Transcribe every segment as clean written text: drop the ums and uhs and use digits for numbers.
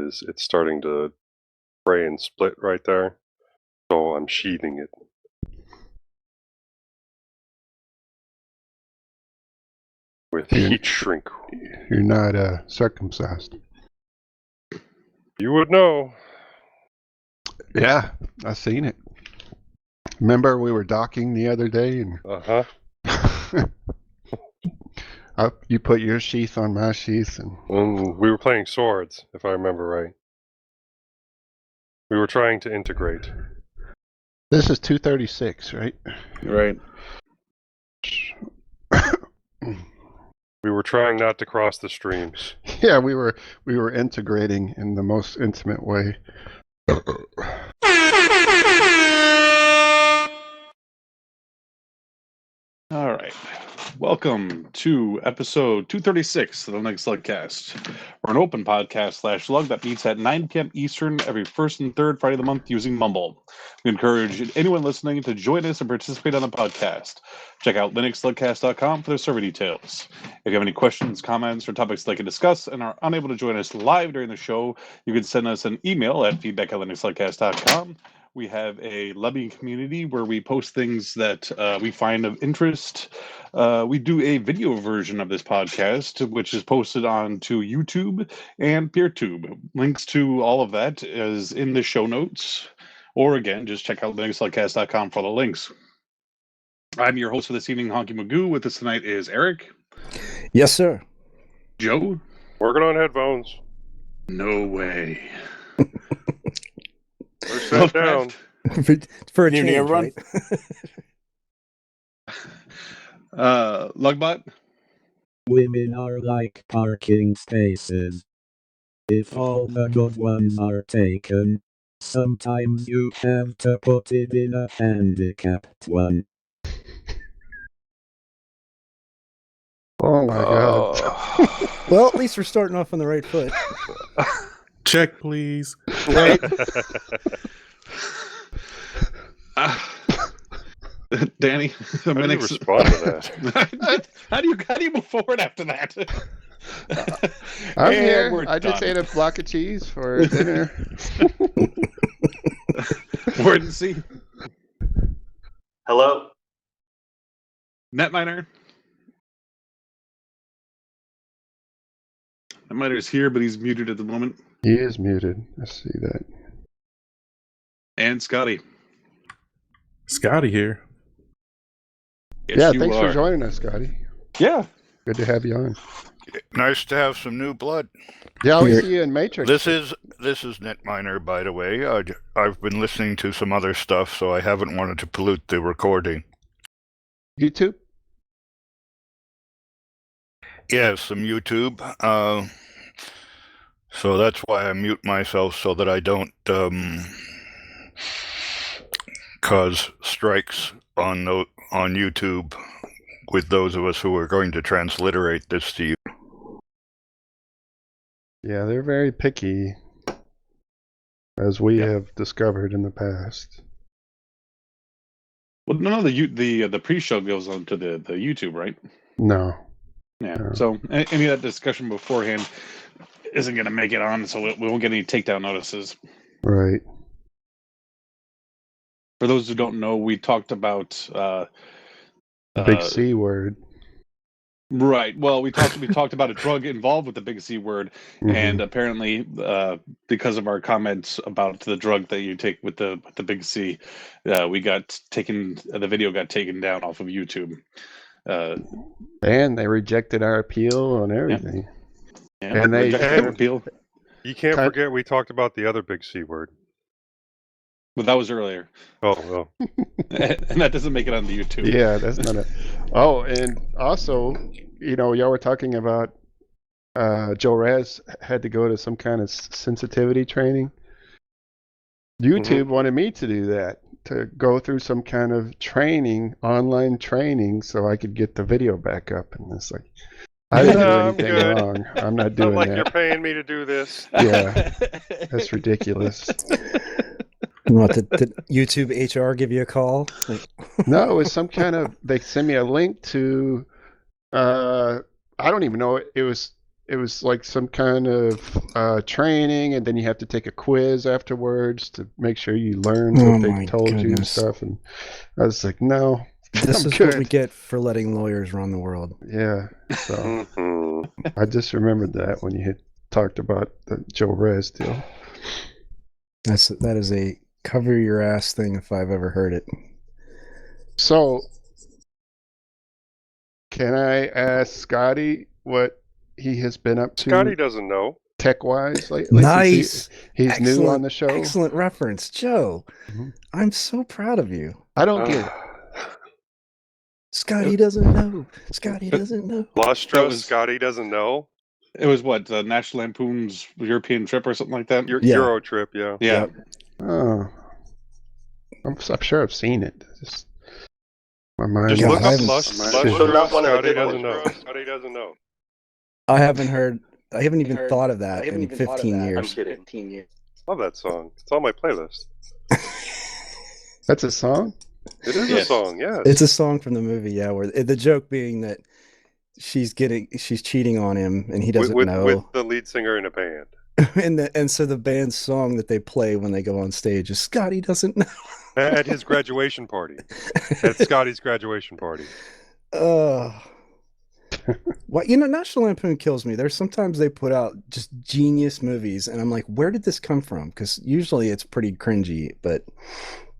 is it's starting to fray and split right there. So I'm sheathing it. With heat shrink. You're not circumcised. You would know. Yeah, I seen it. Remember we were docking the other day and you put your sheath on my sheath and we were playing swords, if I remember right. We were trying to integrate. This is 236, right? Right. We were trying not to cross the streams. Yeah, we were integrating in the most intimate way. All right. Welcome to episode 236 of the LinuxLUGcast. We're an open podcast /lug that meets at 9 p.m. Eastern every first and third Friday of the month using Mumble. We encourage anyone listening to join us and participate on the podcast. Check out LinuxLUGcast.com for their server details. If you have any questions, comments, or topics they can discuss and are unable to join us live during the show, you can send us an email at feedback@linuxlugcast.com. We have a Lubby community where we post things that we find of interest. We do a video version of this podcast, which is posted onto YouTube and Peertube. Links to all of that is in the show notes. Or again, just check out LinuxLUGcast.com for the links. I'm your host for this evening, Honkey Magoo. With us tonight is Eric. Yes, sir. Joe. Working on headphones. No way. We're set down. for a change, right? Lugbot. Women are like parking spaces. If all the good ones are taken, sometimes you have to put it in a handicapped one. Oh my god. Well, at least we're starting off on the right foot. Check, please. Right. Danny, how do you respond to that? How do you move forward after that? I'm here. I just ate a block of cheese for dinner. Mordancy. Hello. Netminer. Netminer's here, but he's muted at the moment. He is muted. I see that. And Scotty. Scotty here. Yes, yeah, you thanks are. for joining us, Scotty. Yeah. Good to have you on. Nice to have some new blood. Yeah, we see you in Matrix. This is Netminer, by the way. I've been listening to some other stuff, so I haven't wanted to pollute the recording. YouTube? Yeah, some YouTube. So that's why I mute myself so that I don't cause strikes on YouTube with those of us who are going to transliterate this to you. Yeah, they're very picky, as we have discovered in the past. Well, no, the pre-show goes on to the YouTube, right? No. Yeah. No. So any of that discussion beforehand isn't going to make it on, so we won't get any takedown notices. Right. For those who don't know, we talked about the big C word. Right. Well, we talked about a drug involved with the big C word, and apparently, because of our comments about the drug that you take with the big C, we got taken. The video got taken down off of YouTube. And they rejected our appeal on everything. Yeah. And they rejected our appeal. You can't forget we talked about the other big C word. But that was earlier. Oh. And that doesn't make it on the YouTube. Yeah, that's not it. Oh, and also, y'all were talking about Joe Raz had to go to some kind of sensitivity training. YouTube wanted me to do that, to go through some kind of training, online training, so I could get the video back up. And it's like, I didn't do anything wrong. I'm not doing not like that. You're paying me to do this. Yeah, that's ridiculous. What, did YouTube HR give you a call? No, it was some kind of, they sent me a link to, I don't even know, it was it was like some kind of training, and then you have to take a quiz afterwards to make sure you learned Oh what they my told you and goodness. stuff. And I was like, no, This I'm is what we good. get for letting lawyers run the world. Yeah. So Mhm. I just remembered that when you had talked about the Joe Rez deal. That is a cover your ass thing if I've ever heard it. So can I ask Scotty what he has been up to Scotty doesn't know. tech-wise lately? Nice. Since he's new on the show. Excellent reference, Joe. Mhm. I'm so proud of you. I don't get it. Scotty doesn't know. Scotty doesn't know. Lustro, was- Scotty doesn't know. It was what, National Lampoon's European trip or something like that? Yeah. Euro trip, yeah. Yeah. Yep. Oh, I'm sure I've seen it. Just my mind. Just Yeah, look I up haven't- Lustro. So not one of the Scotty good doesn't ones, know. Scotty doesn't know. I haven't even thought of that in 15 I'm years. kidding. Love that song. It's on my playlist. That's a song. It is a Yes. song, yes. It's a song from the movie, yeah, where the joke being that she's cheating on him and he doesn't know. with the lead singer in a band. and so the band's song that they play when they go on stage is Scotty doesn't know. At his graduation party. At Scotty's graduation party. Well, National Lampoon kills me. There's sometimes they put out just genius movies, and I'm like, where did this come from? Because usually it's pretty cringy, but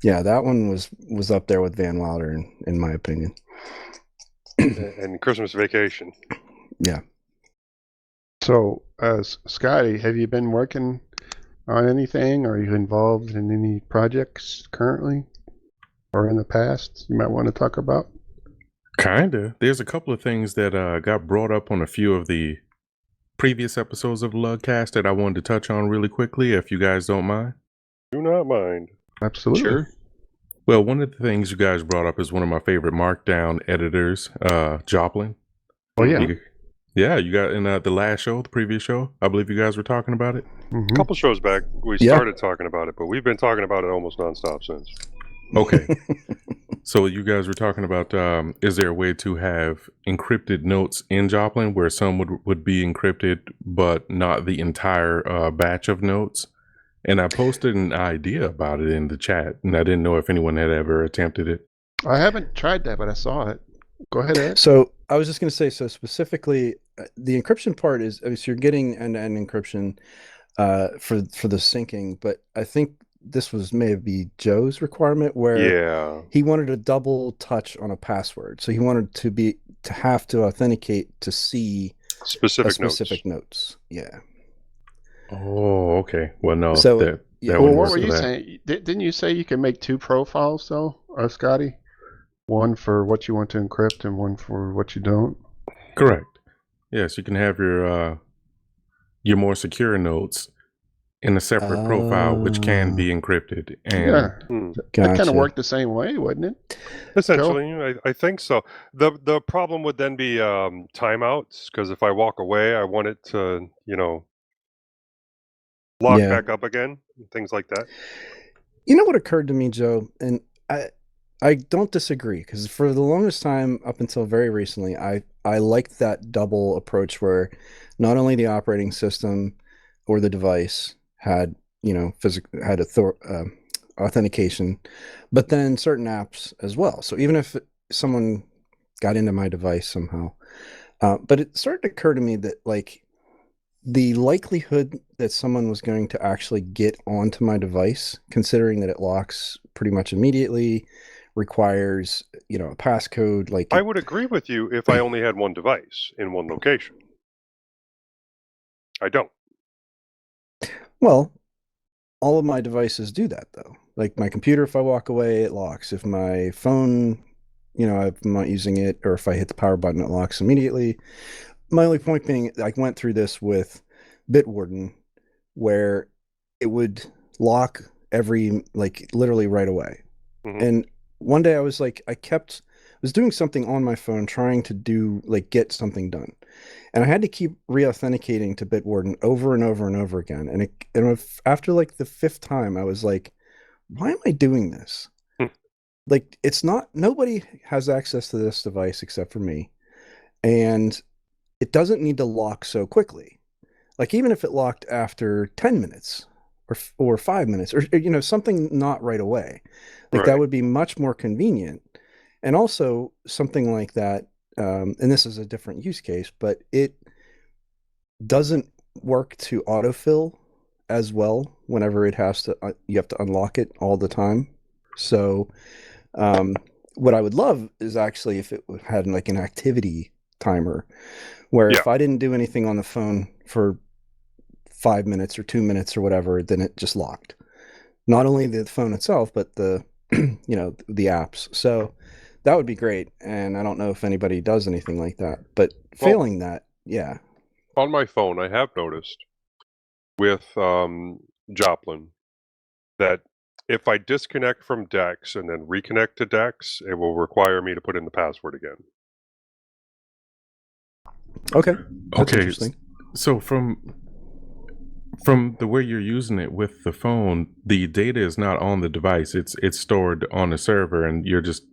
yeah, that one was up there with Van Wilder, in my opinion. And Christmas Vacation. Yeah. So, Scotty, have you been working on anything? Are you involved in any projects currently or in the past you might want to talk about? Kinda. There's a couple of things that got brought up on a few of the previous episodes of Lugcast that I wanted to touch on really quickly, if you guys don't mind. Do not mind. Absolutely. Sure. Well, one of the things you guys brought up is one of my favorite Markdown editors, Joplin. Oh, yeah. You got in the last show, the previous show, I believe you guys were talking about it. Mhm. A couple shows back, we Yeah. started talking about it, but we've been talking about it almost nonstop since. Okay. So you guys were talking about, is there a way to have encrypted notes in Joplin where some would be encrypted, but not the entire batch of notes? And I posted an idea about it in the chat, and I didn't know if anyone had ever attempted it. I haven't tried that, but I saw it. Go ahead, Ed. So I was just going to say, so specifically, the encryption part is, so you're getting end-to-end encryption for the syncing, but I think this was maybe Joe's requirement where Yeah. he wanted a double touch on a password. So he wanted to have to authenticate to see Specific specific notes. notes. Yeah. Oh, okay. Well, no. So, that yeah. that Well, would what work were for you that. saying? Didn't you say you can make two profiles, though, Scotty? One for what you want to encrypt and one for what you don't? Correct. Yes, you can have your more secure notes in a separate profile, which can be encrypted. And Yeah. That kind Gotcha. of worked the same way, wouldn't it? Essentially, I think so. The problem would then be timeouts, because if I walk away, I want it to, lock Yeah. back up again, things like that. You know what occurred to me, Joe, and I don't disagree, because for the longest time up until very recently, I liked that double approach where not only the operating system or the device had authentication, but then certain apps as well. So even if someone got into my device somehow, but it started to occur to me that like the likelihood that someone was going to actually get onto my device, considering that it locks pretty much immediately, requires a passcode. Like I would agree with you if I only had one device in one location. I don't. Well, all of my devices do that though. Like my computer, if I walk away, it locks. If my phone, I'm not using it, or if I hit the power button, it locks immediately. My only point being, I went through this with Bitwarden, where it would lock literally right away. Mhm. And one day I was like, I was doing something on my phone, trying to get something done. And I had to keep re-authenticating to Bitwarden over and over and over again. And after like the fifth time, I was like, why am I doing this? Like, nobody has access to this device except for me. And it doesn't need to lock so quickly. Like even if it locked after 10 minutes or 5 minutes or something not right away. Like that Right. would be much more convenient. And also something like that, and this is a different use case, but it doesn't work to autofill as well whenever it has to you have to unlock it all the time. So what I would love is actually if it had like an activity timer where Yeah. if I didn't do anything on the phone for 5 minutes or 2 minutes or whatever, then it just locked. Not only the phone itself, but the the apps. So that would be great. And I don't know if anybody does anything like that, but Well- failing that, yeah. On my phone, I have noticed with Joplin that if I disconnect from Dex and then reconnect to Dex, it will require me to put in the password again. Okay. That's Okay, interesting. so from the way you're using it with the phone, the data is not on the device. It's stored on the server, and you're just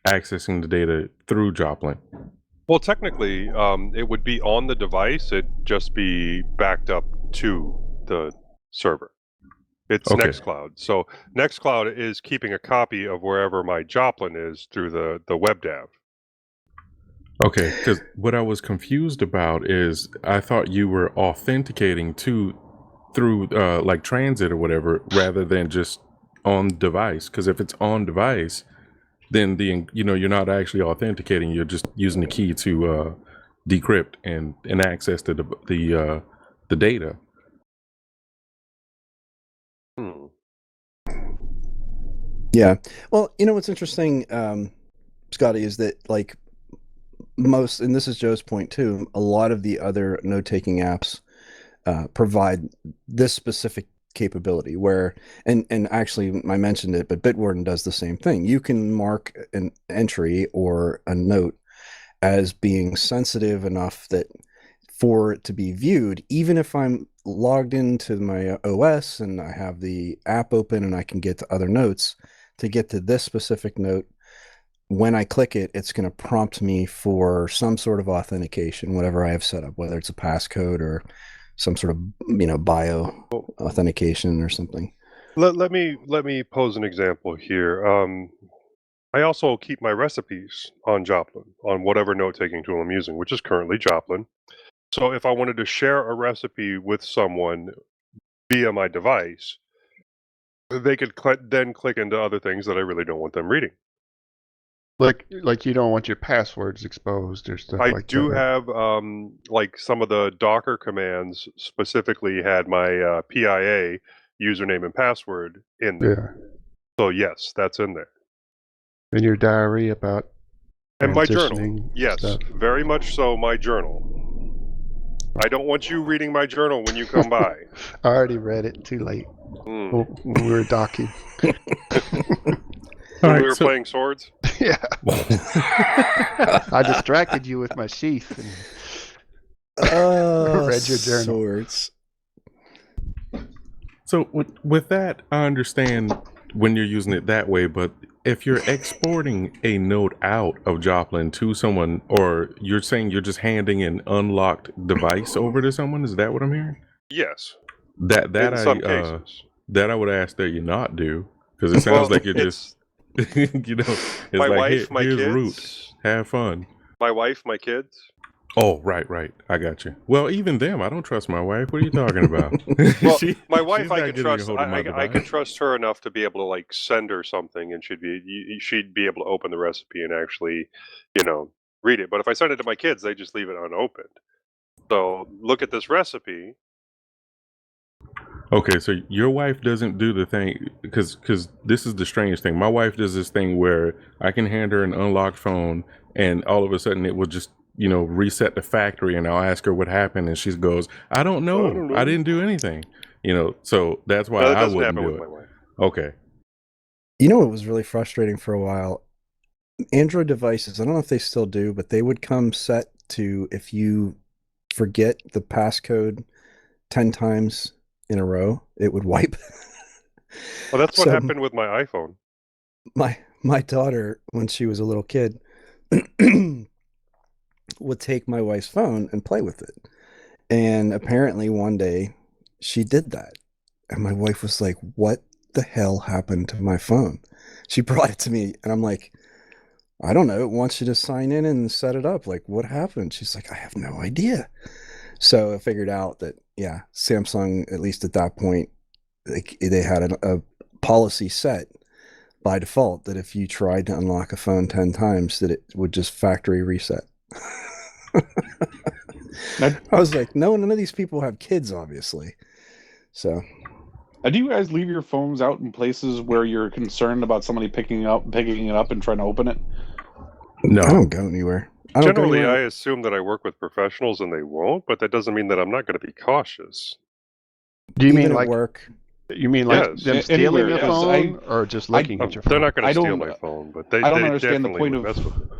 accessing the data through Joplin. Well, technically, it would be on the device. It'd just be backed up to the server. It's Okay. NextCloud. So NextCloud is keeping a copy of wherever my Joplin is through the WebDAV. Okay, because what I was confused about is I thought you were authenticating through like transit or whatever, rather than just on device. Because if it's on device, then you're not actually authenticating. You're just using the key to decrypt and access the data. Hmm. Yeah. Well, what's interesting, Scotty, is that like most, and this is Joe's point too, a lot of the other note-taking apps provide this specific capability where, and actually I mentioned it, but Bitwarden does the same thing. You can mark an entry or a note as being sensitive enough that for it to be viewed, even if I'm logged into my OS and I have the app open and I can get to other notes, to get to this specific note, when I click it, it's going to prompt me for some sort of authentication, whatever I have set up, whether it's a passcode or some sort of, bio authentication or something. Let me pose an example here. I also keep my recipes on Joplin, on whatever note-taking tool I'm using, which is currently Joplin. So if I wanted to share a recipe with someone via my device, they could then click into other things that I really don't want them reading. Like you don't want your passwords exposed or stuff I like do that. have like some of the Docker commands specifically had my PIA username and password in there. Yeah. So yes, that's in there. In your diary about And my journal. transitioning Yes, stuff. very much so my journal. I don't want you reading my journal when you come by. I already read it. Too late. Mm. When we were docking. When right, we were so- playing swords? Yeah. I distracted you with my sheath. And read your journal. Swords. So with that, I understand when you're using it that way, but if you're exporting a note out of Joplin to someone, or you're saying you're just handing an unlocked device over to someone, is that what I'm hearing? Yes. That In some cases. that I would ask that you not do, because it sounds like you're it's just it's my like wife, my here's kids. root, have fun. My wife, my kids. Oh, right, I got you. Well, even them, I don't trust my wife. What are you talking about? Well, She- my wife, she's I not could getting a trust. hold of my I device. could trust her enough to be able to like send her something, and she'd be able to open the recipe and actually, read it. But if I send it to my kids, they just leave it unopened. So look at this recipe. Okay, so your wife doesn't do the thing, because this is the strange thing. My wife does this thing where I can hand her an unlocked phone, and all of a sudden it will just reset the factory, and I'll ask her what happened, and she goes, I don't know. I didn't do anything. So that's why No, that I doesn't wouldn't happen do with it. my wife. Okay. It was really frustrating for a while. Android devices, I don't know if they still do, but they would come set to if you forget the passcode 10 times in a row, it would wipe. Well, that's what So happened with my iPhone. my daughter, when she was a little kid, would take my wife's phone and play with it. And apparently one day she did that. And my wife was like, what the hell happened to my phone? She brought it to me and I'm like, I don't know. It wants you to sign in and set it up. Like, what happened? She's like, I have no idea. So I figured out that, yeah, Samsung, at least at that point, they had a policy set by default that if you tried to unlock a phone 10 times, that it would just factory reset. I was like, no, none of these people have kids, obviously. So, do you guys leave your phones out in places where you're concerned about somebody picking it up and trying to open it? No, I don't go anywhere. Generally, I assume that I work with professionals and they won't, but that doesn't mean that I'm not going to be cautious. Do you Even mean at like work? You mean like Yes. them stealing Anywhere, your yes. phone, or just looking at your phone? They're not going I to steal don't- my phone, but they I don't they understand the definitely point would of- mess with it.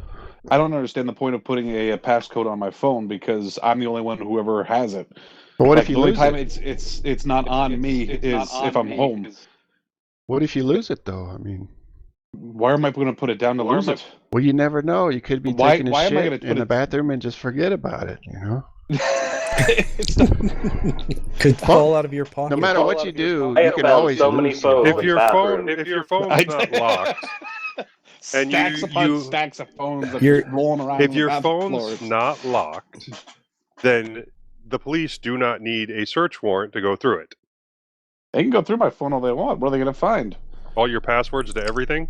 I don't understand the point of putting a passcode on my phone because I'm the only one who ever has it. But what Like, if you the only lose time it? it's not on me is if I'm home. What if you lose it though? I mean, Why am I going to put it down to lose it? well, you never know. You could be Why- taking a why am I shit gonna put in the it- bathroom and just forget about it. You know, It's not- Could fall out of your pocket. no matter what you do, I you have can found always so many lose phones something. If your phone, if your phone's I- not locked, and stacks upon you- stacks of phones that You're- just rolling around. if on the your bathroom phone's floors. not locked, then the police do not need a search warrant to go through it. They can go through my phone all they want. What are they going to find? All your passwords to everything.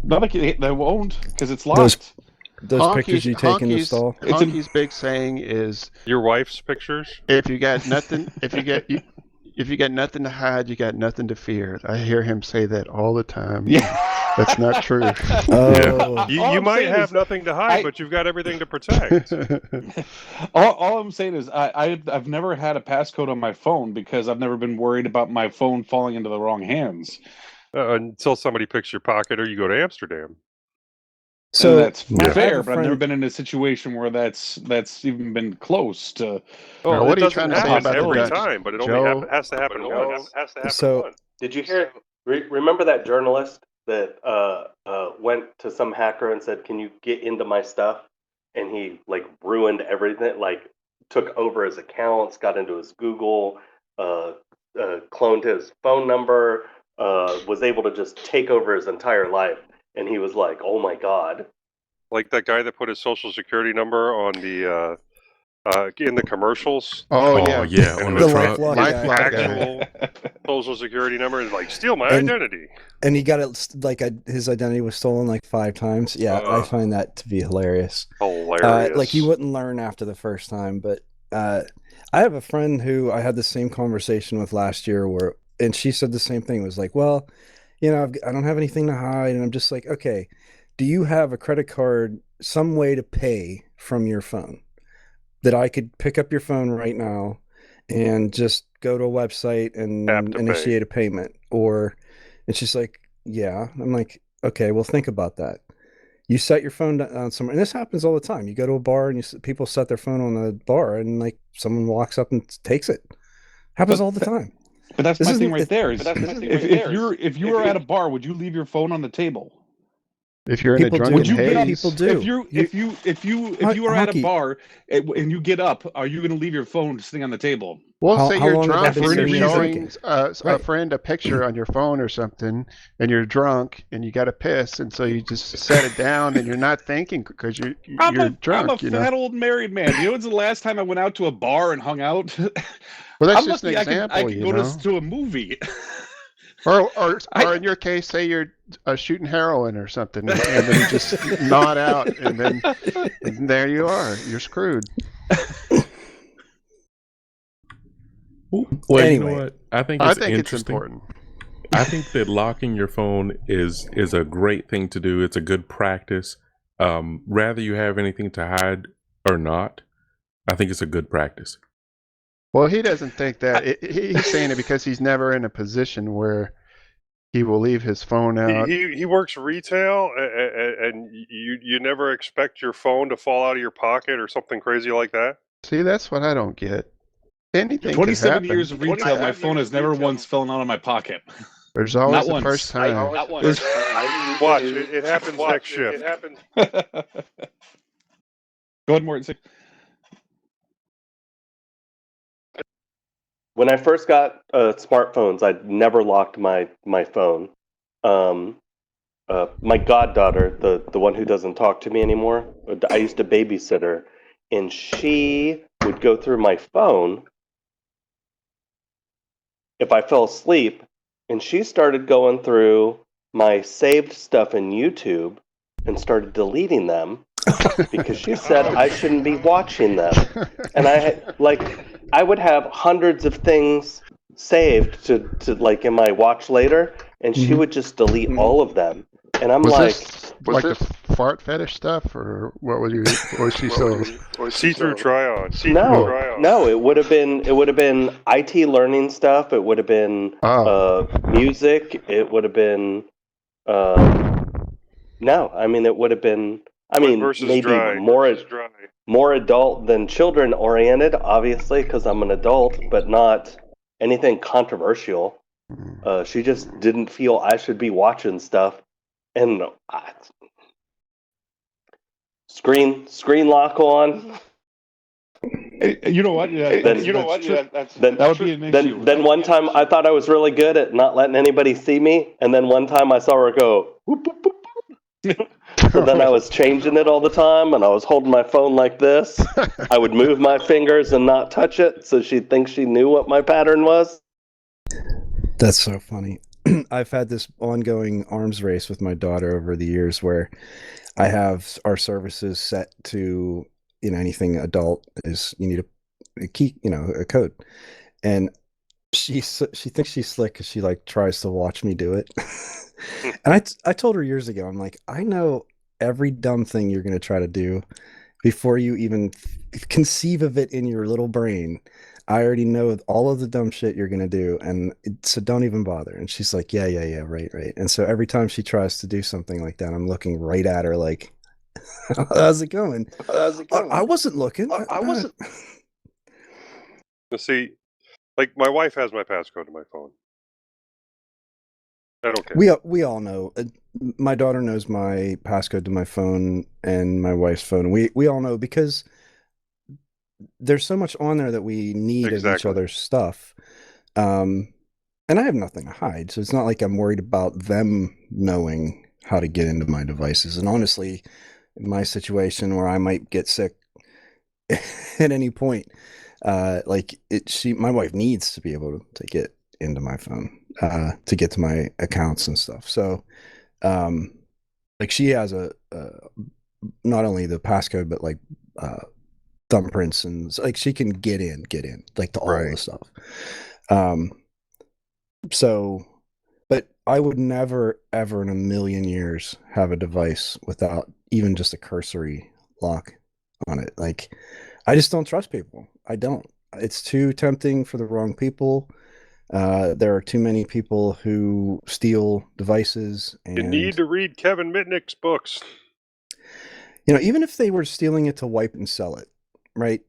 No, they won't because it's locked. Those pictures you take in the stall. Honky's big saying is, Your wife's pictures. if you got nothing, if you got nothing to hide, you got nothing to fear. I hear him say that all the time. Yeah. That's not true. Oh, You, All you I'm might saying have is nothing to hide, I- but you've got everything to protect. All I'm saying is I've never had a passcode on my phone because I've never been worried about my phone falling into the wrong hands. Until somebody picks your pocket or you go to Amsterdam. So so that's I have fair, a but I've never friend- been in a situation where that's even been close to. Oh, Now, what it are you doesn't trying to say happen about the every Dutch? time, but it Joe? only has to happen once. So- once. Did you hear? Remember that journalist that went to some hacker and said, "Can you get into my stuff?" And he like ruined everything. Like took over his accounts, got into his Google, cloned his phone number, was able to just take over his entire life. And he was like, "Oh my god!" Like that guy that put his social security number on the in the commercials. Oh, oh yeah. yeah, on The the truck. LifeLock LifeLock guy. Actual social security number is like steal my And- identity. And he got it like his identity was stolen like 5 times. Yeah, I Ugh. find that to be hilarious. Hilarious. Like you wouldn't learn after the first time, but I have a friend who I had the same conversation with last year and she said the same thing. It was like, well, I don't have anything to hide. And I'm just like, okay, do you have a credit card, some way to pay from your phone that I could pick up your phone right now and just go to a website and Tap to pay. initiate a payment? And she's like, yeah. I'm like, okay, well, think about that. You set your phone down somewhere, and this happens all the time. You go to a bar and people set their phone on the bar, and like someone walks up and takes it. Happens all the time. But that's This my isn't- thing right there. Is But that's my thing if, right if there. you're if you were at a bar, would you leave your phone on the table? If you're in a People do. drunken Would you get up? haze, People do. If you are at a Honkey. bar and you get up, are you going to leave your phone sitting on the table? well, How- say how you're long have I drunk been and you're sitting showing drinking? a Right. friend a picture on your phone or something, and you're drunk and you got to piss, and so you just set it down and you're not thinking because you're drunk. I'm a fat old married man. You know when's the last time I went out to a bar and hung out? Well, that's I'm just an lucky example, I can you go know. to a movie. Or in your case, say you're shooting heroin or something, and then you just nod out, and then and there you are. You're screwed. Well, Anyway. you know what? I think I it's think it's interesting. important. I think that locking your phone is a great thing to do. It's a good practice. Rather you have anything to hide or not, I think it's a good practice. Well, he doesn't think that. He's saying it because he's never in a position where he will leave his phone out. He works retail, and you never expect your phone to fall out of your pocket or something crazy like that. See, that's what I don't get. Anything 27 could happen. years of retail, my phone has never once fallen out of my pocket. There's always Not the once. first time. Watch, it happens next shift. Go ahead, Morton. When I first got smartphones, I never locked my phone. My goddaughter, the one who doesn't talk to me anymore, I used to babysit her, and she would go through my phone if I fell asleep, and she started going through my saved stuff in YouTube and started deleting them because she said I shouldn't be watching them. And I would have hundreds of things saved to like in my watch later, and she would just delete all of them. And I'm was the fart fetish stuff, or what was you? Or was she so see-through try-on? No, it would have been IT learning stuff. It would have been music. It would have been no. I mean, it would have been. I mean, maybe more adult than children oriented, obviously, because I'm an adult, but not anything controversial. She just didn't feel I should be watching stuff. And screen lock on. You know what? Yeah, that would be an issue. Then one time I thought I was really good at not letting anybody see me, and then one time I saw her go whoop, whoop, whoop. So then I was changing it all the time, and I was holding my phone like this. I would move my fingers and not touch it, so she'd think she knew what my pattern was. That's so funny. I've had this ongoing arms race with my daughter over the years where I have our services set to, anything adult is you need a key, a code. And she thinks she's slick because she like tries to watch me do it. And I told her years ago, I'm like, I know every dumb thing you're going to try to do before you even conceive of it in your little brain. I already know all of the dumb shit you're going to do. And so don't even bother. And she's like, yeah, right. And so every time she tries to do something like that, I'm looking right at her like, how's it going? I wasn't looking. I wasn't. See, like my wife has my passcode to my phone. I don't care. We all know. My daughter knows my passcode to my phone and my wife's phone. We all know because there's so much on there that we need of each other's stuff. And I have nothing to hide. So it's not like I'm worried about them knowing how to get into my devices. And honestly, in my situation where I might get sick at any point, my wife needs to be able to get into my phone, to get to my accounts and stuff. So, she has not only the passcode, but thumbprints and she can get in like to all the stuff. But I would never ever in a million years have a device without even just a cursory lock on it. Like, I just don't trust people. I don't. It's too tempting for the wrong people. There are too many people who steal devices. And you need to read Kevin Mitnick's books. Even if they were stealing it to wipe and sell it, right?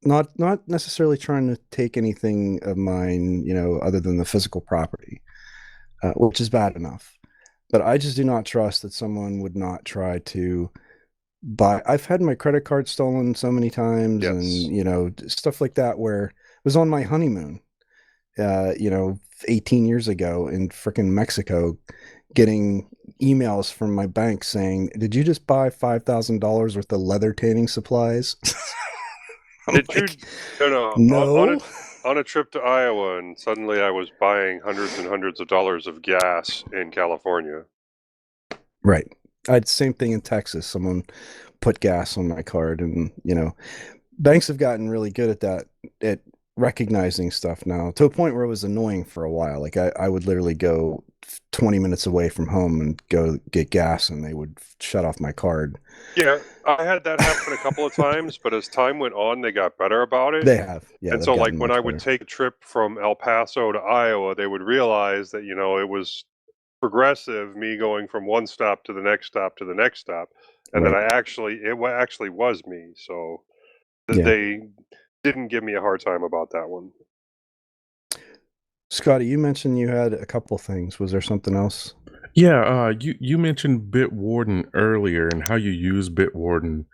Not necessarily trying to take anything of mine, other than the physical property, which is bad enough. But I just do not trust that someone would not try to buy. I've had my credit card stolen so many times, and stuff like that. Where it was on my honeymoon, 18 years ago in frickin' Mexico, getting emails from my bank saying, "Did you just buy $5,000 worth of leather tanning supplies?" Did you? No. On a trip to Iowa, and suddenly I was buying hundreds and hundreds of dollars of gas in California. Right. I had the same thing in Texas. Someone put gas on my card, and banks have gotten really good at that, at recognizing stuff now, to a point where it was annoying for a while. Like I would literally go 20 minutes away from home and go get gas, and they would shut off my card. Yeah, I had that happen a couple of times, but as time went on, they got better about it. They have, yeah. And so, when I would take a trip from El Paso to Iowa, they would realize that it was progressive, me going from one stop to the next stop to the next stop, and that it actually was me. So they didn't give me a hard time about that one. Scotty, you mentioned you had a couple things. Was there something else? Yeah, you mentioned Bitwarden earlier and how you use Bitwarden.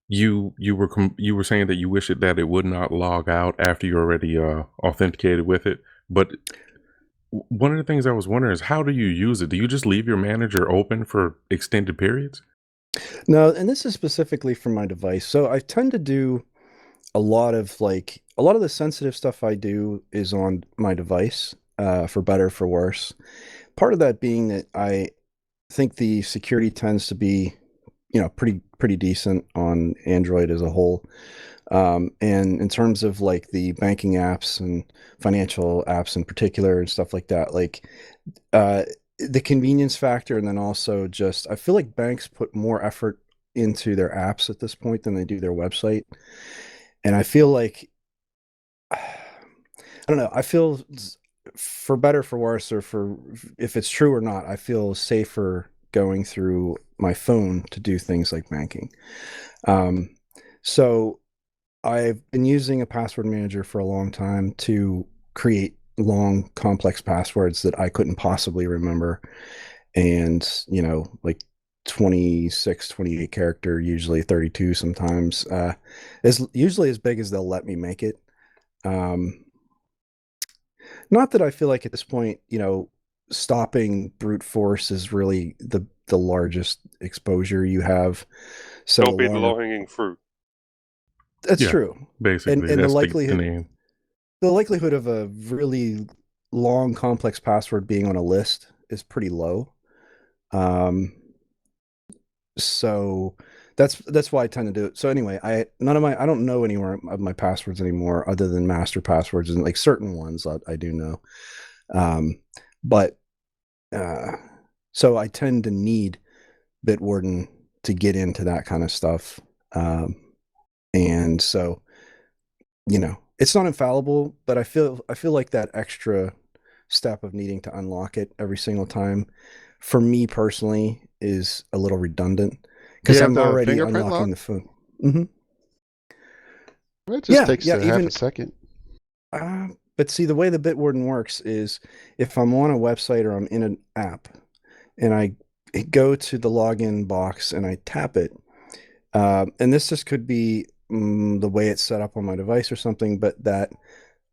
you were saying that you wish that it would not log out after you already authenticated with it. But one of the things I was wondering is, how do you use it? Do you just leave your manager open for extended periods? No, and this is specifically for my device. So I tend to do a lot of the sensitive stuff I do is on my device, for better, for worse. Part of that being that I think the security tends to be, pretty decent on Android as a whole. And in terms of like the banking apps and financial apps in particular and stuff like that, the convenience factor, and then also just I feel like banks put more effort into their apps at this point than they do their website. And I feel like, I don't know, I feel for better, for worse, or for if it's true or not, I feel safer going through my phone to do things like banking. So I've been using a password manager for a long time to create long, complex passwords that I couldn't possibly remember. And, like 26, 28 character, usually 32 sometimes, is usually as big as they'll let me make it. Not that I feel like at this point, stopping brute force is really the largest exposure you have. So Don't be the low-hanging fruit. That's Yeah, true. Basically, And the that's likelihood, name. the likelihood of a really long, complex password being on a list is pretty low. So that's why I tend to do it. So anyway, I don't know anywhere of my passwords anymore other than master passwords, and like certain ones I do know. But so I tend to need Bitwarden to get into that kind of stuff. And so, it's not infallible, but I feel like that extra step of needing to unlock it every single time, for me personally, is a little redundant because I'm already fingerprint unlocking lock? the phone. Mm-hmm. It just takes half even a second. But see, the way the Bitwarden works is if I'm on a website or I'm in an app and I go to the login box and I tap it, and this just could be the way it's set up on my device or something, but that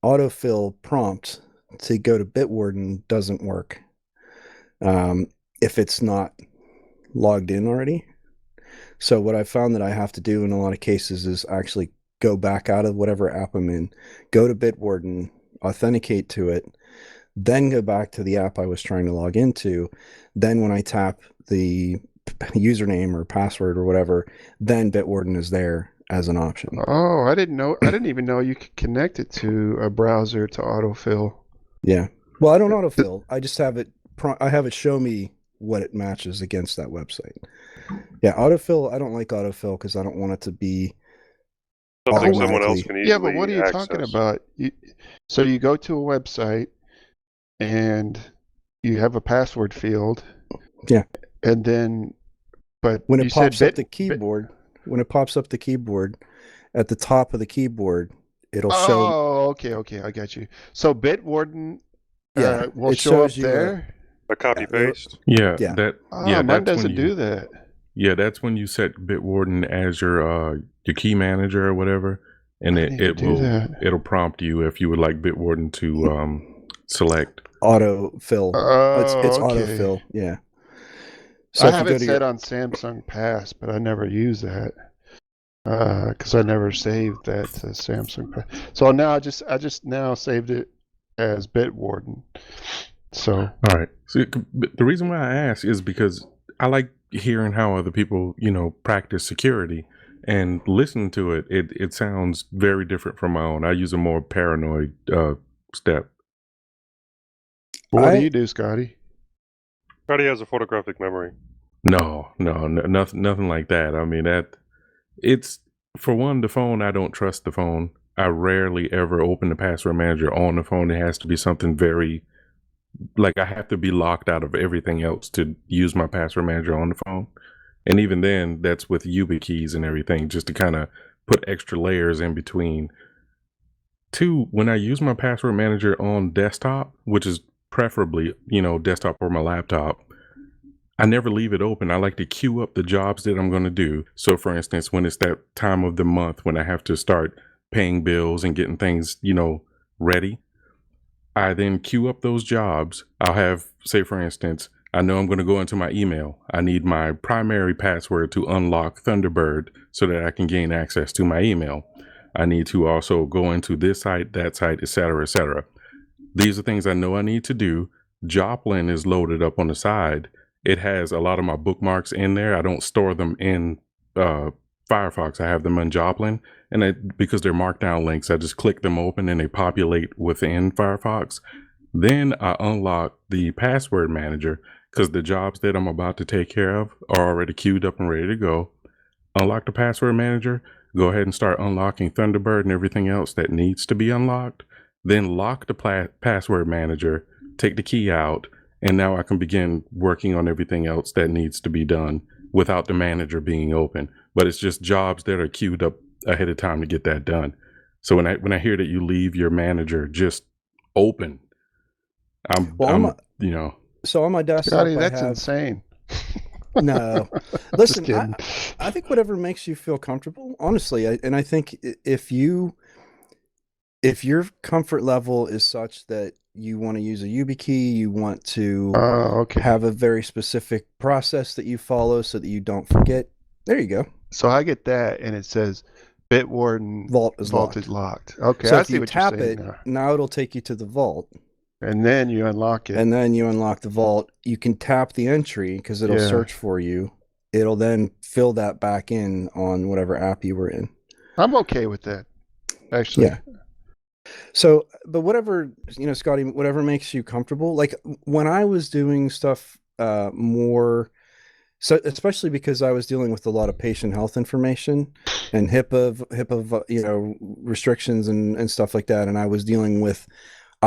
autofill prompt to go to Bitwarden doesn't work if it's not logged in already. So what I found that I have to do in a lot of cases is actually go back out of whatever app I'm in, go to Bitwarden, authenticate to it, then go back to the app I was trying to log into. Then when I tap the username or password or whatever, then Bitwarden is there as an option. Oh, I didn't know. I didn't even know you could connect it to a browser to autofill. Yeah. Well, I don't autofill. I just have it. I have it show me what it matches against that website. Yeah, autofill. I don't like autofill because I don't want it to be something someone else can easily Yeah, but what are you access. talking about? So you go to a website and you have a password field. Yeah. And then, but when it pops up the keyboard, when it pops up the keyboard, at the top of the keyboard, it'll show. Oh, okay, I got you. So Bitwarden, yeah, will show up there. A copy paste. Yeah, Yeah. Mine doesn't do that. Yeah, that's when you set Bitwarden as your key manager or whatever, and it'll prompt you if you would like Bitwarden to select autofill. It's autofill. Yeah. So I have it set on Samsung Pass, but I never use that because I never saved that to Samsung Pass. So now I just now saved it as Bitwarden. So all right. So the reason why I ask is because I like hearing how other people, practice security, and listening to it. It sounds very different from my own. I use a more paranoid step. What do you do, Scotty? Scotty has a photographic memory. No, nothing like that. I mean, it's, for one, the phone, I don't trust the phone. I rarely ever open the password manager on the phone. It has to be something very, like, I have to be locked out of everything else to use my password manager on the phone. And even then, that's with YubiKeys and everything, just to kind of put extra layers in between. Two, when I use my password manager on desktop, which is preferably, desktop or my laptop, I never leave it open. I like to queue up the jobs that I'm going to do. So for instance, when it's that time of the month when I have to start paying bills and getting things, ready, I then queue up those jobs. I'll have, say for instance, I know I'm going to go into my email. I need my primary password to unlock Thunderbird so that I can gain access to my email. I need to also go into this site, that site, etc., etc. These are things I know I need to do. Joplin is loaded up on the side. It has a lot of my bookmarks in there. I don't store them in Firefox. I have them in Joplin. And because they're markdown links, I just click them open and they populate within Firefox. Then I unlock the password manager because the jobs that I'm about to take care of are already queued up and ready to go. Unlock the password manager, go ahead and start unlocking Thunderbird and everything else that needs to be unlocked. Then lock the password manager, take the key out, and now I can begin working on everything else that needs to be done without the manager being open. But it's just jobs that are queued up ahead of time to get that done. So when I hear that you leave your manager just open, So on my desktop, Scotty, that's insane. No, listen, kidding. I think whatever makes you feel comfortable, honestly, and I think if your comfort level is such that you want to use a YubiKey, you want to Okay. have a very specific process that you follow so that you don't forget, there you go. So I get that, and it says Bitwarden Vault is locked. is locked. Okay, So I if see you what tap you're saying. it, now it'll take you to the vault. And then you unlock it. And then you unlock the vault. You can tap the entry because it'll search for you. It'll then fill that back in on whatever app you were in. I'm okay with that, actually. Yeah. So, but whatever, Scotty, whatever makes you comfortable. Like when I was doing stuff more, so especially because I was dealing with a lot of patient health information and HIPAA, restrictions and stuff like that. And I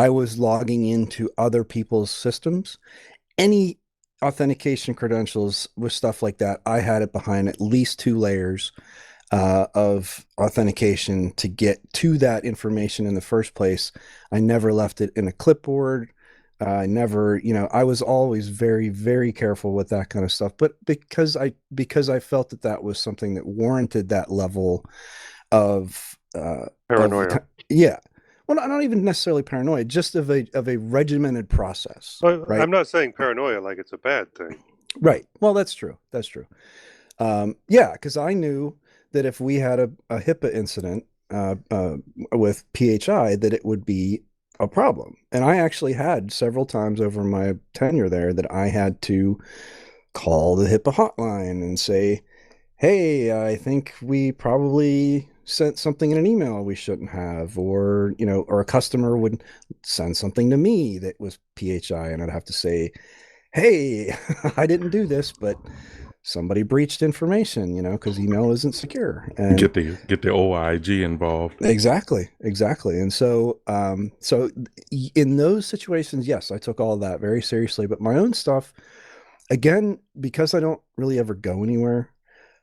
was logging into other people's systems. Any authentication credentials with stuff like that, I had it behind at least 2 layers of authentication to get to that information in the first place. I never left it in a clipboard. I never, I was always very, very careful with that kind of stuff. But because I felt that was something that warranted that level of Paranoia. Yeah. Well, not even necessarily paranoid, just of a regimented process. Right? I'm not saying paranoia like it's a bad thing. Right. Well, that's true. That's true. Yeah, because I knew that if we had a HIPAA incident with PHI, that it would be a problem. And I actually had several times over my tenure there that I had to call the HIPAA hotline and say, hey, I think we probably sent something in an email we shouldn't have, or a customer would send something to me that was PHI, and I'd have to say, hey, I didn't do this, but somebody breached information, because email isn't secure. And get the OIG involved. Exactly. And so in those situations, yes, I took all of that very seriously. But my own stuff, again, because I don't really ever go anywhere,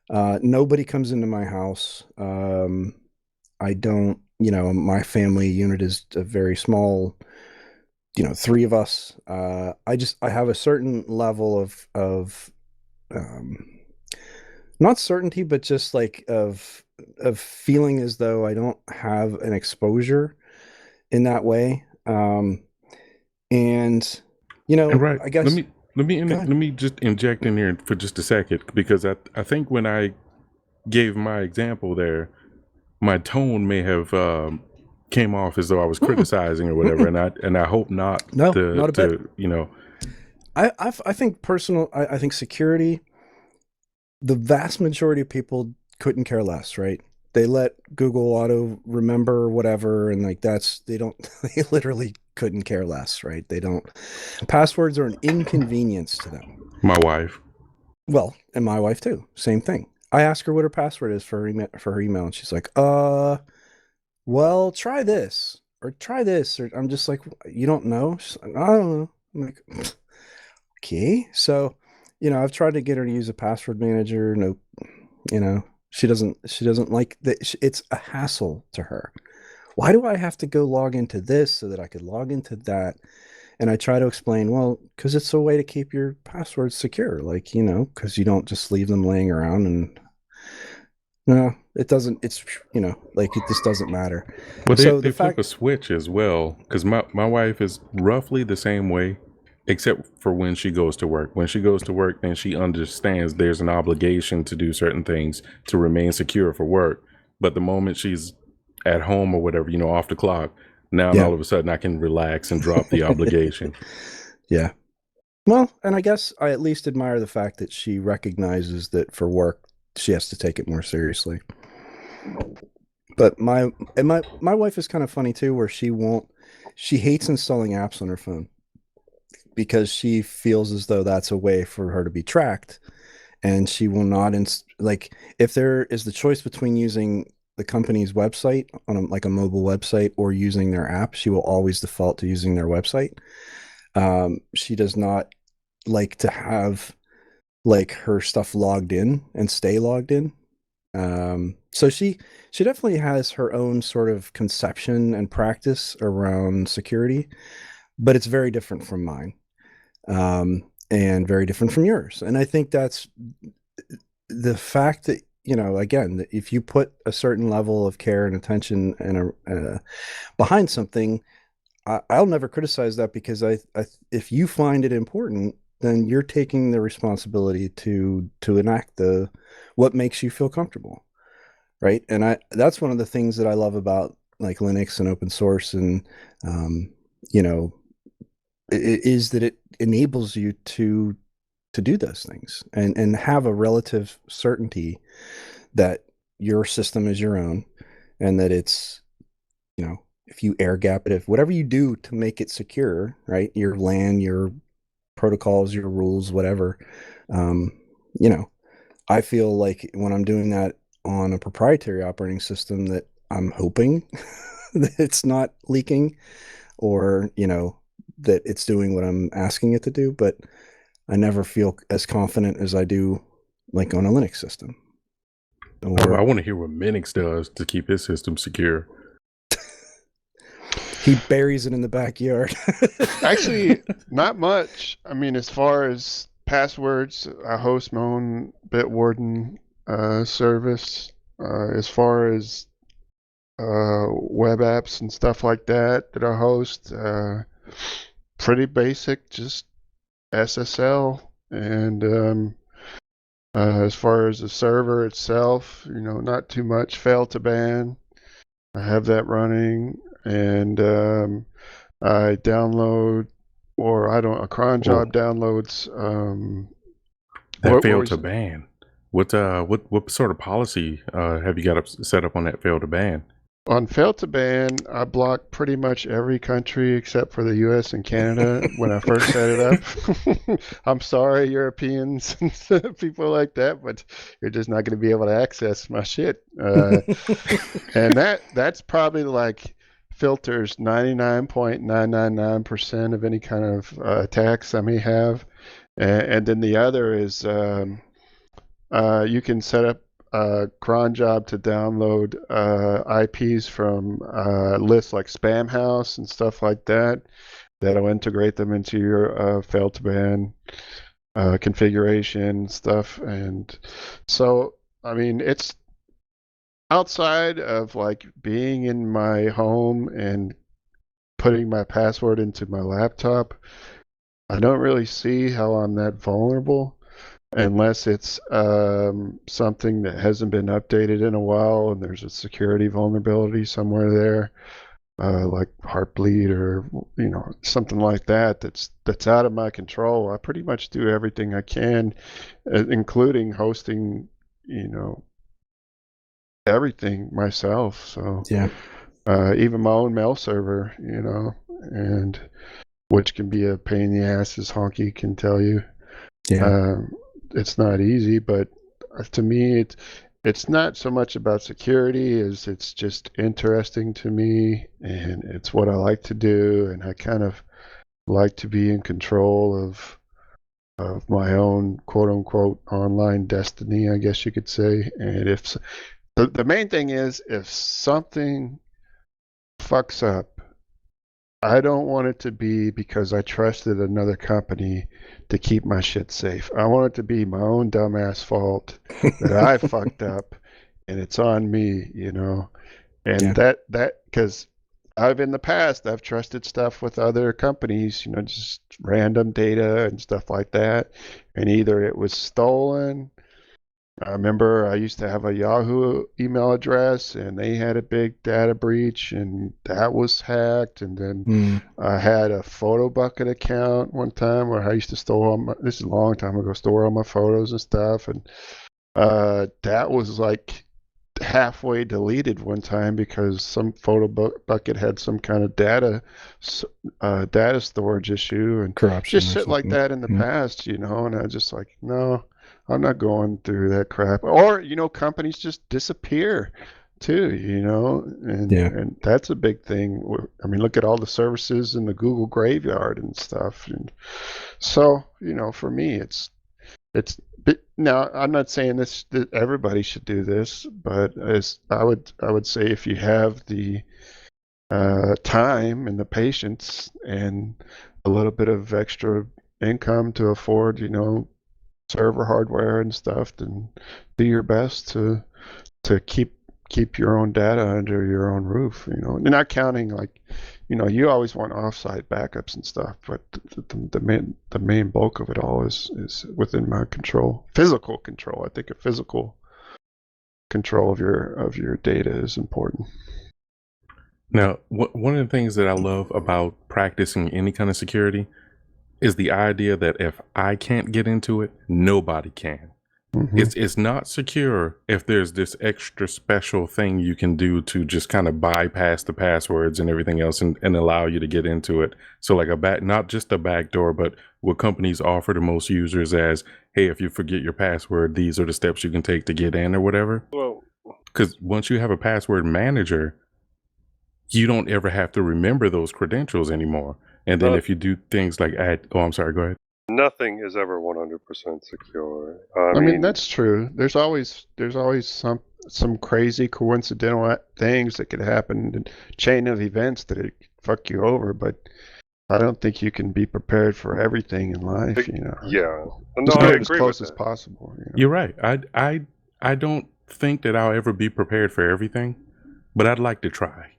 nobody comes into my house. I don't, my family unit is a very small, 3 of us. I have a certain level of not certainty, but just like of feeling as though I don't have an exposure in that way. And right. I guess let me just inject in here for just a second, because I think when I gave my example there, my tone may have came off as though I was criticizing or whatever, and I hope not. Not a bit. I think I think security, the vast majority of people couldn't care less, right? They let Google auto remember whatever, and they literally couldn't care less, right? They don't. Passwords are an inconvenience to them. My wife. Well, and my wife too. Same thing. I ask her what her password is for her email, and she's like, well, try this or try this, or I'm just like, you don't know? She's like, I don't know. I'm like, okay. So, I've tried to get her to use a password manager. Nope. She doesn't like that. It's a hassle to her. Why do I have to go log into this so that I could log into that? And I try to explain, well, because it's a way to keep your passwords secure, like, you know, because you don't just leave them laying around and no, it doesn't. It's, you know, like it just doesn't matter. Well, So they the flip fact, a switch as well, because my wife is roughly the same way, except for when she goes to work. When she goes to work, then she understands there's an obligation to do certain things to remain secure for work. But the moment she's at home or whatever, you know, off the clock, now and Yeah. all of a sudden I can relax and drop the obligation. Yeah. Well, and I guess I at least admire the fact that she recognizes that for work, she has to take it more seriously. But my wife is kind of funny too, where she hates installing apps on her phone because she feels as though that's a way for her to be tracked, and she will not like if there is the choice between using the company's website on like a mobile website or using their app, she will always default to using their website. She does not like to have like her stuff logged in and stay logged in. So she definitely has her own sort of conception and practice around security, but it's very different from mine, and very different from yours. And I think that's the fact that, you know, again, that if you put a certain level of care and attention and behind something, I'll never criticize that, because I if you find it important, then you're taking the responsibility to enact what makes you feel comfortable, right? And that's one of the things that I love about like Linux and open source, and you know, is that it enables you to do those things and have a relative certainty that your system is your own, and that it's, you know, if you air gap it, if whatever you do to make it secure, right? Your LAN, your protocols, your rules, whatever, you know, I feel like when I'm doing that on a proprietary operating system, that I'm hoping that it's not leaking, or, you know, that it's doing what I'm asking it to do, but I never feel as confident as I do like on a Linux system. I Or want to hear what Minix does to keep his system secure. he buries it in the backyard. Actually, not much. I mean, as far as passwords, I host my own Bitwarden service. As far as web apps and stuff like that I host, pretty basic, just SSL. And as far as the server itself, you know, not too much. Fail to ban, I have that running, and I download, or I don't. A cron job downloads. That failed to ban. What sort of policy have you got set up on that fail to ban? On fail to ban, I block pretty much every country except for the U.S. and Canada when I first set it up. I'm sorry, Europeans and people like that, but you're just not going to be able to access my shit. And that's probably like filters 99.999% of any kind of attacks I may have. And then the other is you can set up a cron job to download IPs from lists like Spamhaus and stuff like that. That'll integrate them into your fail to ban configuration stuff. And so, I mean, it's outside of like being in my home and putting my password into my laptop. I don't really see how I'm that vulnerable, unless it's something that hasn't been updated in a while and there's a security vulnerability somewhere there, like Heartbleed or, you know, something like that that's out of my control. I pretty much do everything I can, including hosting, you know, everything myself. So Yeah. even my own mail server, you know, and which can be a pain in the ass, as Honkey can tell you. Yeah. It's not easy, but to me, it's not so much about security as it's just interesting to me, and it's what I like to do, and I kind of like to be in control of my own quote unquote online destiny, I guess you could say. And if the main thing is, if something fucks up, I don't want it to be because I trusted another company to keep my shit safe. I want it to be my own dumbass fault that I fucked up, and it's on me, And Yeah. that because in the past I've trusted stuff with other companies, just random data and stuff like that, and either it was stolen. I remember I used to have a Yahoo email address and they had a big data breach and that was hacked. And then I had a photo bucket account one time where I used to store this is a long time ago, store all my photos and stuff. And that was like halfway deleted one time because some photo bucket had some kind of data storage issue and Corruption just or shit like something. that in the past, and I just like, no, I'm not going through that crap. Or, companies just disappear too, and that's a big thing. I mean, look at all the services in the Google graveyard and stuff. And so, for me, it's now I'm not saying that everybody should do this, but as I would say if you have the time and the patience and a little bit of extra income to afford, server hardware and stuff, then do your best to keep your own data under your own roof. You're not counting like, you always want offsite backups and stuff, but the main bulk of it all is within my control, physical control. I think a physical control of your data is important. Now, one of the things that I love about practicing any kind of security is the idea that if I can't get into it, nobody can. Mm-hmm. It's not secure if there's this extra special thing you can do to just kind of bypass the passwords and everything else and allow you to get into it. So like not just a backdoor, but what companies offer to most users as, hey, if you forget your password, these are the steps you can take to get in or whatever. Well, because once you have a password manager, you don't ever have to remember those credentials anymore. And then if you do things like I'm sorry, go ahead. Nothing is ever 100% secure. I mean, that's true. There's always some crazy coincidental things that could happen, and chain of events that it fuck you over. But I don't think you can be prepared for everything in life. Yeah, no, Just I get as agree close with as that. possible. You're right. I don't think that I'll ever be prepared for everything, but I'd like to try.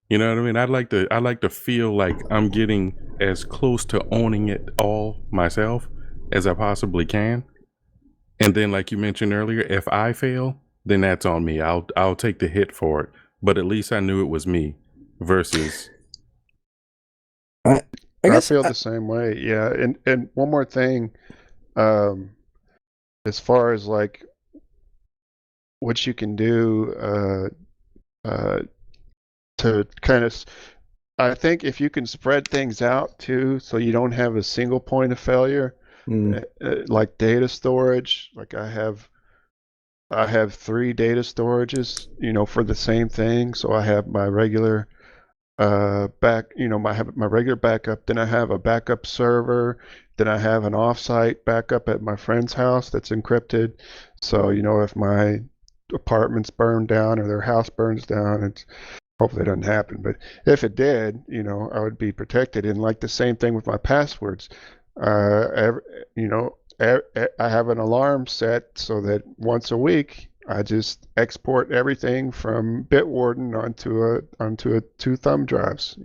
You know what I mean? I'd like to feel like I'm getting as close to owning it all myself as I possibly can. And then, like you mentioned earlier, if I fail, then that's on me. I'll take the hit for it. But at least I knew it was me versus. I guess feel the same way. Yeah, and one more thing, as far as like what you can do to kind of, I think if you can spread things out too, so you don't have a single point of failure, like data storage. Like I have 3 data storages, for the same thing. So I have my regular my regular backup. Then I have a backup server. Then I have an offsite backup at my friend's house that's encrypted. So if my apartment's burned down or their house burns down, it's hopefully it doesn't happen. But if it did, I would be protected. And like the same thing with my passwords. I have an alarm set so that once a week I just export everything from Bitwarden onto a 2 thumb drives,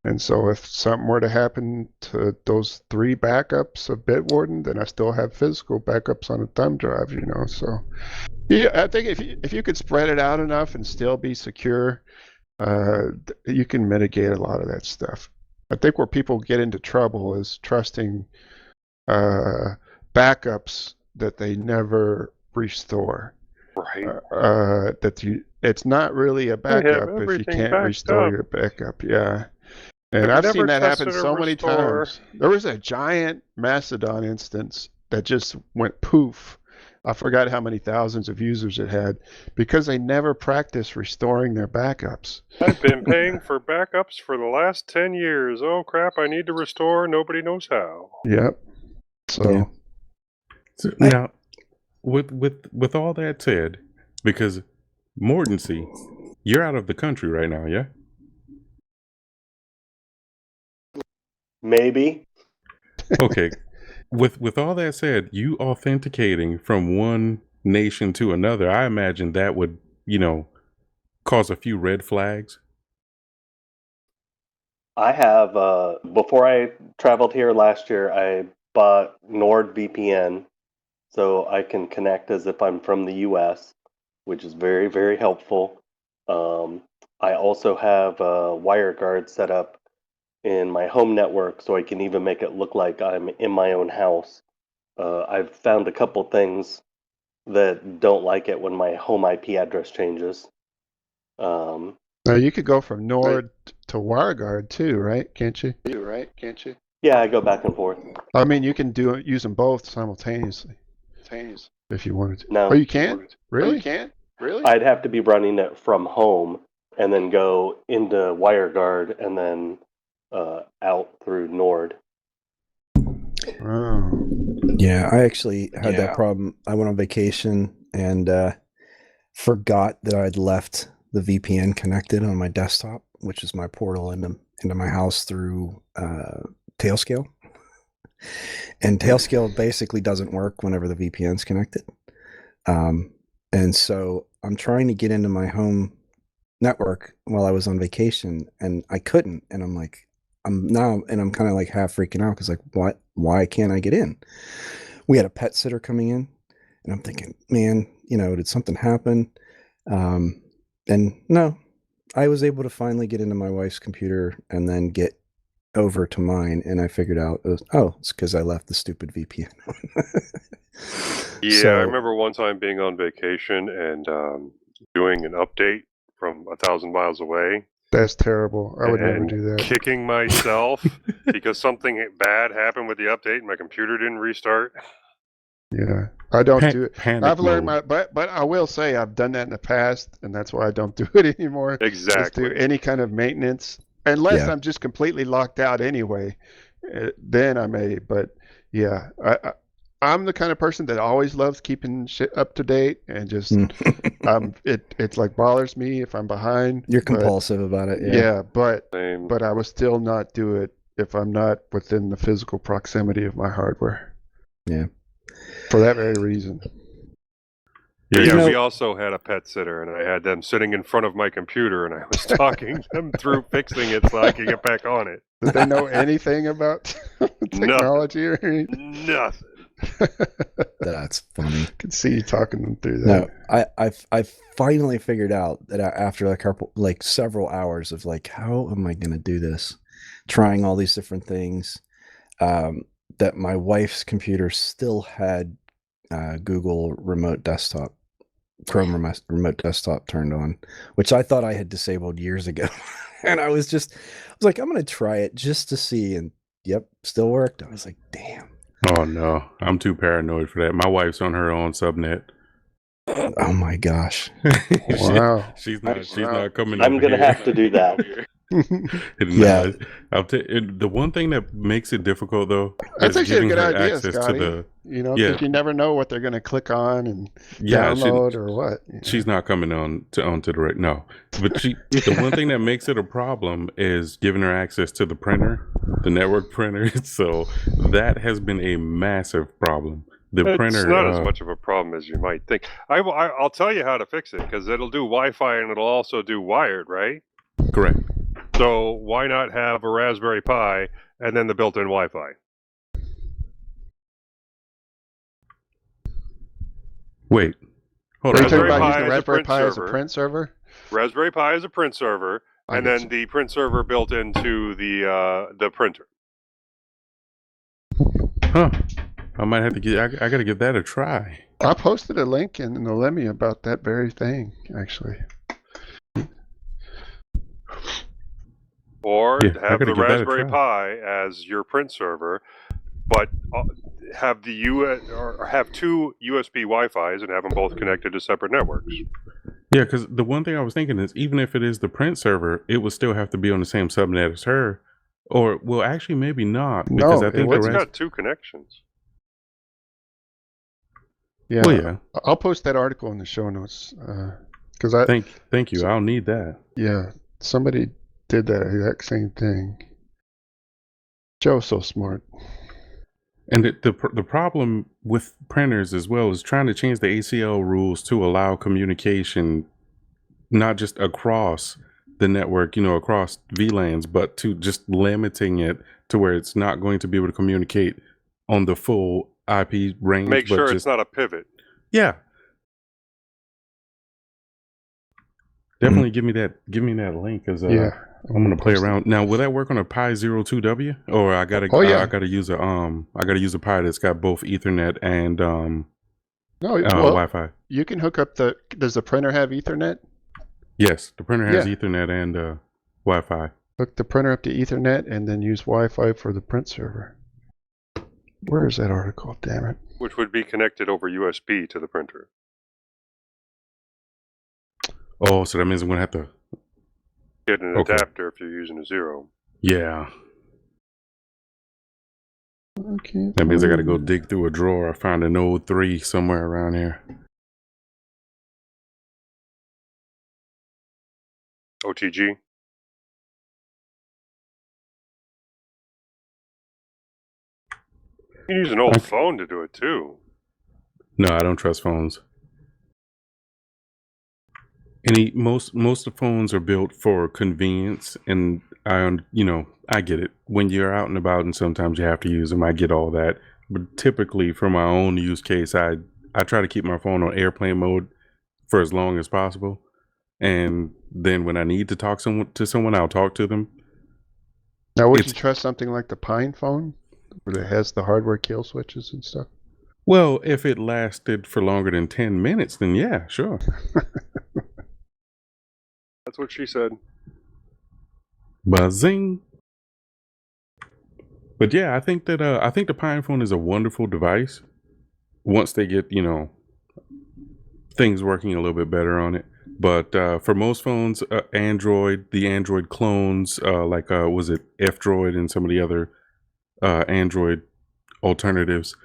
And so if something were to happen to those 3 backups of Bitwarden, then I still have physical backups on a thumb drive, So yeah, I think if you could spread it out enough and still be secure, you can mitigate a lot of that stuff. I think where people get into trouble is trusting backups that they never restore. Right. It's not really a backup if you can't restore your backup. Yeah. And I've seen that happen so many times. There was a giant Mastodon instance that just went poof. I forgot how many thousands of users it had because they never practiced restoring their backups. I've been paying for backups for the last 10 years. Oh crap, I need to restore. Nobody knows how. Yep. So now, with all that said, because mordancy, you're out of the country right now, yeah? Maybe. Okay. With all that said, you authenticating from one nation to another, I imagine that would, cause a few red flags. I have, before I traveled here last year, I bought NordVPN so I can connect as if I'm from the US, which is very, very helpful. I also have a WireGuard set up in my home network so I can even make it look like I'm in my own house. I've found a couple things that don't like it when my home IP address changes. Now you could go from Nord to WireGuard too, right? Can't you? Yeah, I go back and forth. I mean, you can use them both simultaneously if you wanted to. No. Oh, you can't? Really? I'd have to be running it from home and then go into WireGuard and then out through Nord. Oh. Yeah, I actually had that problem. I went on vacation and forgot that I'd left the VPN connected on my desktop, which is my portal into my house through Tailscale. And Tailscale basically doesn't work whenever the VPN's connected. And so I'm trying to get into my home network while I was on vacation, and I couldn't. And I'm like, I'm kind of like half freaking out because like, why can't I get in? We had a pet sitter coming in, and I'm thinking, man, did something happen? And no, I was able to finally get into my wife's computer and then get over to mine, and I figured out, it's because I left the stupid VPN. Yeah, I remember one time being on vacation and doing an update from 1,000 miles away. That's terrible. I would never do that. Kicking myself because something bad happened with the update and my computer didn't restart. Yeah, I don't do it. I've learned mode. but I will say I've done that in the past, and that's why I don't do it anymore. Exactly. Just do any kind of maintenance, unless I'm just completely locked out anyway. Then I may. But yeah, I'm the kind of person that always loves keeping shit up to date, and just it like bothers me if I'm behind. You're compulsive about it. Yeah, but Same. I would still not do it if I'm not within the physical proximity of my hardware. Yeah. For that very reason. Yeah, we also had a pet sitter, and I had them sitting in front of my computer, and I was talking them through fixing it so I could get back on it. Did they know anything about technology or anything? Nothing. That's funny. I could see you talking them through that. No, I finally figured out that after like several hours of like, how am I going to do this? Trying all these different things, that my wife's computer still had Google remote desktop, Chrome remote desktop turned on, which I thought I had disabled years ago. And I was like, I'm going to try it just to see. And yep, still worked. I was like, damn. Oh no, I'm too paranoid for that. My wife's on her own subnet. Oh my gosh. Wow. She's not coming. I'm going to have to do that. Yeah. The one thing that makes it difficult though, that's actually a good idea, access Scotty. to because you never know what they're going to click on and download or what. She's not coming onto the right. No, but the one thing that makes it a problem is giving her access to the printer, the network printer. So that has been a massive problem. It's not as much of a problem as you might think. I'll tell you how to fix it, because it'll do Wi-Fi and it'll also do wired, right? Correct. So why not have a Raspberry Pi and then the built-in Wi-Fi? Wait, hold on. Are you talking about Pi using is the a Raspberry print Pi as a server. print server? Raspberry Pi is a print server, and then the print server built into the printer. Huh. I might have to I got to give that a try. I posted a link in the Lemmy about that very thing, actually. Or have the give that a Raspberry try. Pi as your print server, but have have two USB Wi-Fis and have them both connected to separate networks. Yeah, because the one thing I was thinking is, even if it is the print server, it would still have to be on the same subnet as her. Or, well, actually, maybe not, because I think it's got two connections. Yeah. Well, yeah. I'll post that article in the show notes. Because Thank you. I'll need that. Yeah, somebody did that exact same thing. Joe's so smart. And the problem with printers as well is trying to change the ACL rules to allow communication, not just across the network, across VLANs, but to just limiting it to where it's not going to be able to communicate on the full IP range. Make but sure just, it's not a pivot. Yeah. Definitely give me that link because Yeah, I'm gonna play post it. around. Now, will that work on a Pi 02W, or I gotta I gotta use a Pi that's got both Ethernet and No, Wi-Fi? You can hook up does the printer have Ethernet? Yes, the printer has Yeah. Ethernet and Wi-Fi. Hook the printer up to Ethernet and then use Wi-Fi for the print server. Where is that article? Damn it. Which would be connected over USB to the printer. Oh, so that means I'm gonna have to Get an Okay. adapter if you're using a 0. Yeah. Okay. That means I gotta go dig through a drawer. I found an old 3 somewhere around here. OTG. You can use an old phone to do it too. No, I don't trust phones. Most of the phones are built for convenience, and I get it. When you're out and about and sometimes you have to use them, I get all that. But typically for my own use case, I try to keep my phone on airplane mode for as long as possible. And then when I need to talk to someone, I'll talk to them. Now, would you trust something like the Pine phone, where it has the hardware kill switches and stuff? Well, if it lasted for longer than 10 minutes, then yeah, sure. That's what she said. Buzzing. But yeah, I think the Pine phone is a wonderful device once they get, things working a little bit better on it. But for most phones, the Android clones, was it F-Droid and some of the other Android alternatives,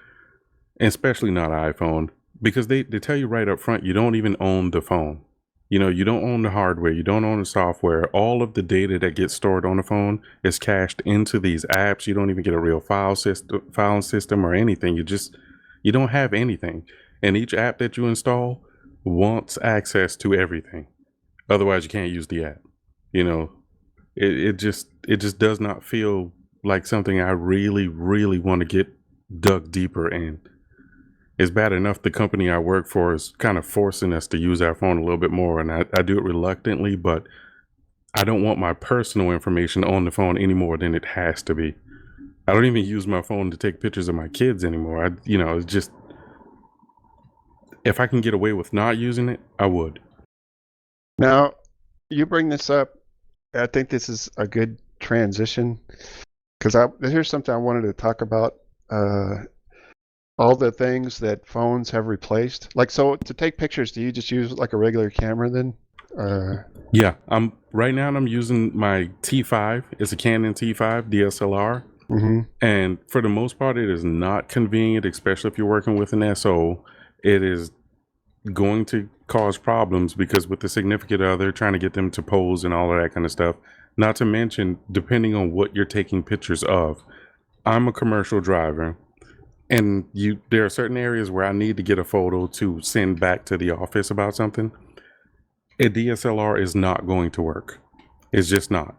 and especially not iPhone, because they tell you right up front, you don't even own the phone. You don't own the hardware, you don't own the software. All of the data that gets stored on the phone is cached into these apps. You don't even get a real file system or anything. You don't have anything. And each app that you install wants access to everything. Otherwise, you can't use the app. It just does not feel like something I really, really want to get dug deeper in. It's bad enough the company I work for is kind of forcing us to use our phone a little bit more, and I do it reluctantly, but I don't want my personal information on the phone any more than it has to be. I don't even use my phone to take pictures of my kids anymore. It's just, if I can get away with not using it, I would. Now, you bring this up. I think this is a good transition, because here's something I wanted to talk about. All the things that phones have replaced. Like, so to take pictures, do you just use like a regular camera then? Yeah, right now I'm using my T5. It's a Canon T5 DSLR. Mm-hmm. And for the most part, it is not convenient, especially if you're working with an SO. It is going to cause problems because with the significant other, trying to get them to pose and all of that kind of stuff. Not to mention, depending on what you're taking pictures of. I'm a commercial driver. And there are certain areas where I need to get a photo to send back to the office about something. A DSLR is not going to work. It's just not.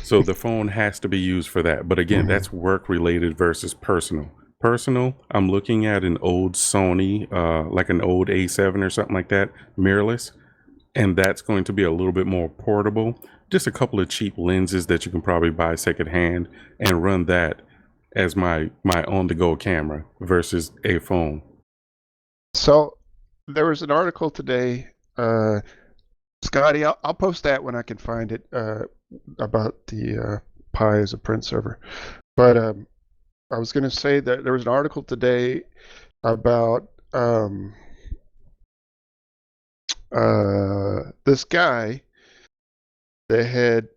So the phone has to be used for that. But again, that's work related versus personal. Personal, I'm looking at an old Sony, like an old A7 or something like that, mirrorless. And that's going to be a little bit more portable. Just a couple of cheap lenses that you can probably buy secondhand and run that as my on-the-go camera versus a phone. So there was an article today, SGOTI, I'll post that when I can find it, about the Pi as a print server. But I was going to say that there was an article today about this guy that had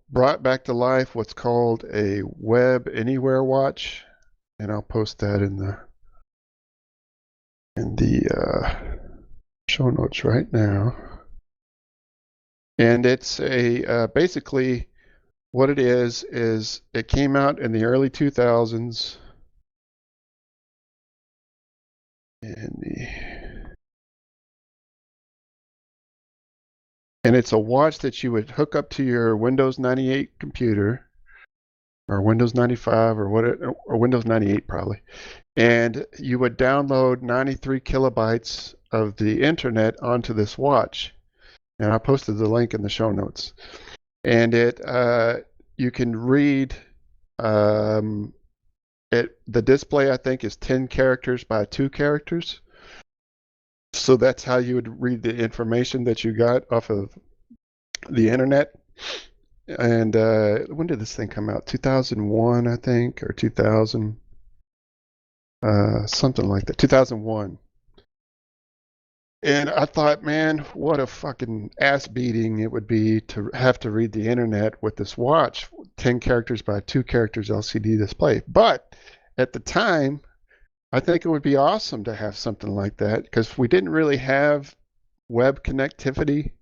brought back to life what's called a Web Anywhere watch, and I'll post that in the show notes right now. And it's a basically what it is it came out in the early 2000s. And it's a watch that you would hook up to your Windows 98 computer, or Windows 95, or Windows 98 probably, and you would download 93 kilobytes of the internet onto this watch. And I posted the link in the show notes. And you can read the display, I think, is 10 characters by 2 characters. So that's how you would read the information that you got off of the internet. And when did this thing come out? 2001, I think, or 2000, something like that. 2001. And I thought, man, what a fucking ass beating it would be to have to read the internet with this watch, 10 characters by 2 characters LCD display. But at the time, I think it would be awesome to have something like that, because we didn't really have web connectivity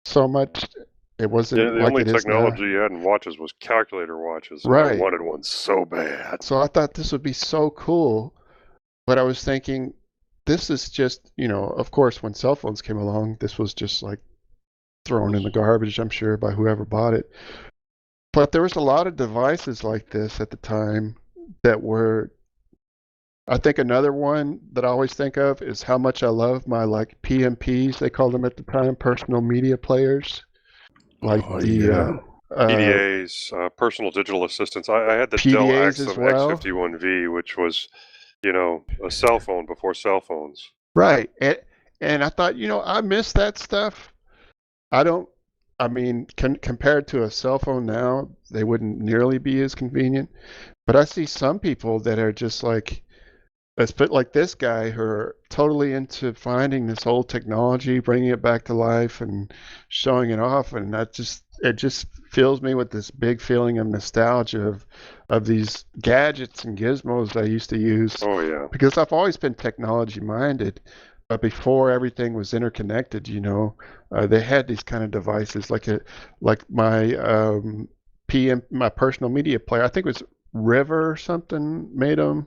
so much. It wasn't the like only it is now. technology you had in watches was calculator watches. And Right. I wanted one so bad. So I thought this would be so cool, but I was thinking, this is just, of course, when cell phones came along, this was just like thrown in the garbage, I'm sure, by whoever bought it. But there was a lot of devices like this at the time that were, I think another one that I always think of is how much I love my PMPs, they called them at the time, personal media players. Like PDAs, personal digital assistants. I had the Dell PDAs as well. X51V, which was, a cell phone before cell phones. Right. And I thought, I miss that stuff. Compared to a cell phone now, they wouldn't nearly be as convenient. But I see some people that are just like this guy, who are totally into finding this old technology, bringing it back to life and showing it off. And it just fills me with this big feeling of nostalgia of these gadgets and gizmos I used to use. Oh, yeah. Because I've always been technology minded, but before everything was interconnected, they had these kind of devices like my my personal media player. I think it was River or something made them.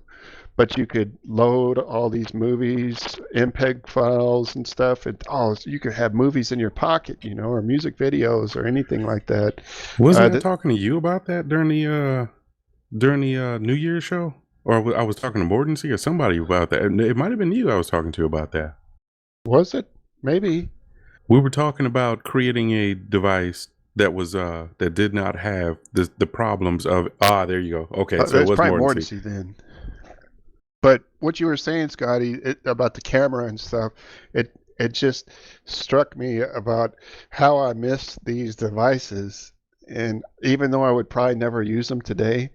But you could load all these movies, MPEG files and stuff. So you could have movies in your pocket, or music videos or anything like that. Wasn't I talking to you about that during the New Year's show? Or I was talking to mordancy or somebody about that. It might have been you I was talking to about that. Was it? Maybe. We were talking about creating a device that was that did not have the problems of there you go. Okay, so it was mordancy then. But what you were saying, Scotty, about the camera and stuff, it just struck me about how I miss these devices. And even though I would probably never use them today,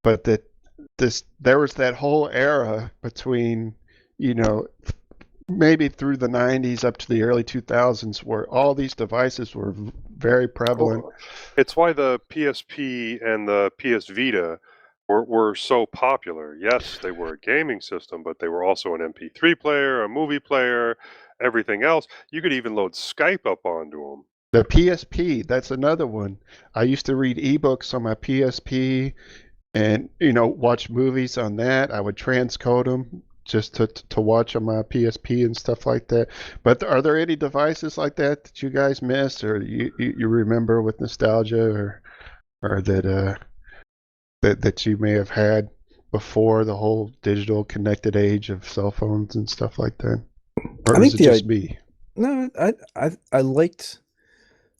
but there was that whole era between, maybe through the 90s up to the early 2000s, where all these devices were very prevalent. It's why the PSP and the PS Vita were so popular. Yes, they were a gaming system, but they were also an MP3 player, a movie player, everything else. You could even load Skype up onto them. The PSP, that's another one. I used to read ebooks on my PSP and, watch movies on that. I would transcode them just to watch on my PSP and stuff like that. But are there any devices like that you guys miss, or you remember with nostalgia, or that you may have had before the whole digital connected age of cell phones and stuff like that? Or is it just me? No, I liked,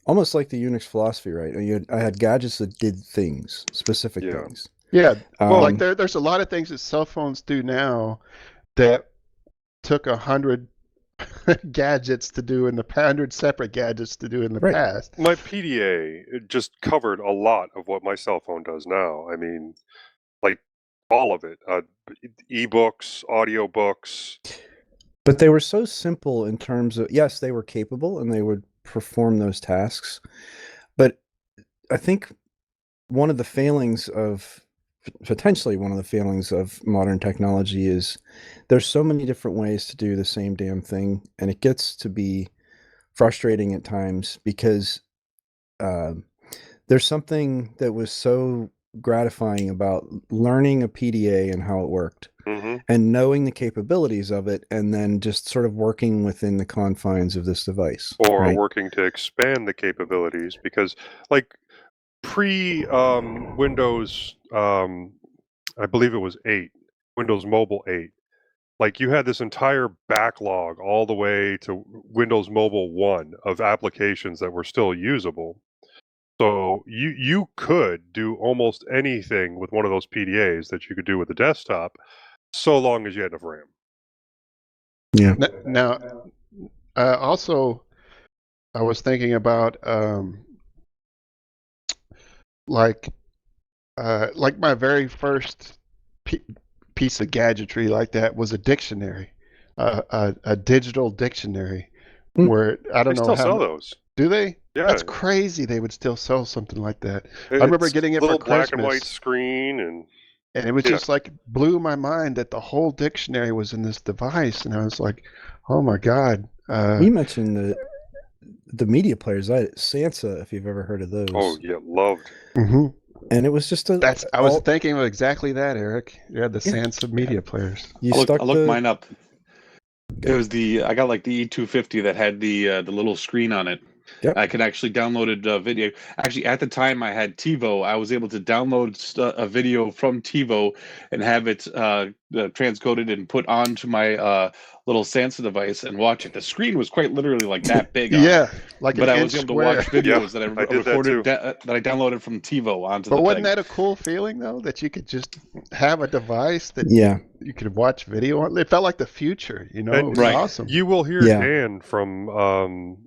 almost like the Unix philosophy, right? I had gadgets that did things, specific things. Yeah, well, there's a lot of things that cell phones do now that took 100 gadgets to do in the 100 separate gadgets to do in the past. My PDA just covered a lot of what my cell phone does now. I mean, like all of it. Ebooks, audiobooks. But they were so simple in terms of, yes, they were capable and they would perform those tasks. But I think potentially one of the failings of modern technology is there's so many different ways to do the same damn thing, and it gets to be frustrating at times because there's something that was so gratifying about learning a PDA and how it worked Hmm. and knowing the capabilities of it, and then just sort of working within the confines of this device. Or right? working to expand the capabilities, because like pre Windows, I believe it was 8, Windows Mobile 8. Like you had this entire backlog all the way to Windows Mobile 1 of applications that were still usable. So you could do almost anything with one of those PDAs that you could do with a desktop, so long as you had enough RAM. Now, also, I was thinking about like my very first piece of gadgetry like that was a dictionary, a digital dictionary, where I don't They know still how. sell those. Do they? Yeah. That's crazy. They would still sell something like that. I remember It's getting it for little Christmas. black and white screen, and it was just like blew my mind that the whole dictionary was in this device, and I was like, "Oh my god!" We mentioned the media players. Sansa, if you've ever heard of those. Oh yeah, loved. Mm-hmm. And it was just I was thinking of exactly that, Eric. Yeah, the Sansa media players. I looked mine up. It was I got like the E250 that had the little screen on it. Yep. I could actually download video. Actually, at the time I had TiVo, I was able to download a video from TiVo and have it transcoded and put onto my little Sansa device and watch it. The screen was quite literally like that big. Yeah, like but an I was inch able square. to watch videos that I recorded that I downloaded from TiVo onto But the wasn't thing. that a cool feeling though, that you could just have a device that you could watch video on? It felt like the future, you know. And it was right. awesome. You will hear Dan from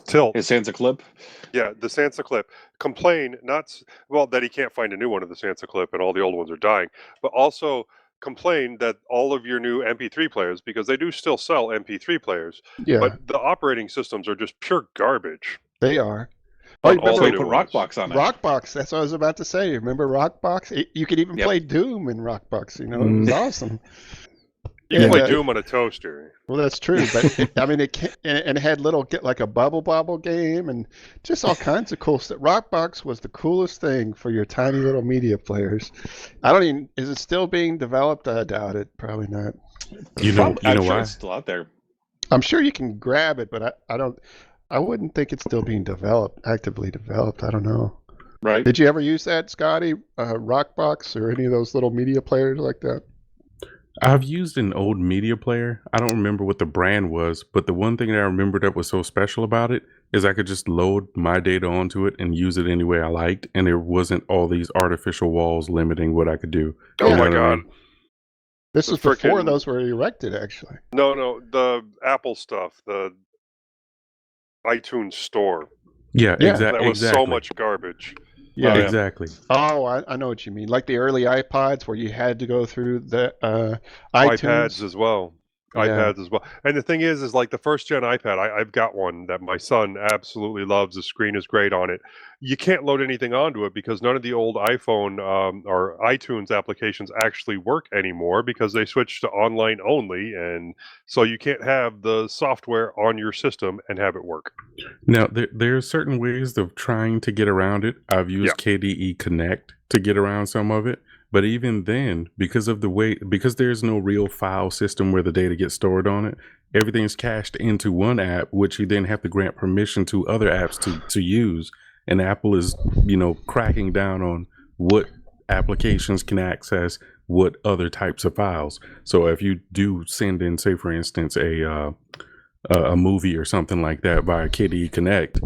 Tilt. His Sansa clip. Yeah, the Sansa clip complain that he can't find a new one of the Sansa clip and all the old ones are dying, but also complain that all of your new MP3 players, because they do still sell MP3 players, but the operating systems are just pure garbage. They are. Oh, you remember they put Rockbox on it. Rockbox, that's what I was about to say. Remember Rockbox? You could even play Doom in Rockbox, you know. It was awesome. You can play Doom on a toaster. Well, that's true, but it had like a bubble bobble game and just all kinds of cool stuff. Rockbox was the coolest thing for your tiny little media players. Is it still being developed? I doubt it. Probably not. You know sure why? it's still out there. I'm sure you can grab it, but I wouldn't think it's still being actively developed. I don't know. Right. Did you ever use that, Scotty? Rockbox or any of those little media players like that? I've used an old media player. I don't remember what the brand was, but the one thing that I remember that was so special about it is I could just load my data onto it and use it any way I liked, and there wasn't all these artificial walls limiting what I could do. Oh my god. This was before those were erected, actually. No, the Apple stuff, the iTunes store. Yeah, exactly. That was so much garbage. Yeah, exactly. Oh, I know what you mean. Like the early iPods where you had to go through the iPads iTunes. as well. iPads as well. And the thing is like the first gen iPad, I've got one that my son absolutely loves. The screen is great on it. You can't load anything onto it because none of the old iPhone or iTunes applications actually work anymore because they switched to online only, and so you can't have the software on your system and have it work. Now, there are certain ways of trying to get around it. I've used KDE Connect to get around some of it. But even then, because there's no real file system where the data gets stored on it, everything's cached into one app, which you then have to grant permission to other apps to use. And Apple is, cracking down on what applications can access what other types of files. So if you do send in, say, for instance, a movie or something like that via KDE Connect,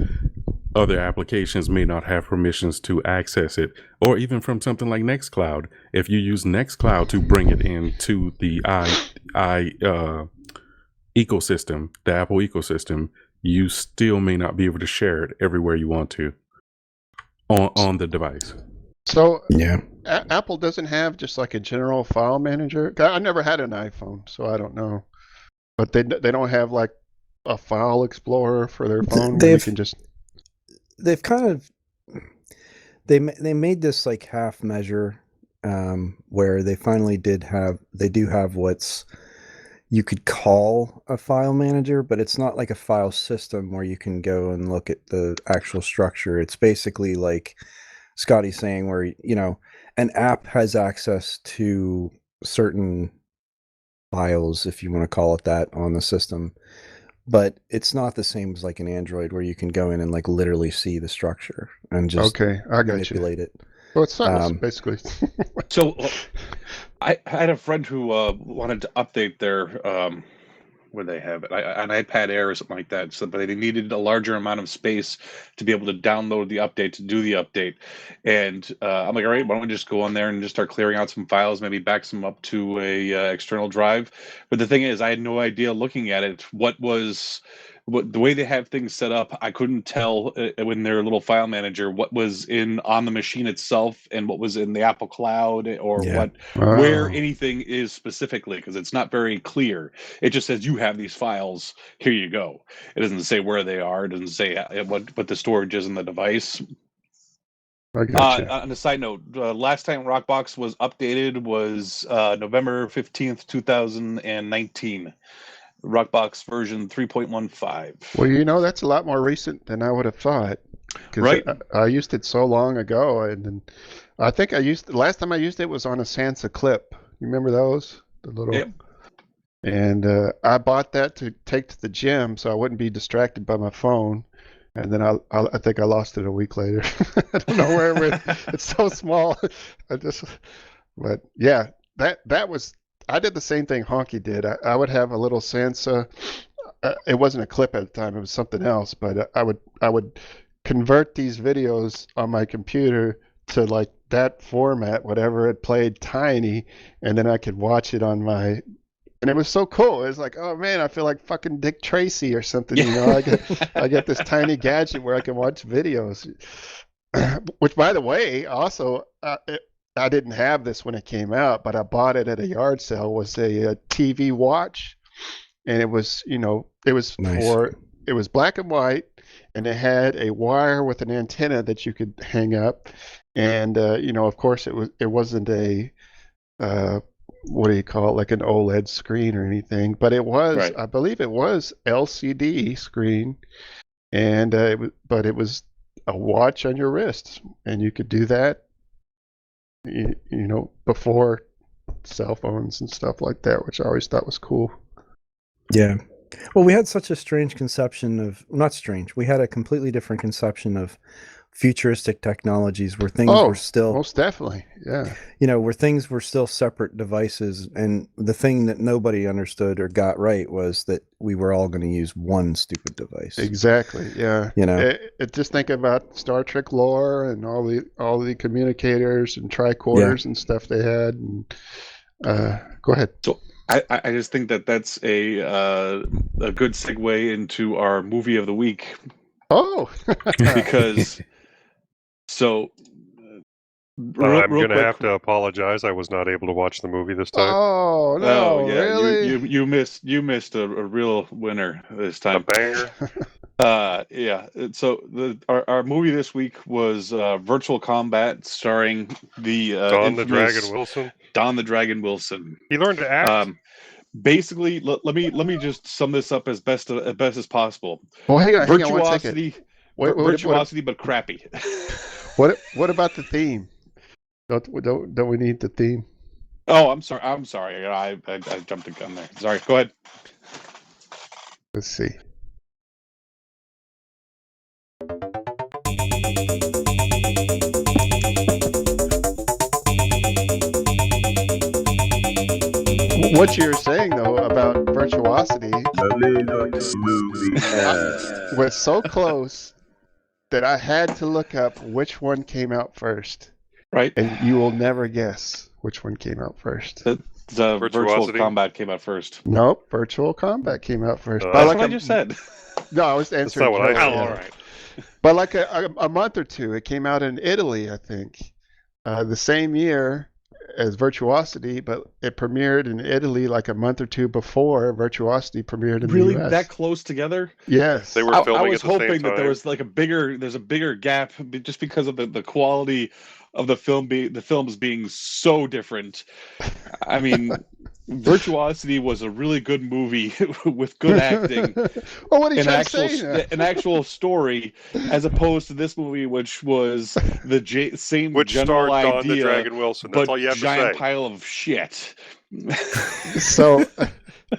other applications may not have permissions to access it, or even from something like Nextcloud. If you use Nextcloud to bring it into the ecosystem, the Apple ecosystem, you still may not be able to share it everywhere you want to on the device. So Apple doesn't have just like a general file manager. I never had an iPhone, so I don't know. But they don't have like a file explorer for their phone where you can just. They've kind of they made this like half measure where they finally do have what's you could call a file manager, but it's not like a file system where you can go and look at the actual structure. It's basically like Scotty's saying, where, you know, an app has access to certain files, if you want to call it that, on the system, but it's not the same as like an Android where you can go in and like literally see the structure and just Okay, I got you. manipulate it. Well, it's not basically. So I had a friend who wanted to update their where they have it, an iPad Air or something like that. So, but they needed a larger amount of space to be able to download the update, to do the update. And I'm like, all right, why don't we just go on there and just start clearing out some files, maybe back some up to a external drive. But the thing is, I had no idea looking at it what the way they have things set up. I couldn't tell in their little file manager what was on the machine itself and what was in the Apple Cloud, or where anything is specifically, because it's not very clear. It just says you have these files, here you go. It doesn't say where they are. It doesn't say what the storage is in the device. On a side note, last time Rockbox was updated was November 15th, 2019. Rockbox version 3.15. Well, you know, that's a lot more recent than I would have thought. Right. I used it so long ago, and I think the last time I used it was on a Sansa clip. You remember those? The little. Yep. And I bought that to take to the gym so I wouldn't be distracted by my phone. And then I think I lost it a week later. I don't know where it went. It's so small. But yeah, that was. I did the same thing Honkey did. I would have a little Sansa. It wasn't a clip at the time; it was something else. But I would convert these videos on my computer to like that format, whatever it played, tiny, and then I could watch it on my. And it was so cool. It was like, oh man, I feel like fucking Dick Tracy or something. You know, I get this tiny gadget where I can watch videos. Which, by the way, also. I didn't have this when it came out, but I bought it at a yard sale. Was a TV watch, and it was, you know, it was Nice. it was black and white, and it had a wire with an antenna that you could hang up, and you know, of course, it wasn't a what do you call it, like an OLED screen or anything, but it was, Right. I believe, it was LCD screen, and but it was a watch on your wrist, and you could do that. You know, before cell phones and stuff like that, which I always thought was cool. Yeah. Well, we had such a strange conception of, not strange, we had a completely different conception of futuristic technologies where things were still, most definitely, yeah. you know, where things were still separate devices. And the thing that nobody understood or got right was that we were all going to use one stupid device. Exactly, yeah. You know, Just think about Star Trek lore and all the communicators and tricorders and stuff they had. And, go ahead. So I just think that's a good segue into our movie of the week. Oh, because so I'm going to have to apologize. I was not able to watch the movie this time. Oh no! Yeah, really? you missed a real winner this time. A banger. Yeah. So our movie this week was Virtual Combat, starring the Don the infamous Dragon Wilson. Don the Dragon Wilson. He learned to act. Basically, let me just sum this up as best as possible. Well, hang on 1 second. Virtuosity, virtuosity, but crappy. What about the theme? Don't we need the theme? Oh, I'm sorry. I jumped the gun there. Sorry. Go ahead. Let's see. What you were saying though about virtuosity was so close that I had to look up which one came out first. Right. And you will never guess which one came out first. The Virtual Combat came out first. Nope, Virtual Combat came out first. That's what I just said. No, I was answering. That's not what I said. All right. But like a month or two, it came out in Italy, I think, the same year as Virtuosity, but it premiered in Italy like a month or two before Virtuosity premiered in the US. Really, that close together? Yes. They were filming I was at the same hoping that there time. was like a bigger gap just because of the quality of the films being so different. I mean, Virtuosity was a really good movie with good acting, Well, what are you trying to say? an actual story, as opposed to this movie, which was the same Which general starred Don the idea, Dragon Wilson. That's but all you have to giant say. pile of shit. So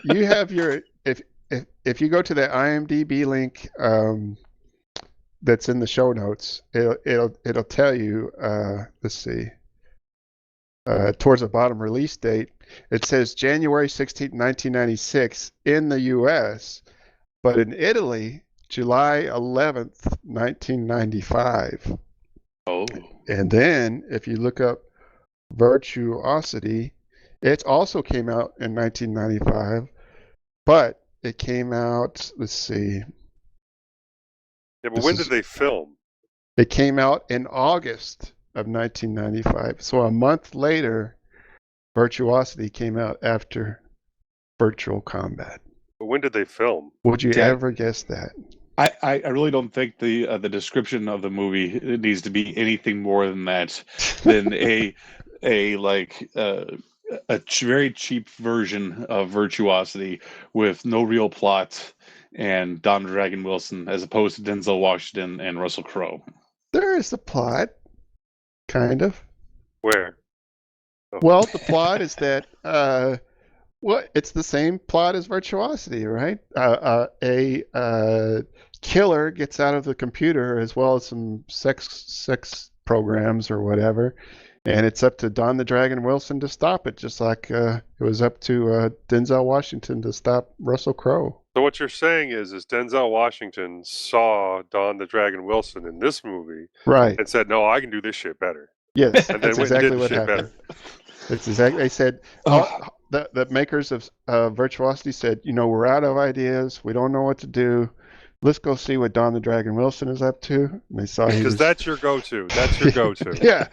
you have your if you go to the IMDb link that's in the show notes, it'll tell you. Let's see. Towards the bottom release date, it says January 16th, 1996 in the U.S., but in Italy, July 11th, 1995. Oh. And then if you look up Virtuosity, it also came out in 1995, but it came out, let's see. Yeah, but when did they film? It came out in August of 1995. So a month later, Virtuosity came out after Virtual Combat. But when did they film? Would you ever guess that? I really don't think the description of the movie needs to be anything more than that, than a very cheap version of Virtuosity with no real plot and Don Dragon Wilson, as opposed to Denzel Washington and Russell Crowe. There is a plot, kind of. Where? Oh. Well, the plot is that it's the same plot as Virtuosity, right? A killer gets out of the computer, as well as some sex programs or whatever, and it's up to Don the Dragon Wilson to stop it, just like it was up to Denzel Washington to stop Russell Crowe. So what you're saying is Denzel Washington saw Don the Dragon Wilson in this movie, right, and said, "No, I can do this shit better." Yes, and that's then exactly did what shit happened. better. That's exactly. They said the makers of Virtuosity said, we're out of ideas. We don't know what to do. Let's go see what Don the Dragon Wilson is up to. And they saw because that's your go-to. That's your go-to. Yeah,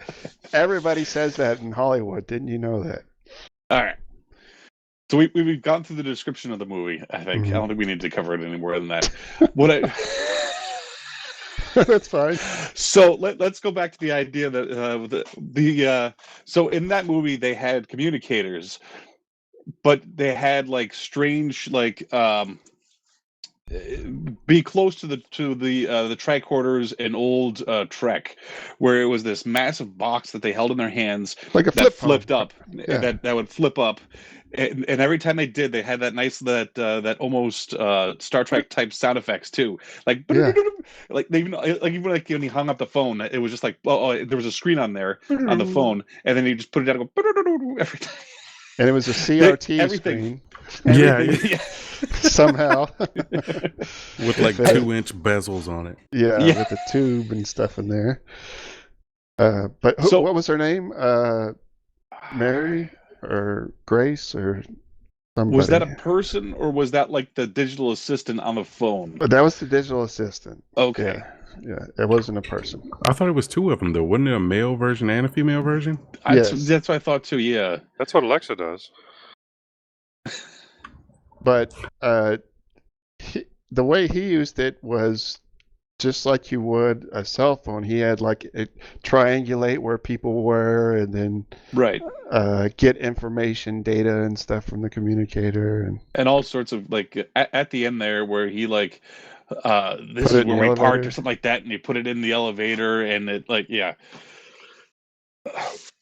everybody says that in Hollywood. Didn't you know that? All right. So we've gone through the description of the movie. I think I don't think we need to cover it any more than that. That's fine. So let's go back to the idea that so in that movie they had communicators, but they had like strange be close to the tricorders in old Trek, where it was this massive box that they held in their hands, like a that flipped phone. up, that would flip up. And every time they did, they had that nice that almost Star Trek type sound effects too. Like even when he hung up the phone, it was just like there was a screen on there on the phone, and then he just put it down and go every time. And it was a CRT screen. Yeah. Somehow. With like 2-inch bezels on it. Yeah, with a tube and stuff in there. But what was her name? Mary? Or Grace or somebody. Was that a person, or was that like the digital assistant on the phone? That was the digital assistant. Okay. Yeah, it wasn't a person. I thought it was two of them though. Wasn't it a male version and a female version? Yes. That's what I thought too. Yeah. That's what Alexa does. But the way he used it was just like you would a cell phone. He had like triangulate where people were, and then get information, data, and stuff from the communicator, and all sorts of like at the end there where he like this is where we parked or something like that, and he put it in the elevator, and it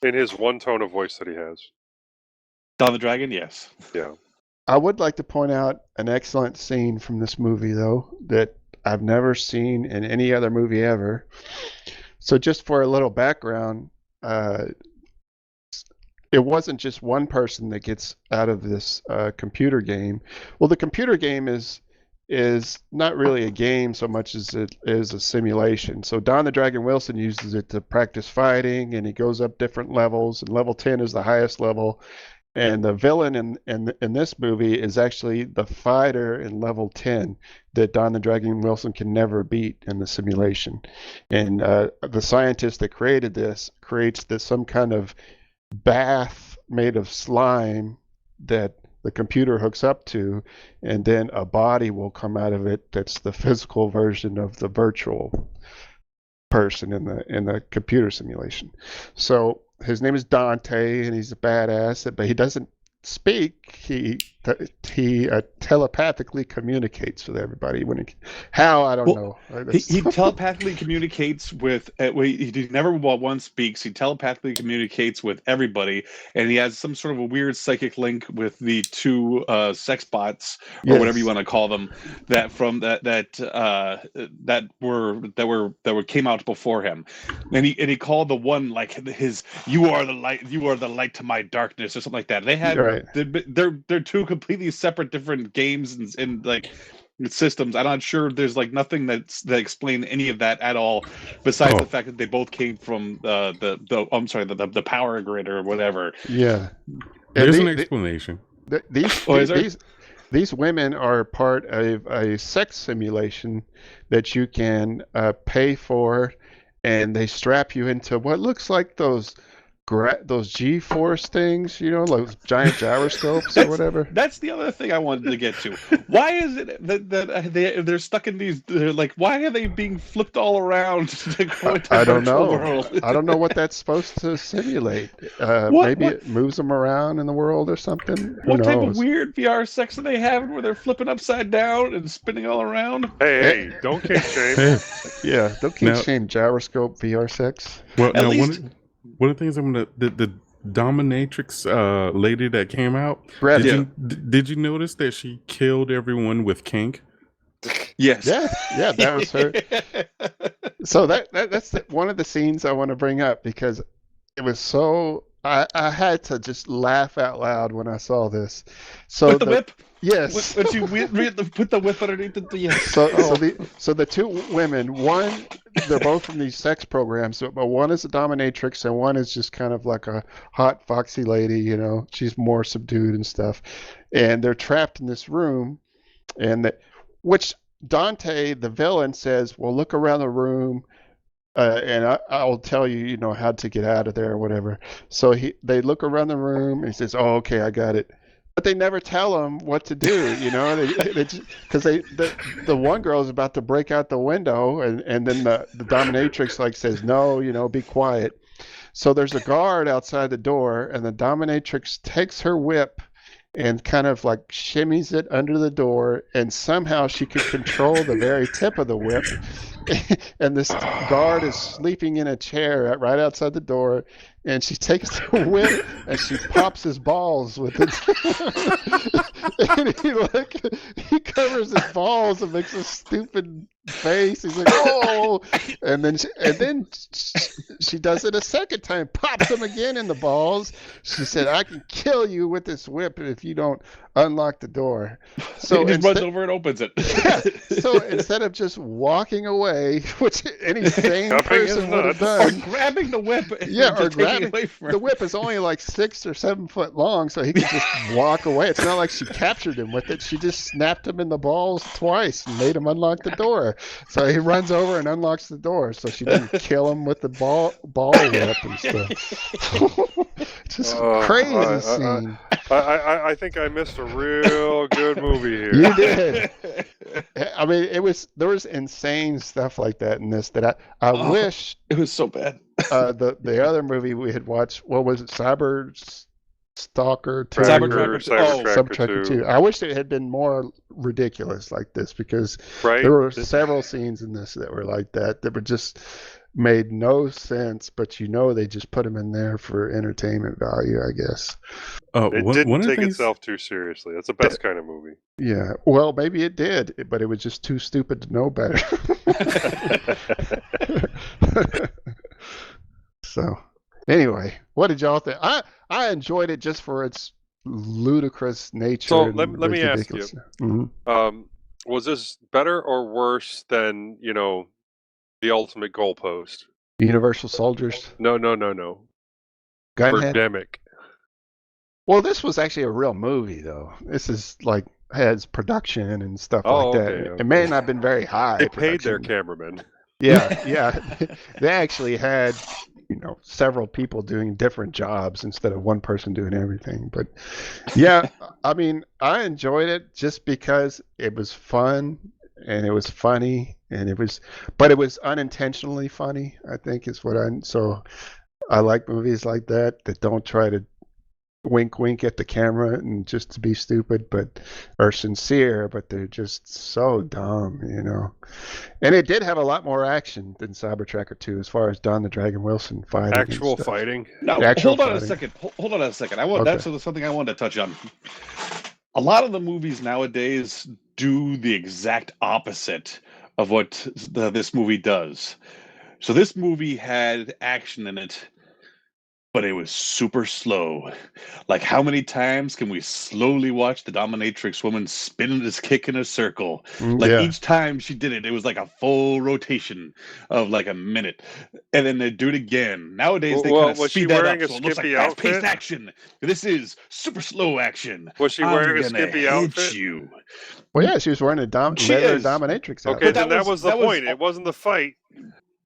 in his one tone of voice that he has. Don the Dragon, yes. Yeah. I would like to point out an excellent scene from this movie, though, that I've never seen in any other movie ever. So just for a little background, it wasn't just one person that gets out of this computer game. Well, the computer game is not really a game so much as it is a simulation. So Don the Dragon Wilson uses it to practice fighting, and he goes up different levels, and level 10 is the highest level. And the villain in this movie is actually the fighter in level 10 that Don the Dragon Wilson can never beat in the simulation. And the scientist that created this creates some kind of bath made of slime that the computer hooks up to, and then a body will come out of it that's the physical version of the virtual person in the computer simulation. So his name is Dante, and he's a badass, but he doesn't speak, he telepathically communicates with everybody. How I don't know. He telepathically communicates with. He never once speaks. He telepathically communicates with everybody, and he has some sort of a weird psychic link with the two sex bots or whatever you want to call them that came out before him, and he called the one like his "You are the light to my darkness" or something like that. They had they're two completely separate different games and like systems. I'm not sure there's like nothing that explain any of that at all, besides the fact that they both came from the power grid or whatever. Yeah, there's an explanation. These women are part of a sex simulation that you can pay for, and they strap you into what looks like those G-force things, those giant gyroscopes or whatever. That's the other thing I wanted to get to. Why is it that they're stuck in these? Why are they being flipped all around to go into I don't know. world? I don't know what that's supposed to simulate. Maybe it moves them around in the world or something. What type of weird VR sex are they having where they're flipping upside down and spinning all around? Hey, don't kink shame. Yeah, don't kink shame gyroscope VR sex. Well, at least. One of the things the dominatrix lady that came out. Did you notice that she killed everyone with kink? Yes. Yeah, that was her. So that's one of the scenes I want to bring up because it was so. I had to just laugh out loud when I saw this. So with the whip. Yes. When you put the whip underneath the. Yes. So the two women, one, they're both from these sex programs, but one is a dominatrix and one is just kind of like a hot, foxy lady. She's more subdued and stuff, and they're trapped in this room, which Dante, the villain, says, "Well, look around the room." And I'll tell you, how to get out of there or whatever. So they look around the room and he says, "Oh, okay, I got it." But they never tell him what to do, because the one girl is about to break out the window, and then the dominatrix says, "No, be quiet." So there's a guard outside the door, and the dominatrix takes her whip and kind of shimmies it under the door, and somehow she could control the very tip of the whip. And this guard is sleeping in a chair right outside the door, and she takes the whip and she pops his balls with it. And he covers his balls and makes a stupid face. He's like, "Oh!" And then she does it a second time, pops him again in the balls. She said, "I can kill you with this whip if you don't unlock the door." So he just runs over and opens it. Yeah. So instead of just walking away, which any sane person would have done, or grabbing the whip, or grabbing away from the whip is only 6 or 7 foot long, so he could just walk away. It's not like she captured him with it. She just snapped him in the balls twice and made him unlock the door. So he runs over and unlocks the door, so she didn't kill him with the ball whip and stuff. Just crazy scene. I think I missed a real good movie here. You did. I mean, there was insane stuff like that in this that I wish. It was so bad. The other movie we had watched, what was it? Cyber Stalker 2? Cybertracker 2. I wish it had been more ridiculous like this, because there were several scenes in this that were like that were just made no sense, but they just put them in there for entertainment value, I guess. It didn't take itself too seriously. That's the best kind of movie. Yeah, well, maybe it did, but it was just too stupid to know better. So, anyway, what did y'all think? I enjoyed it just for its ludicrous nature. So let me ask you, was this better or worse than the ultimate goalpost? Universal Soldiers? No. Gunhead? Birdemic. Well, this was actually a real movie, though. This is has production and stuff like that. Okay. It may not have been very high. They paid their cameramen. Yeah. They actually had, several people doing different jobs instead of one person doing everything. But yeah, I mean, I enjoyed it just because it was fun and it was funny, but it was unintentionally funny, I think is so I like movies like that don't try to wink wink at the camera and just to be stupid, but or sincere, but they're just so dumb, you know. And it did have a lot more action than Cybertracker 2 as far as Don the Dragon Wilson fighting. Actual fighting. No, Actual hold on fighting. a second. Hold on a second. That's something I wanted to touch on. A lot of the movies nowadays do the exact opposite of what this movie does. So this movie had action in it, but it was super slow. Like, how many times can we slowly watch the dominatrix woman spin this kick in a circle? Like, each time she did it, it was like a full rotation of like a minute. And then they do it again. Nowadays, they kind of speed that up, so it looks like fast-paced action. This is super slow action. Was she wearing a skimpy outfit? You. Well, yeah, she was wearing a leather dominatrix outfit. Okay, then that was the point. It wasn't the fight.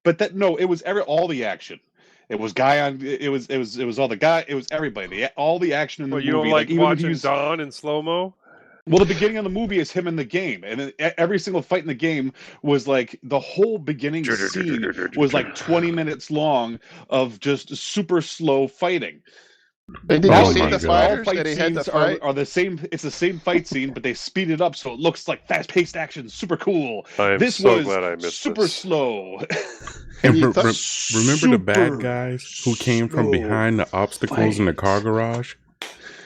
But it was all the action. It was it was all the guy. It was everybody. All the action in the movie. You don't like even watching Don in slow mo? Well, the beginning of the movie is him in the game, and then every single fight in the game was like the whole beginning scene was like 20 minutes long of just super slow fighting. And did you see the fighters that he had to fight? Are the same? It's the same fight scene, but they speed it up so it looks like fast-paced action, super cool. This so was glad I missed super slow. And remember the bad guys who came from behind the obstacles in the car garage?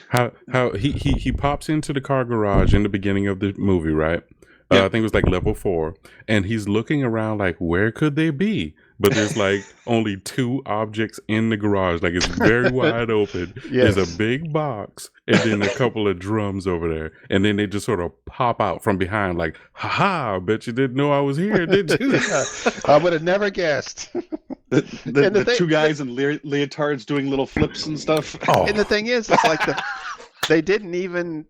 How he pops into the car garage in the beginning of the movie, right? I think it was like level 4, and he's looking around like, where could they be? But there's like only 2 objects in the garage. Like, it's very wide open. Yes. There's a big box and then a couple of drums over there. And then they just sort of pop out from behind like, ha, I bet you didn't know I was here, did you? I would have never guessed. The 2 guys in leotards doing little flips and stuff. Oh. And the thing is, it's like they didn't even...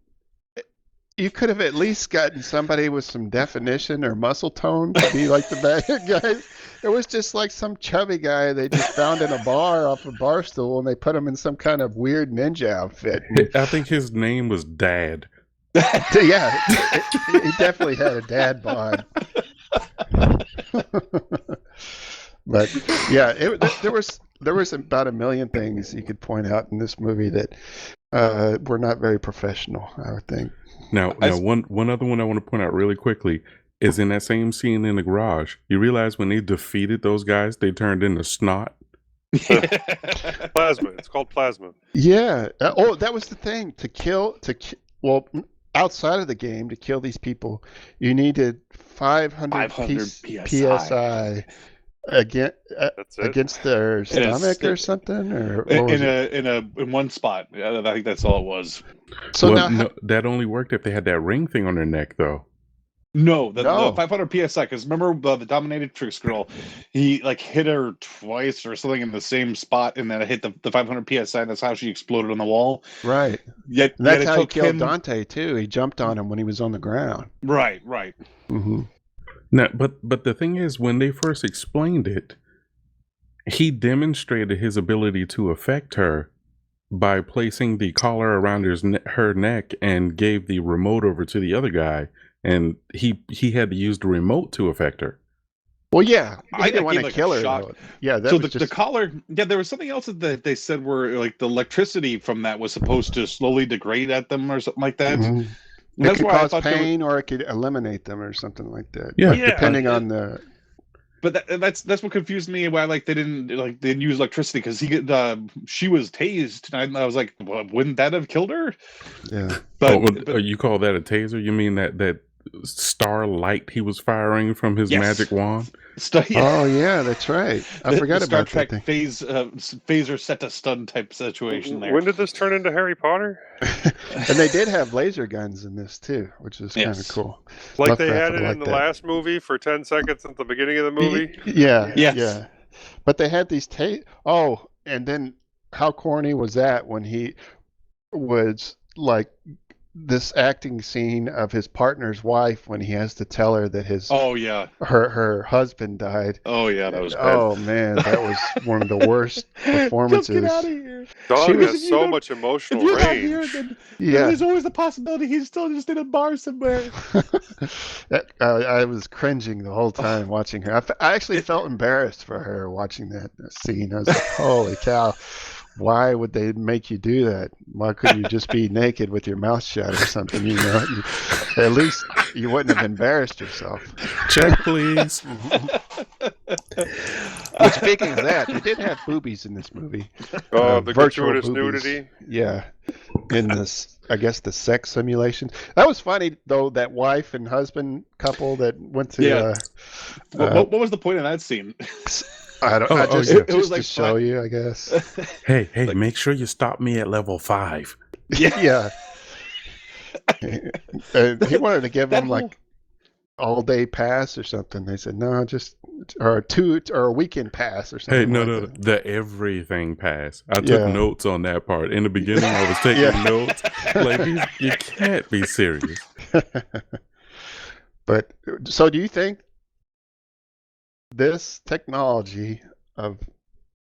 You could have at least gotten somebody with some definition or muscle tone to be like the bad guys. It was just like some chubby guy they just found in a bar off a bar stool, and they put him in some kind of weird ninja outfit. I think his name was Dad. Yeah, he definitely had a dad bod. But yeah, there was about a million things you could point out in this movie that were not very professional, I would think. Now, one other one I want to point out really quickly is in that same scene in the garage. You realize when they defeated those guys, they turned into snot. Plasma. It's called plasma. Yeah. That was the thing. Well, outside of the game, to kill these people, you needed 500 psi against their stomach or something, or in one spot. I think that's all it was. So that only worked if they had that ring thing on their neck, though. No, the 500 psi. Because remember the dominatrix girl, he like hit her twice or something in the same spot, and then it hit the 500 psi. And that's how she exploded on the wall. Right. Yet that's how he killed Dante too. He jumped on him when he was on the ground. Right. Mm-hmm. No, but the thing is, when they first explained it, he demonstrated his ability to affect her by placing the collar around her neck and gave the remote over to the other guy, and he had to use the remote to affect her. Well, yeah, I didn't want to kill her. Though. Yeah, that so was the collar. Yeah, there was something else that they said where like the electricity from that was supposed to slowly degrade at them or something like that. Mm-hmm. It could cause pain, or it could eliminate them, or something like that. Yeah, depending on the. But that's what confused me. Why they didn't use electricity, because she was tased, and I was like, well, wouldn't that have killed her? Yeah. But you call that a taser? You mean that starlight he was firing from his magic wand? Oh yeah, that's right. I forgot about Star that Trek phaser set to stun type situation there. When did this turn into Harry Potter? And they did have laser guns in this too, which is kind of cool. Like they had it in the last movie for 10 seconds at the beginning of the movie? Yeah. But they had these and then how corny was that when he was like this acting scene of his partner's wife when he has to tell her that her husband died. Oh yeah, that was bad. Oh man, that was one of the worst performances. Just get out of here. Dog has so much emotional range. There's always the possibility he's still just in a bar somewhere. I was cringing the whole time watching her. I actually felt embarrassed for her watching that scene. I was like, holy cow. why would they make you do that? Why couldn't you just be naked with your mouth shut or something? At least you wouldn't have embarrassed yourself. Check, please. But speaking of that, they did have boobies in this movie. Oh, the virtual gratuitous boobies. nudity. Yeah, in this, I guess, the sex simulation. That was funny though. That wife and husband couple that went to. Yeah. What was the point of that scene? I don't. Oh, just, yeah. it was like to show you, I guess. Hey, make sure you stop me at level 5. Yeah. And he wanted to give them like all-day pass or something. They said no, just or a weekend pass or something. Hey, no, that. the everything pass. I took notes on that part. In the beginning, I was taking notes. Like, you can't be serious. But so, do you think this technology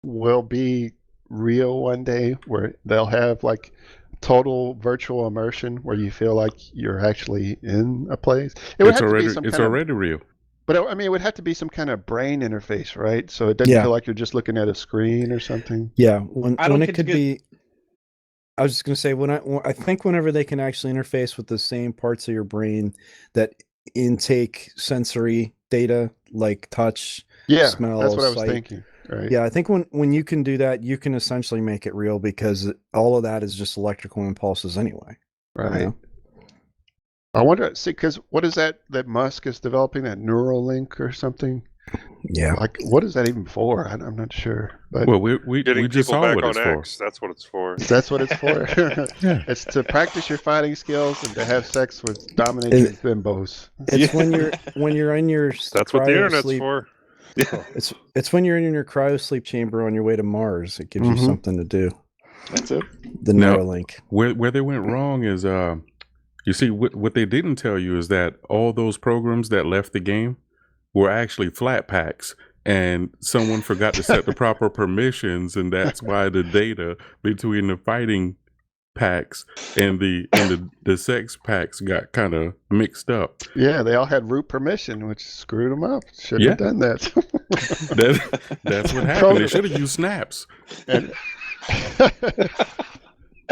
will be real one day, where they'll have like total virtual immersion, where you feel like you're actually in a place? It's already real. But I mean, it would have to be some kind of brain interface, right? So it doesn't feel like you're just looking at a screen or something. Yeah, when it could be. I was just going to say, I think whenever they can actually interface with the same parts of your brain that intake sensory data, like touch, smell, that's what I was sight. thinking. Right. Yeah, I think when you can do that, you can essentially make it real, because all of that is just electrical impulses anyway. Right. You know? I wonder, because what is that Musk is developing, that Neuralink or something? Yeah. Like, what is that even for? I'm not sure. But well, we just saw what it's for. That's what it's for. That's what it's for. Yeah. It's to practice your fighting skills and to have sex with dominatrix bimbos. It's when you're in your That's what the internet's for. It's when you're in your cryo sleep chamber on your way to Mars. It gives you something to do. That's it. The Neuralink. Where they went wrong is you see what they didn't tell you is that all those programs that left the game were actually flat packs, and someone forgot to set the proper permissions, and that's why the data between the fighting packs and the sex packs got kind of mixed up. Yeah, they all had root permission, which screwed them up. Should have done that. That's what happened. They should have used snaps. And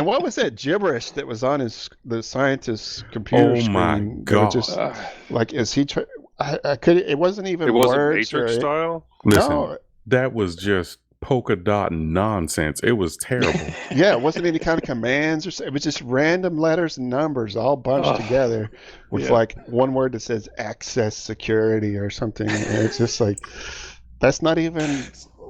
what was that gibberish that was on the scientist's computer screen? Oh my God! Just, like, is he? I could. It wasn't even. It wasn't words Matrix style. Listen, no, that was just polka dot nonsense. It was terrible. Yeah, it wasn't any kind of commands or something. It was just random letters and numbers all bunched together with like one word that says access security or something. And it's just like, that's not even.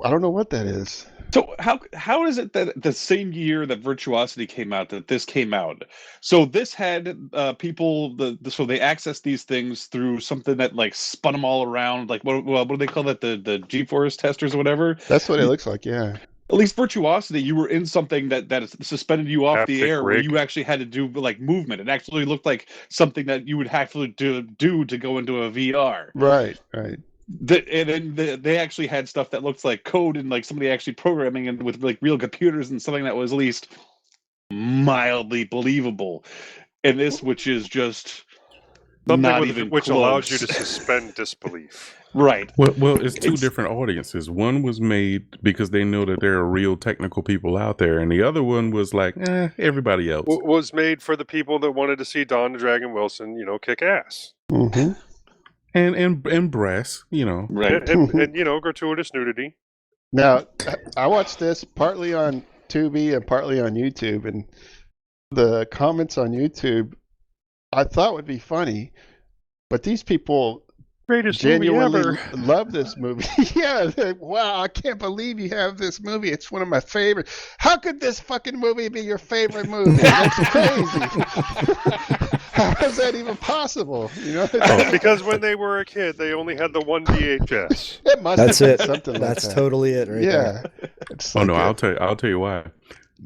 I don't know what that is. So how is it that the same year that Virtuosity came out, that this came out? So this had people, so they accessed these things through something that like spun them all around, like what do they call that, the G-force testers or whatever? That's what it looks like, yeah. At least Virtuosity, you were in something that suspended you off the air, rig. where you actually had to do like movement. It actually looked like something that you would have to do to go into a VR. Right. And then they actually had stuff that looks like code and like somebody actually programming and with like real computers and something that was at least mildly believable. And this, which is just something not even which close. allows you to suspend disbelief. Right. Well, it's two different audiences. One was made because they know that there are real technical people out there, and the other one was like, everybody else. Was made for the people that wanted to see Don the Dragon Wilson, kick ass. Mm-hmm. And breasts, Right. And gratuitous nudity. Now, I watched this partly on Tubi and partly on YouTube, and the comments on YouTube I thought would be funny, but these people Greatest genuinely movie ever. love this movie. Yeah, wow, I can't believe you have this movie. It's one of my favorite. How could this fucking movie be your favorite movie? That's crazy. How is that even possible? Because when they were a kid, they only had the one VHS. It must That's have it. been something like That's that. totally it, right Yeah. there. It's Oh like no, I'll tell you why.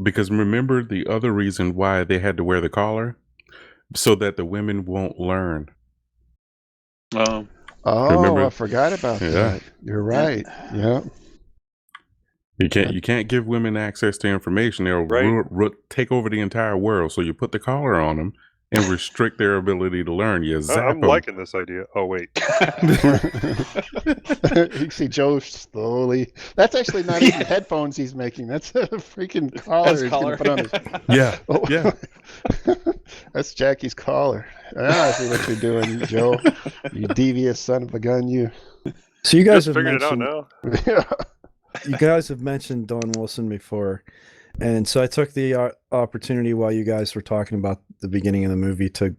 Because remember the other reason why they had to wear the collar? So that the women won't learn. Oh, Remember? I forgot about that. You're right. Yeah. You can't give women access to information. They'll take over the entire world. So you put the collar on them, and restrict their ability to learn. You zap I'm them. liking this idea. Oh wait, You see Joe slowly. That's actually not even headphones he's making. That's a freaking collar That's he's collar. going to put on his. Yeah, Oh. yeah. That's Jackie's collar. I see what you're doing, Joe. You devious son of a gun, you. So you guys just have figured it out mentioned now. you guys have mentioned Don Wilson before, and so I took the opportunity while you guys were talking about the beginning of the movie to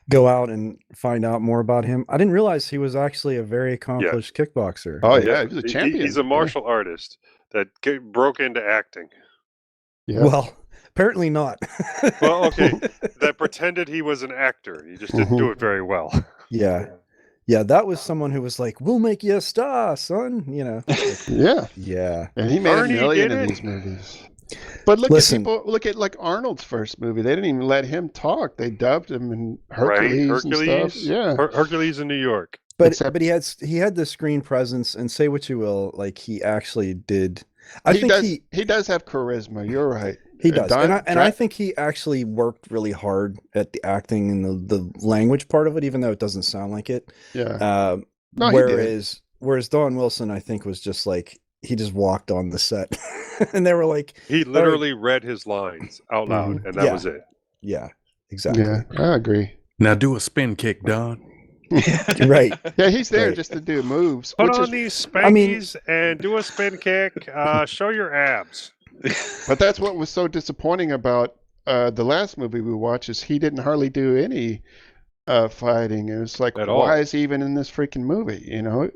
go out and find out more about him. I didn't realize he was actually a very accomplished kickboxer. Oh yeah, he was a champion. He's a martial artist that broke into acting. Yeah. Well, apparently not. Well, okay, that pretended he was an actor. He just didn't do it very well. Yeah. Yeah, that was someone who was like, "We'll make you a star, son." You know. Yeah. Yeah. And he made Arnie a million did of it. these movies. But Listen. look at like Arnold's first movie. They didn't even let him talk. They dubbed him in Right, Hercules and stuff. Yeah. Hercules in New York. But Except- but he had the screen presence, and say what you will, like he actually did. He does have charisma. You're right. He does, and I Dra- think he actually worked really hard at the acting and the language part of it, even though it doesn't sound like it. Yeah. No, he did. Whereas Don Wilson, I think, was just like he just walked on the set, and they were like, He literally read his lines out loud, and that Yeah. was it. "Yeah, exactly, Yeah, I agree. Now do a spin kick, Don. right." Yeah, he's there Right. just to do moves. Put which on is, these spankies I mean- and do a spin kick. Show your abs. but that's what was so disappointing about the last movie we watched is he didn't hardly do any fighting. It was like, At why all. is he even in this freaking movie? You know,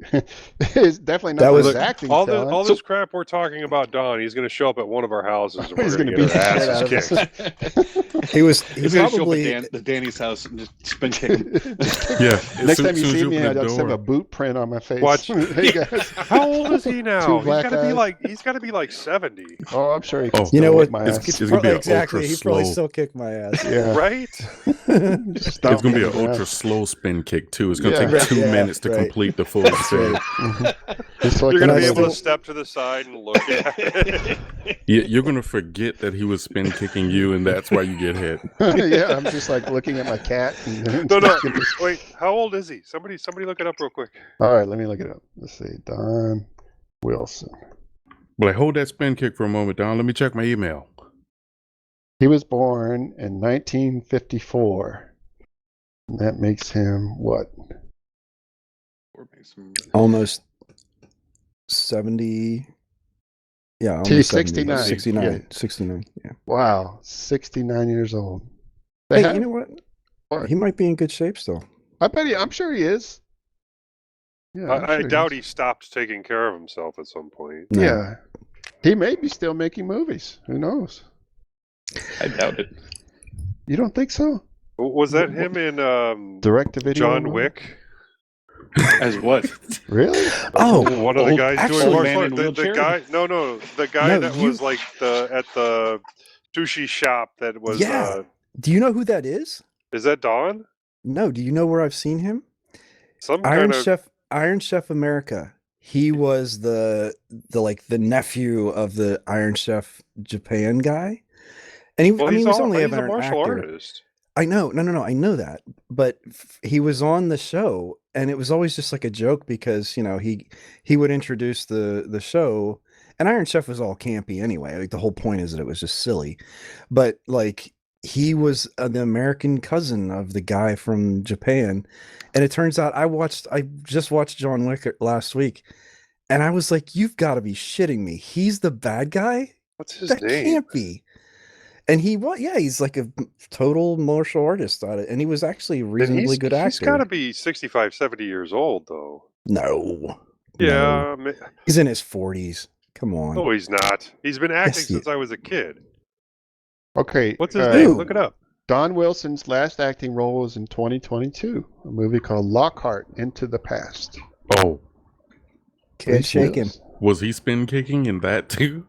it's definitely not That was- his acting All talent. this crap we're talking about, Don. He's going to show up at one of our houses, and we're He's going gonna to get beat our the shit out asses of kicked. He was He's gonna show up probably at Danny's house and just spin kick him. Yeah. Next Soon- time you soon as see you me, open I'll the just have door. a boot print on my face. Watch. Hey guys. How old is he now? Two He's black got to be eyes. like he's got to be 70, Oh, I'm sure he Oh. can You still know whip what? my It's- ass. it's gonna be an exactly. ultra He probably slow- still kicked my ass. Yeah. right? It's gonna be an ultra slow spin kick too. It's gonna Yeah. take Right, 2 yeah, minutes to right. complete the full That's spin. right. Just like You're going to an be old- able to step to the side and look at it. You're gonna forget that he was spin kicking you, and that's why you get hit. Yeah, I'm just like looking at my cat. And No. Wait, how old is he? Somebody look it up real quick. All right, let me look it up. Let's see. Don Wilson. But hold that spin kick for a moment, Don. Let me check my email. He was born in 1954. And that makes him what? Almost 70. Yeah, He's almost 70. 69. 69. Yeah. 69. Yeah. Wow, 69 years old. Hey, have- you know what? What? He might be in good shape still. I'm sure he is. Yeah, I'm I sure doubt is. he stopped taking care of himself at some point. No. Yeah. He may be still making movies. Who knows? I doubt it. You don't think so? Was that him in Direct to video? John Wick? As what? Really? Oh, One of the old- guys actually- doing Old martial man arts. in The wheelchair? guy, no, the guy No, that you- was like at the sushi shop that was. Yeah. Do you know who that is? Is that Don? No. Do you know where I've seen him? Some Iron kind of. Iron Chef America. He was the nephew of the Iron Chef Japan guy, and he. Well, I mean, he was only he's ever a an martial actor. artist. I know, no, I know that, but he was on the show, and it was always just like a joke because he would introduce the show, and Iron Chef was all campy anyway. Like the whole point is that it was just silly, but like he was the American cousin of the guy from Japan, and it turns out I just watched John Wick last week, and I was like, you've got to be shitting me. He's the bad guy? What's his That name? can't be. And he's like a total martial artist on it, and he was actually a And reasonably good actor. He's got to be 65, 70 years old, though. No. Yeah. He's in his 40s. Come on. No, he's not. He's been acting he since I was a kid. Okay. What's his name? Who? Look it up. Don Wilson's last acting role was in 2022, a movie called Lockhart Into the Past. Oh, Kid shaking. was he spin kicking in that too?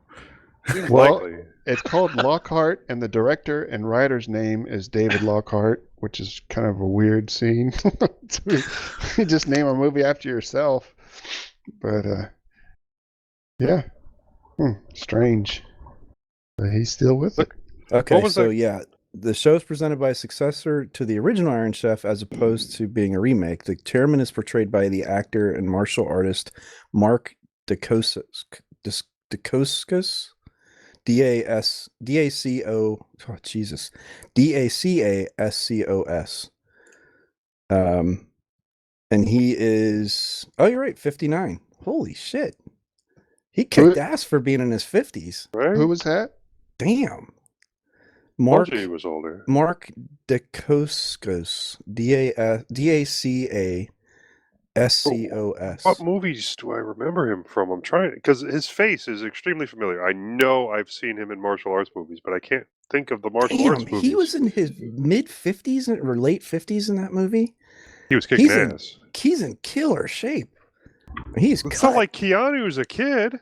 Well, Likely. it's called Lockhart, and the director and writer's name is David Lockhart, which is kind of a weird scene. You just name a movie after yourself. But, yeah. Strange. But he's still with it. Okay, What was so that? yeah, the show is presented by a successor to the original Iron Chef as opposed to being a remake. The chairman is portrayed by the actor and martial artist Mark Dacascos. Dacascos? Dacascos. And he is, oh, you're right, 59. Holy shit. He kicked ass for being in his 50s. Right? Who was that? I Damn. thought he was older. Mark Dacascos. Dacascos. What movies do I remember him from? I'm trying, because his face is extremely familiar. I know I've seen him in martial arts movies, but I can't think of the martial arts movies. He was in his mid 50s or late 50s in that movie. He was kicking ass. He's in killer shape. He's It's not like Keanu's a kid.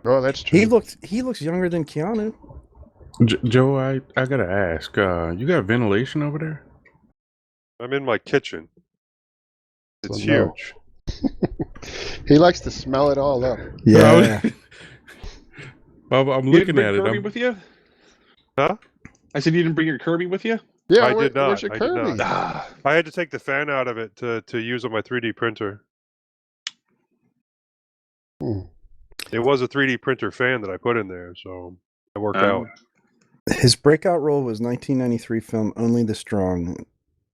Oh, that's true. He looks younger than Keanu. Joe, I gotta ask. You got ventilation over there? I'm in my kitchen. It's So no. huge. He likes to smell it all up. Yeah. I'm You didn't looking bring at it. Kirby with you? Huh? I said you didn't bring your Kirby with you? Yeah, I did not. Where's your I did Kirby? not. I had to take the fan out of it to use on my 3D printer. It was a 3D printer fan that I put in there, so it worked out. His breakout role was 1993 film Only the Strong,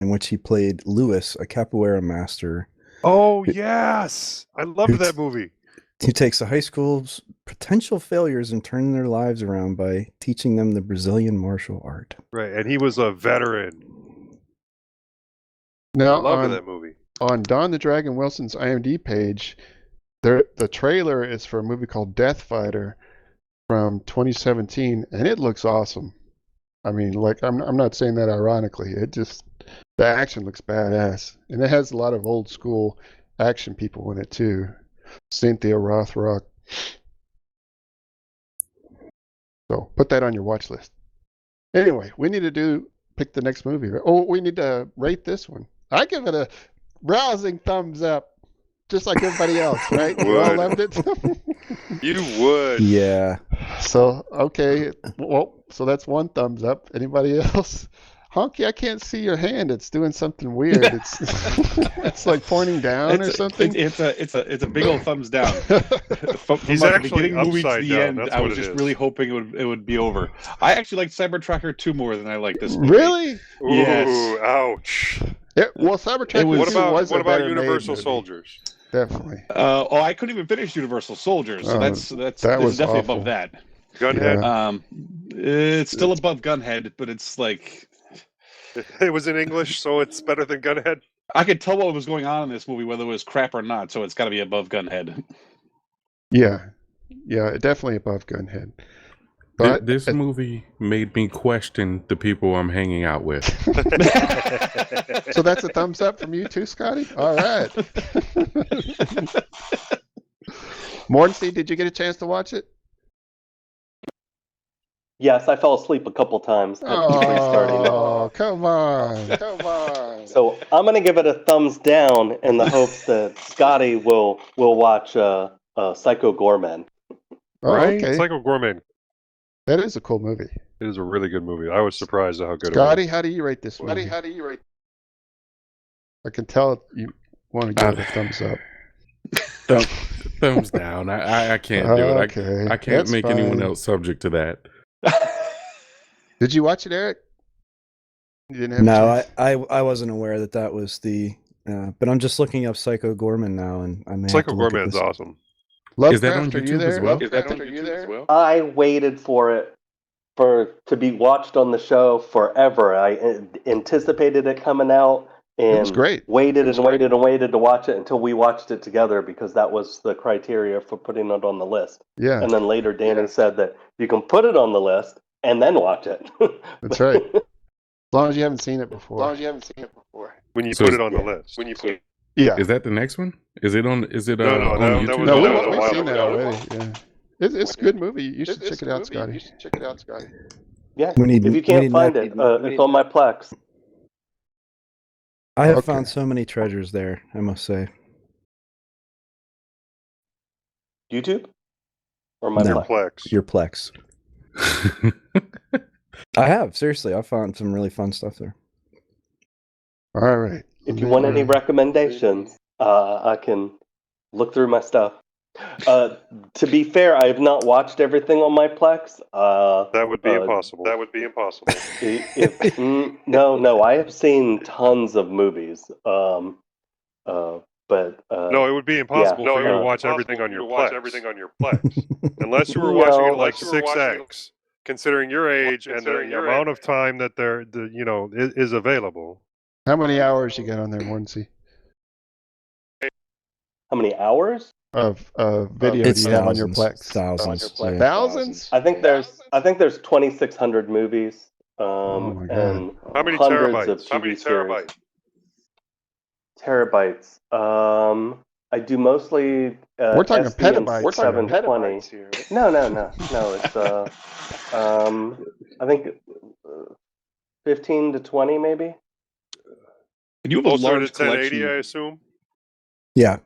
in which he played Lewis, a capoeira master. Oh, yes! I loved that movie. He takes a high school's potential failures and turning their lives around by teaching them the Brazilian martial art. Right, and he was a veteran. Now, I loved that movie. On Don the Dragon Wilson's IMDb page, the trailer is for a movie called Death Fighter from 2017, and it looks awesome. I mean, like, I'm not saying that ironically. The action looks badass, and it has a lot of old school action people in it too. Cynthia Rothrock. So put that on your watch list. Anyway, we need to pick the next movie. Oh, we need to rate this one. I give it a rousing thumbs up. Just like everybody else, right? You all loved it? You would. Yeah. So, okay. Well, so that's one thumbs up. Anybody else? Honkey, I can't see your hand. It's doing something weird. It's like pointing down or something. It's a big old thumbs down. From He's like actually the beginning movie to upside the down. end, That's I what was it just is. really hoping it would be over. I actually like Cyber Tracker 2 more than I like this movie. Really? Yes. Ooh, ouch. Well, Cybertruck What was about a better Universal made movie. Soldiers? Definitely. I couldn't even finish Universal Soldiers, so this that is was definitely awful. above that. Gunhead? It's still above Gunhead, but it's like It was in English, so it's better than Gunhead. I could tell what was going on in this movie, whether it was crap or not. So it's got to be above Gunhead. Yeah, definitely above Gunhead. But This movie made me question the people I'm hanging out with. so that's a thumbs up from you too, Scotty. All right. Mordancy, did you get a chance to watch it? Yes, I fell asleep a couple times. At restarting it. Oh, come on. So I'm gonna give it a thumbs down in the hopes that Scotty will watch Psycho Gorman. Oh, Right? okay. Psycho Gorman. That is a cool movie. It is a really good movie. I was surprised at how good Scotty, it was. how do you rate this movie? I can tell you want to give it a thumbs up. Thumbs down. I can't do it. Okay, I can't that's make anyone fine. else subject to that. Did you watch it, Eric? You didn't have a No, chance? I wasn't aware that was the. But I'm just looking up Psycho Gorman now, and I may have Psycho to look at Gorman's this. awesome. Is that on Lovecraft, are you YouTube there? as well? Lovecraft, are you there? I waited for it to be watched on the show forever. I anticipated it coming out It was and great. waited and waited and waited to watch it until we watched it together because that was the criteria for putting it on the list. Yeah, And then later Danny said that you can put it on the list and then watch it. that's right. As long as you haven't seen it before. When you So put it's- it on the list. Yeah. Is that the next one? Is it on? Is it No, on that YouTube? was- No, that was a we've while seen that ago. already. Yeah, it's a good movie. You should check it out, Scotty. Yeah, We need- if you we can't need find that- it, it's on my Plex. I have Okay. found so many treasures there, I must say. YouTube? Or my No. Plex? Plex. Your Plex. I have, seriously. I found some really fun stuff there. All right. If you want any recommendations, I can look through my stuff. To be fair, I have not watched everything on my Plex. That would be impossible. That would be impossible. No, I have seen tons of movies. But No, it would be impossible for you to watch everything on your Plex. Unless you were watching it like 6x, considering your age and the amount of time that is available. How many hours you got on there, Mordancy? how many hours? Of video It's do you have on your thousands. Plex? Thousands. Yeah. Thousands? I think there's 2,600 movies. Oh my God. And How many hundreds of terabytes? TV series. Terabytes. I do mostly. We're talking SDM petabytes. We're talking 720. here. No. It's I think 15 to 20 maybe. And you have a Closer to large 1080, collection. I assume. Yeah.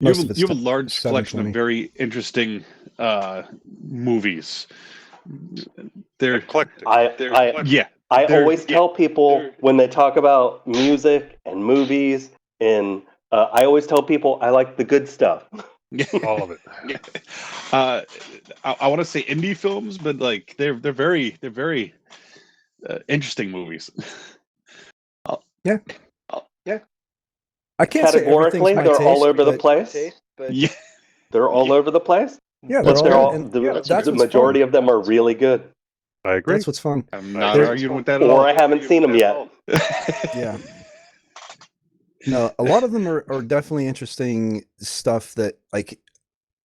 You Most have, of it's you have a large collection of 720. very interesting movies. They're Eclectic. yeah. I They're- always tell people when they talk about music and movies, and I always tell people I like the good stuff. All of it. I want to say indie films, but like they're very interesting movies. I can't say Categorically, everything's my they're all taste, over the but- place. Yeah, They're all over the place. Yeah, But they're all, the, and the that's what's majority fun. of them are really good. I agree. That's what's fun. I'm not They're- arguing with that at Or all. I haven't seen them yet. Yeah. No, a lot of them are definitely interesting stuff that like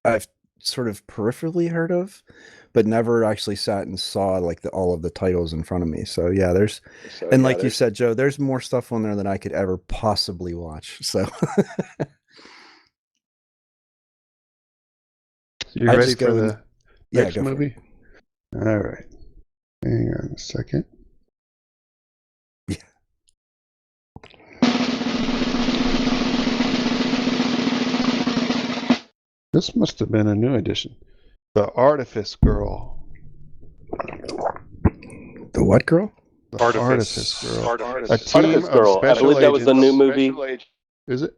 I've sort of peripherally heard of, but never actually sat and saw like all of the titles in front of me. So yeah, like you said, Joe, there's more stuff on there than I could ever possibly watch. So You I ready just for go the and- yeah, next go for it. movie? All right. Hang on a second. Yeah. This must have been a new edition. The Artifice Girl. The what girl? The Artifice. Girl. Artifice. A team Artifice of Girl. I special believe that was a agents. new movie. Is it?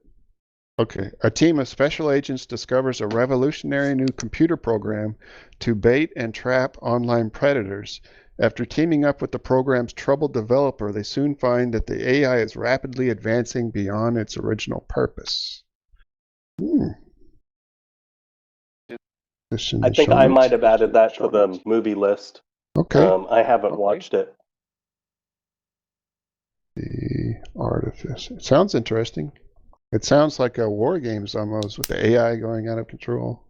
Okay. A team of special agents discovers a revolutionary new computer program to bait and trap online predators. After teaming up with the program's troubled developer, they soon find that the AI is rapidly advancing beyond its original purpose. I think I might have added that to the movie list. Okay. I haven't watched it. The Artifice. It sounds interesting. It sounds like a war games almost, with the AI going out of control.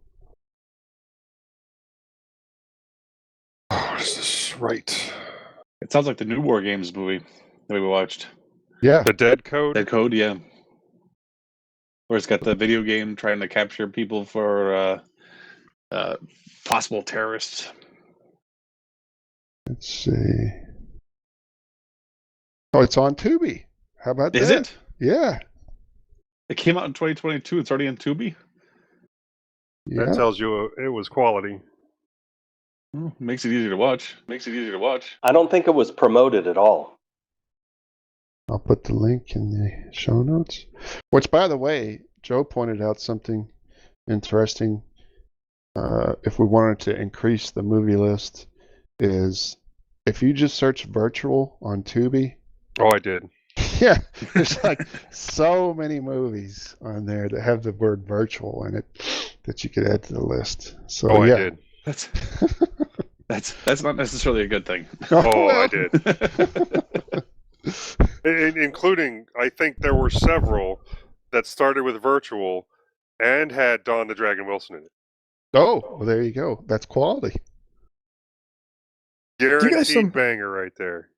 Oh, is this right? It sounds like the new War Games movie that we watched. Yeah. The Dead Code? Dead Code, yeah. Where it's got the video game trying to capture people for possible terrorists. Let's see. Oh, it's on Tubi. How about Is that? it? Yeah. It came out in 2022. It's already on Tubi. Yeah. That tells you it was quality. Makes it easier to watch. I don't think it was promoted at all. I'll put the link in the show notes. Which, by the way, Joe pointed out something interesting. If we wanted to increase the movie list, is if you just search virtual on Tubi. Oh, I did. Yeah, there's like so many movies on there that have the word virtual in it that you could add to the list. So Oh, yeah. I did. That's not necessarily a good thing. Oh, well. I did. Including, I think there were several that started with virtual and had Don the Dragon Wilson in it. Oh, well, there you go. That's quality. Guaranteed banger right there.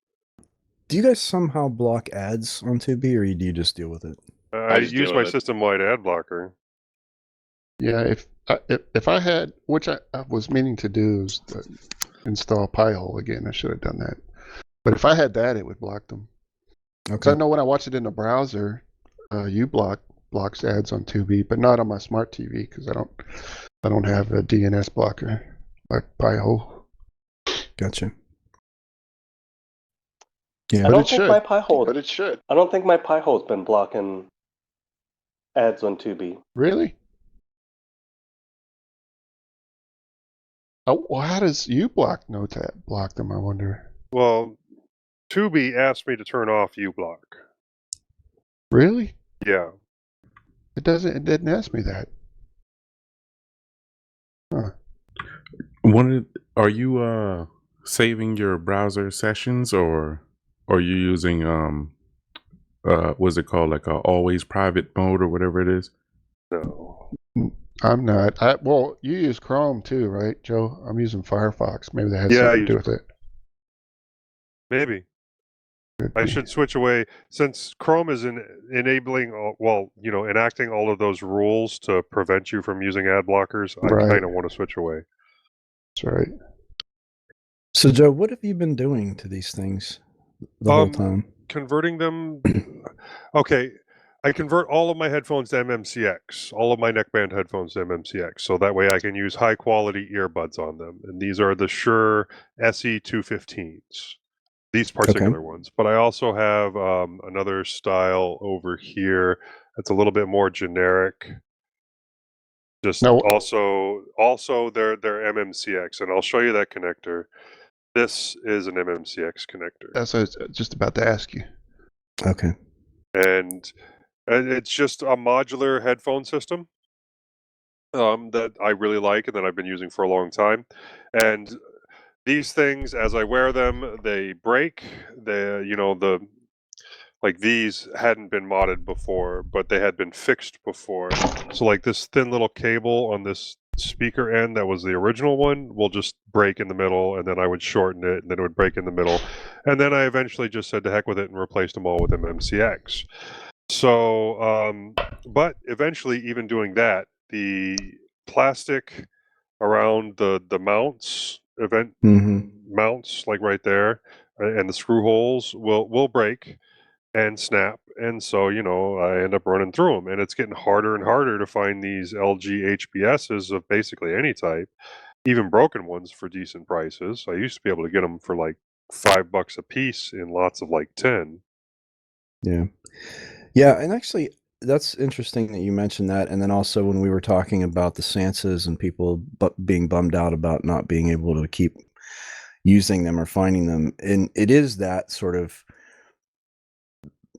Do you guys somehow block ads on Tubi, or do you just deal with it? I just use deal my with it. system-wide ad blocker. Yeah, if I had, which I was meaning to do, is to install Pi-hole again. I should have done that. But if I had that, it would block them. Okay. So I know when I watch it in the browser, blocks ads on Tubi, but not on my smart TV because I don't have a DNS blocker like Pi-hole. Gotcha. Yeah. I But don't it think should. my pie hole. But it should. I don't think my pie hole's been blocking ads on Tubi. Really? Oh, well, how does you block them? I wonder. Well, Tubi asked me to turn off uBlock. Really? Yeah. It doesn't. It didn't ask me that. Huh. Are you saving your browser sessions, or are you using what's it called, like a always private mode or whatever it is? No. I'm not. Well, you use Chrome too, right, Joe? I'm using Firefox. Maybe that has Yeah, I something to do use with it. Maybe. Could I be. should switch away since Chrome is enabling, enacting all of those rules to prevent you from using ad blockers. I Right. kind of want to switch away. That's right. So, Joe, what have you been doing to these things the whole time? Converting them. Okay, I convert all of my headphones to MMCX, all of my neckband headphones to MMCX, so that way I can use high quality earbuds on them. And these are the Shure SE215s. These particular ones, but I also have another style over here that's a little bit more generic. Just No. also they're MMCX, and I'll show you that connector. This is an MMCX connector. That's what I was just about to ask you. Okay. And it's just a modular headphone system that I really like and that I've been using for a long time. And these things, as I wear them, they break. These hadn't been modded before, but they had been fixed before. So like this thin little cable on this speaker end that was the original one will just break in the middle, and then I would shorten it, and then it would break in the middle. And then I eventually just said to heck with it and replaced them all with MMCX. So, but eventually, even doing that, the plastic around the mounts, mounts, like right there, and the screw holes will break and snap, and so I end up running through them, and it's getting harder and harder to find these LG HBSs of basically any type, even broken ones for decent prices. I used to be able to get them for like $5 a piece in lots of like 10. Yeah, and actually, that's interesting that you mentioned that. And then also when we were talking about the Sansas and people being bummed out about not being able to keep using them or finding them, and it is that sort of,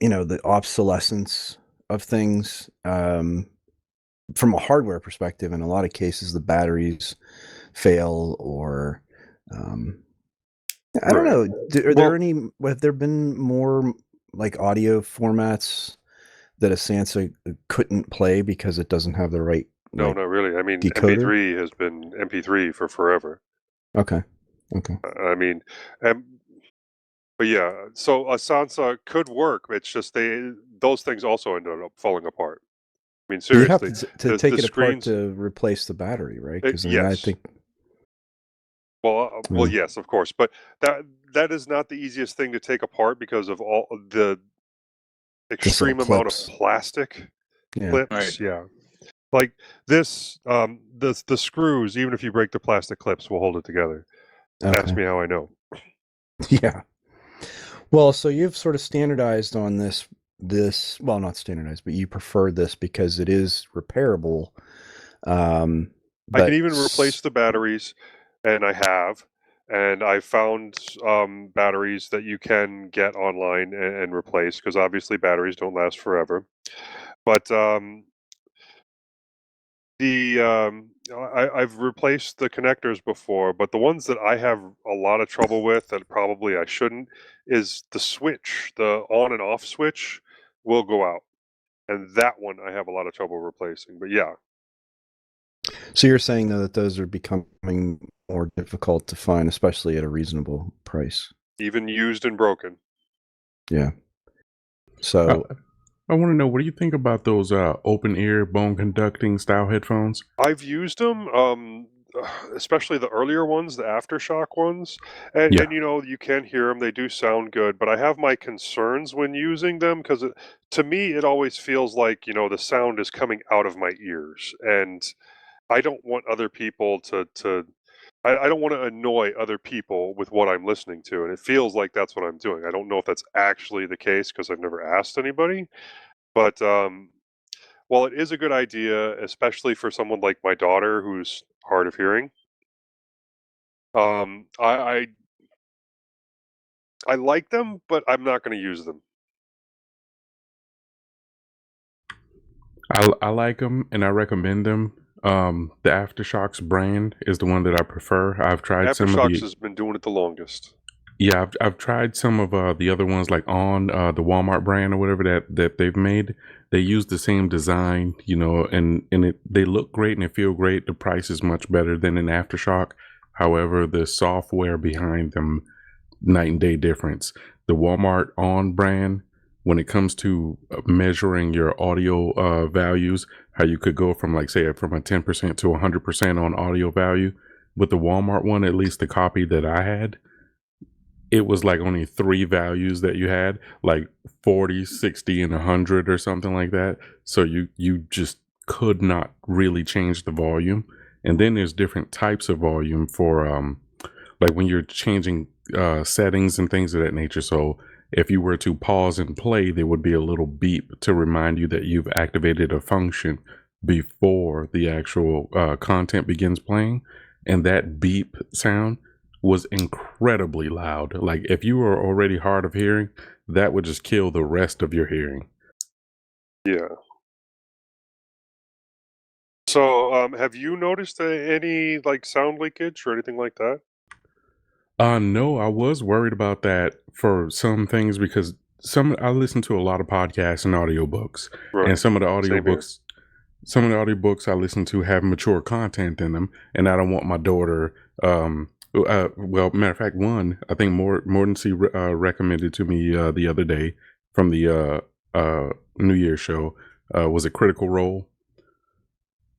the obsolescence of things from a hardware perspective. In a lot of cases, the batteries fail, or I don't know. Have there been more like audio formats that a Sansa couldn't play because it doesn't have the right? No, not really. I mean, decoder? MP3 has been MP3 for forever. Okay. I mean, but yeah, so a Sansa could work. It's just those things also ended up falling apart. I mean, seriously, you have to take it apart to replace the battery, right? Because yes. I think. Well, yes, of course, but that is not the easiest thing to take apart because of all the extreme amount of plastic clips. Right. Yeah, like this, the screws, even if you break the plastic clips, will hold it together. Okay. Ask me how I know. Yeah. Well, so you've sort of standardized on this, well, not standardized, but you prefer this because it is repairable. I can even replace the batteries, and I have. And I found batteries that you can get online and replace, because obviously batteries don't last forever. But I've replaced the connectors before, but the ones that I have a lot of trouble with, that probably I shouldn't, is the switch. The on and off switch will go out, and that one I have a lot of trouble replacing. But yeah. So you're saying though that those are becoming more difficult to find, especially at a reasonable price, even used and broken. Yeah. So I want to know, what do you think about those open ear bone conducting style headphones? I've used them, especially the earlier ones, the Aftershock ones, and you can hear them. They do sound good, but I have my concerns when using them, because to me it always feels like the sound is coming out of my ears, and I don't want other people to I don't want to annoy other people with what I'm listening to, and it feels like that's what I'm doing. I don't know if that's actually the case because I've never asked anybody, but while it is a good idea, especially for someone like my daughter who's hard of hearing, I like them, but I'm not going to use them. I like them and I recommend them. The Aftershocks brand is the one that I prefer. I've tried some of Aftershocks the has been doing it the longest. yeah, I've tried some of the other ones like on the Walmart brand or whatever that they've made. They use the same design, you know, and they look great and they feel great. The price is much better than an Aftershock. However, the software behind them, night and day difference. The Walmart on brand, when it comes to measuring your audio values, how you could go from like say from a 10% to 100% on audio value. With the Walmart one, at least the copy that I had, it was like only 3 values that you had, like 40, 60, and 100 or something like that. So you just could not really change the volume. And then there's different types of volume for like when you're changing settings and things of that nature. So if you were to pause and play, there would be a little beep to remind you that you've activated a function before the actual content begins playing. And that beep sound was incredibly loud. Like if you were already hard of hearing, that would just kill the rest of your hearing. Yeah. So, have you noticed any like sound leakage or anything like that? No, I was worried about that for some things because I listen to a lot of podcasts and audiobooks, Right. and some of the Same here. audiobooks I listen to have mature content in them, and I don't want my daughter. Well, matter of fact, one I think mordancy recommended to me the other day from the New Year's show was a Critical Role.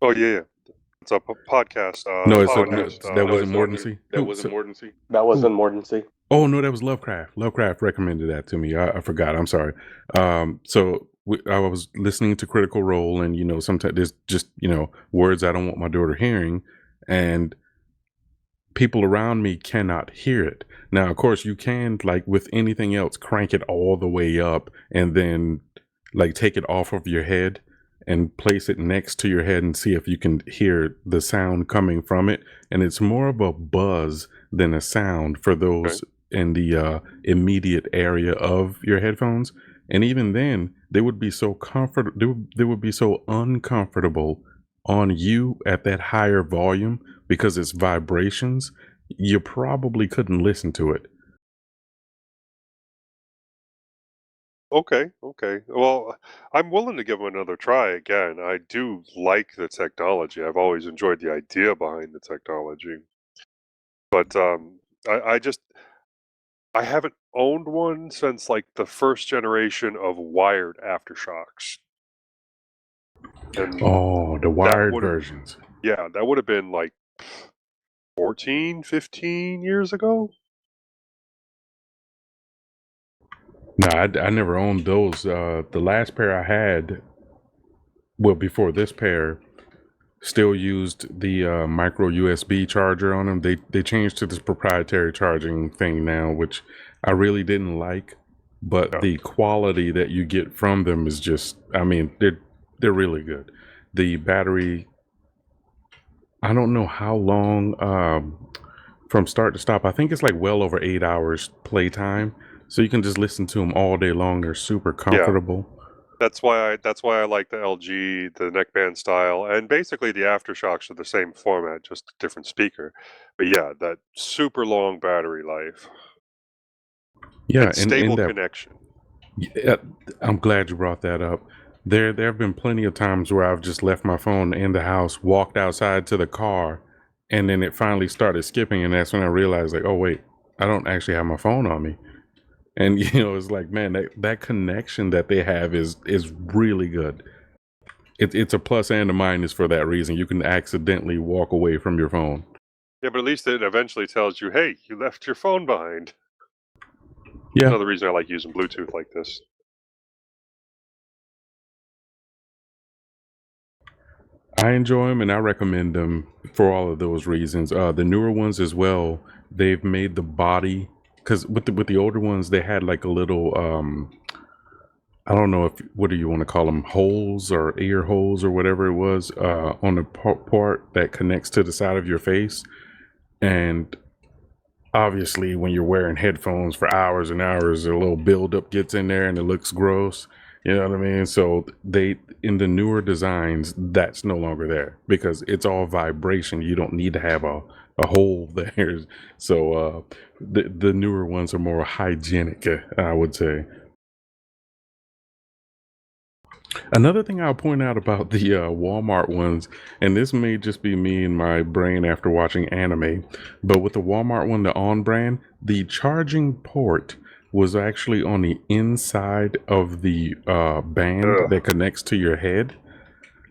Oh yeah. It's a podcast. No, that wasn't mordancy. Mordancy. That wasn't mordancy. Oh no, that was Lovecraft. Lovecraft recommended that to me. I forgot. I'm sorry. So I was listening to Critical Role, and you know, sometimes there's just words I don't want my daughter hearing, and people around me cannot hear it. Now, of course, you can, like with anything else, crank it all the way up, and then like take it off of your head and place it next to your head and see if you can hear the sound coming from it. And it's more of a buzz than a sound for those in the immediate area of your headphones. And even then, they would be so they would be so uncomfortable on you at that higher volume because it's vibrations. You probably couldn't listen to it. Okay. Well, I'm willing to give them another try again. I do like the technology. I've always enjoyed the idea behind the technology. But I haven't owned one since like the first generation of wired aftershocks. And Oh, the wired versions. Yeah, that would have been like 14, 15 years ago. No, I never owned those. The last pair I had, well, before this pair, still used the micro USB charger on them. They changed to this proprietary charging thing now, which I really didn't like. But the quality that you get from them is just, I mean, they're really good. The battery, I don't know how long from start to stop. I think it's like well over 8 hours playtime. So you can just listen to them all day long. They're super comfortable. That's why I like the LG, the neckband style, and basically the aftershocks are the same format, just a different speaker. But yeah, that super long battery life. Yeah, and stable connection. Yeah, I'm glad you brought that up. There have been plenty of times where I've just left my phone in the house, walked outside to the car, and then it finally started skipping, and that's when I realized, like, oh wait, I don't actually have my phone on me. And it's like, man, that connection that they have is really good. It's a plus and a minus for that reason. You can accidentally walk away from your phone. Yeah, but at least it eventually tells you, hey, you left your phone behind. Yeah. Another reason I like using Bluetooth like this. I enjoy them and I recommend them for all of those reasons. The newer ones as well, they've made the body, because with the older ones they had like a little I don't know if what do you want to call them, holes or ear holes or whatever it was on the part that connects to the side of your face. And obviously when you're wearing headphones for hours and hours, a little buildup gets in there and it looks gross. You know what I mean? So they, in the newer designs, that's no longer there because it's all vibration. You don't need to have a hole there. So the newer ones are more hygienic, I would say. Another thing I'll point out about the Walmart ones, and this may just be me and my brain after watching anime, but with the Walmart one, the On brand, the charging port was actually on the inside of the band that connects to your head.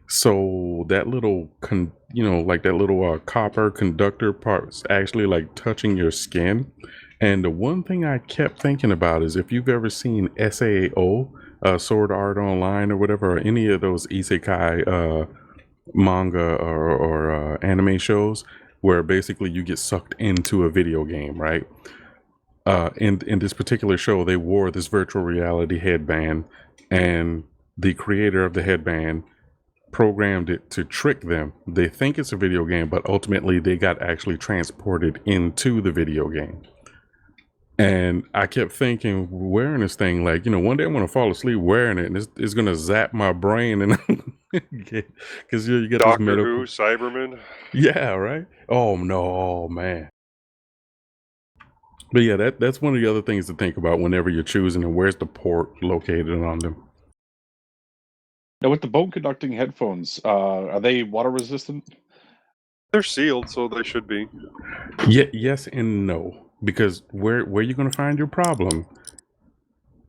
So that little, like that little copper conductor part's actually like touching your skin. And the one thing I kept thinking about is if you've ever seen SAO, Sword Art Online or whatever, or any of those isekai manga or anime shows where basically you get sucked into a video game, right? In this particular show, they wore this virtual reality headband, and the creator of the headband programmed it to trick them. They think it's a video game, but ultimately they got actually transported into the video game. And I kept thinking, wearing this thing, like, one day I'm going to fall asleep wearing it, and it's going to zap my brain, and because you get Doctor this medical... Who, Cyberman. Yeah, right? Oh, no, oh, man. But yeah, that's one of the other things to think about whenever you're choosing, and where's the port located on them. Now, with the bone conducting headphones, are they water resistant? They're sealed, so they should be. Yeah, yes and no. Because where you're going to find your problem,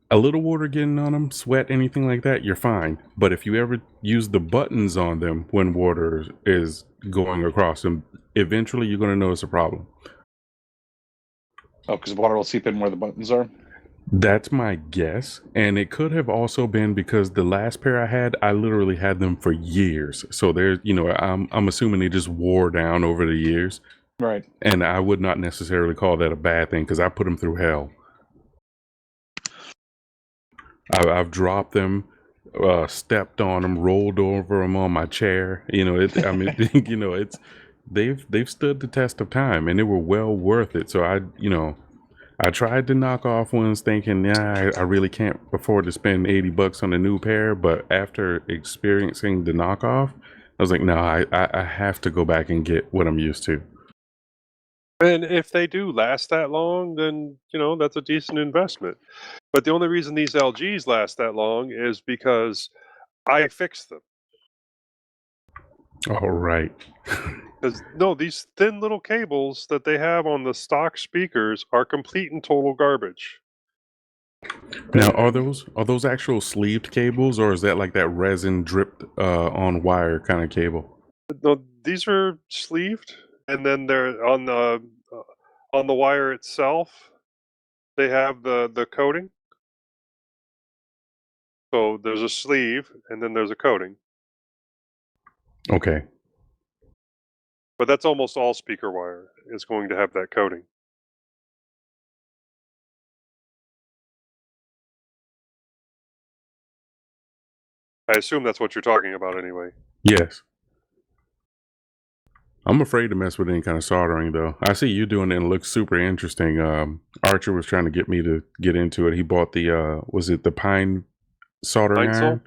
a little water getting on them, sweat, anything like that, you're fine. But if you ever use the buttons on them when water is going across them, eventually you're going to notice a problem. Oh, because water will seep in where the buttons are? That's my guess. And it could have also been because the last pair I had, I literally had them for years. So there's, I'm assuming they just wore down over the years. Right. And I would not necessarily call that a bad thing because I put them through hell. I've dropped them, stepped on them, rolled over them on my chair. They've stood the test of time, and they were well worth it. So I tried to knock off ones thinking, yeah, I really can't afford to spend $80 on a new pair. But after experiencing the knockoff, I was like, no, I have to go back and get what I'm used to. And if they do last that long, then, that's a decent investment. But the only reason these LGs last that long is because I fixed them. All right. Because, no, these thin little cables that they have on the stock speakers are complete and total garbage. Now, are those actual sleeved cables, or is that like that resin dripped on wire kind of cable? No, these are sleeved, and then they're on the wire itself. They have the coating. So there's a sleeve, and then there's a coating. Okay. But that's almost all speaker wire is going to have that coating. I assume that's what you're talking about anyway. Yes. I'm afraid to mess with any kind of soldering, though. I see you doing it and it looks super interesting. Archer was trying to get me to get into it. He bought the, was it the pine soldering iron?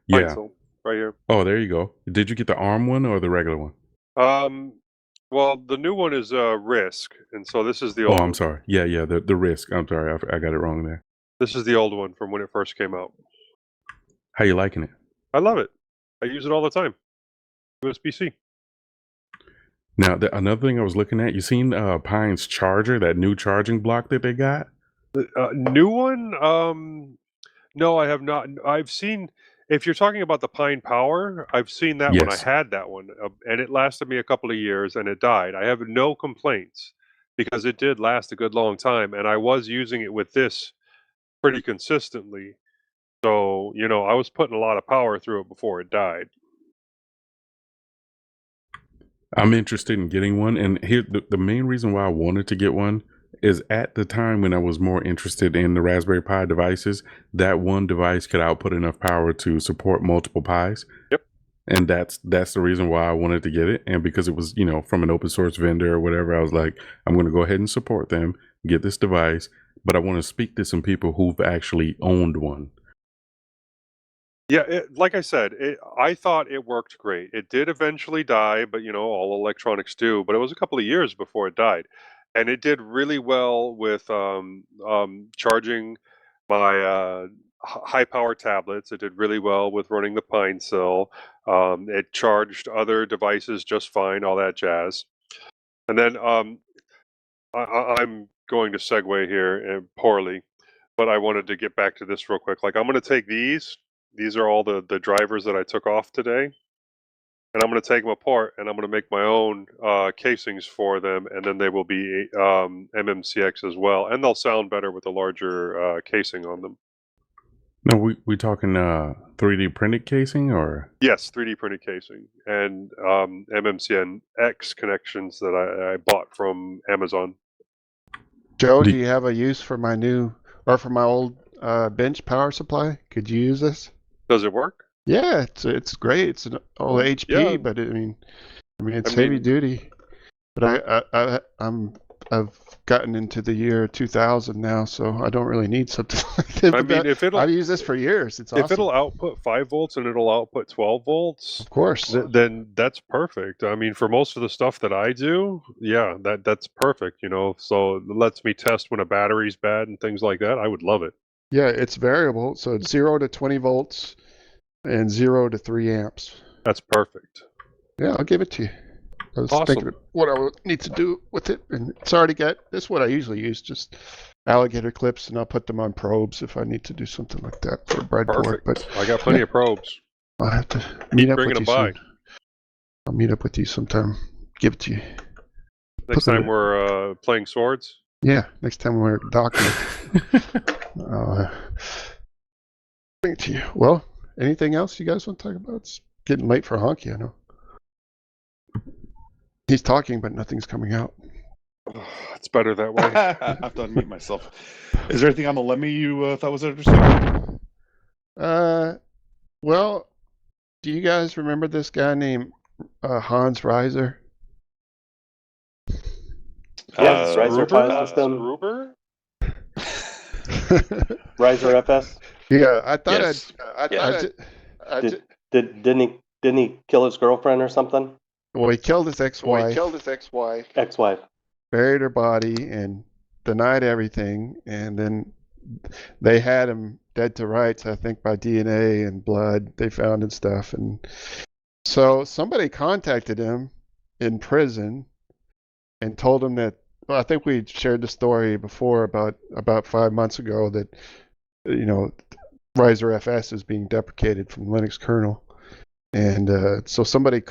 Yeah. Pine right here. Oh, there you go. Did you get the arm one or the regular one? Well, the new one is Risk, and so this is the old I'm sorry. Yeah, the Risk. I'm sorry, I got it wrong there. This is the old one from when it first came out. How you liking it? I love it. I use it all the time. USB-C. Now, another thing I was looking at, you seen Pine's charger, that new charging block that they got? New one? No, I have not. I've seen, if you're talking about the Pine Power, I've seen that one. I had that one, and it lasted me a couple of years, and it died. I have no complaints because it did last a good long time, and I was using it with this pretty consistently. So, I was putting a lot of power through it before it died. I'm interested in getting one, and here the main reason why I wanted to get one is at the time when I was more interested in the Raspberry Pi devices, that one device could output enough power to support multiple Pis. Yep. And that's the reason why I wanted to get it. And because it was, from an open source vendor or whatever, I was like, I'm going to go ahead and support them, get this device, but I want to speak to some people who've actually owned one. Yeah, like I said, I thought it worked great. It did eventually die, but all electronics do. But it was a couple of years before it died, and it did really well with charging my high-power tablets. It did really well with running the Pine Sill. It charged other devices just fine, all that jazz. And then I'm going to segue here poorly, but I wanted to get back to this real quick. Like, I'm going to take these. These are all the drivers that I took off today. And I'm going to take them apart, and I'm going to make my own casings for them, and then they will be MMCX as well. And they'll sound better with a larger casing on them. No, we talking 3D printed casing or? Yes, 3D printed casing. And MMCX connections that I bought from Amazon. Joe, do you have a use for my new, or for my old bench power supply? Could you use this? Does it work? Yeah, it's great. It's an old HP, Yeah. but it's heavy duty. But I've gotten into the year 2000 now, so I don't really need something like that. I mean, I've used this for years. It's awesome. If it'll output 5 volts and it'll output 12 volts, of course, then that's perfect. I mean, for most of the stuff that I do, yeah, that's perfect. So it lets me test when a battery's bad and things like that. I would love it. Yeah, it's variable, so it's 0 to 20 volts and 0 to 3 amps. That's perfect. Yeah, I'll give it to you. I was thinking of what I would need to do with it, and it's already got, this is what I usually use, just alligator clips, and I'll put them on probes if I need to do something like that for a breadboard. But I got plenty of probes. I'll have to meet up with bringing you them by. soon. I'll meet up with you sometime. Give it to you. Next time we're playing swords? Yeah, next time we're docking. Bring it to you. Well, anything else you guys want to talk about? It's getting late for Honkey, I know. He's talking, but nothing's coming out. It's better that way. I have to unmute myself. Is there anything on the Lemmy you thought was interesting? Well, do you guys remember this guy named Hans Reiser? Yes, Reiser file system. Gruber? Reiser FS. Yeah, I thought Yes. Didn't he kill his girlfriend or something? Well, he killed his ex-wife. Ex-wife. Buried her body and denied everything, and then they had him dead to rights, I think, by DNA and blood they found and stuff. And so somebody contacted him in prison and told him that, well, I think we shared the story before about 5 months ago that, Reiser FS is being deprecated from Linux kernel. And so somebody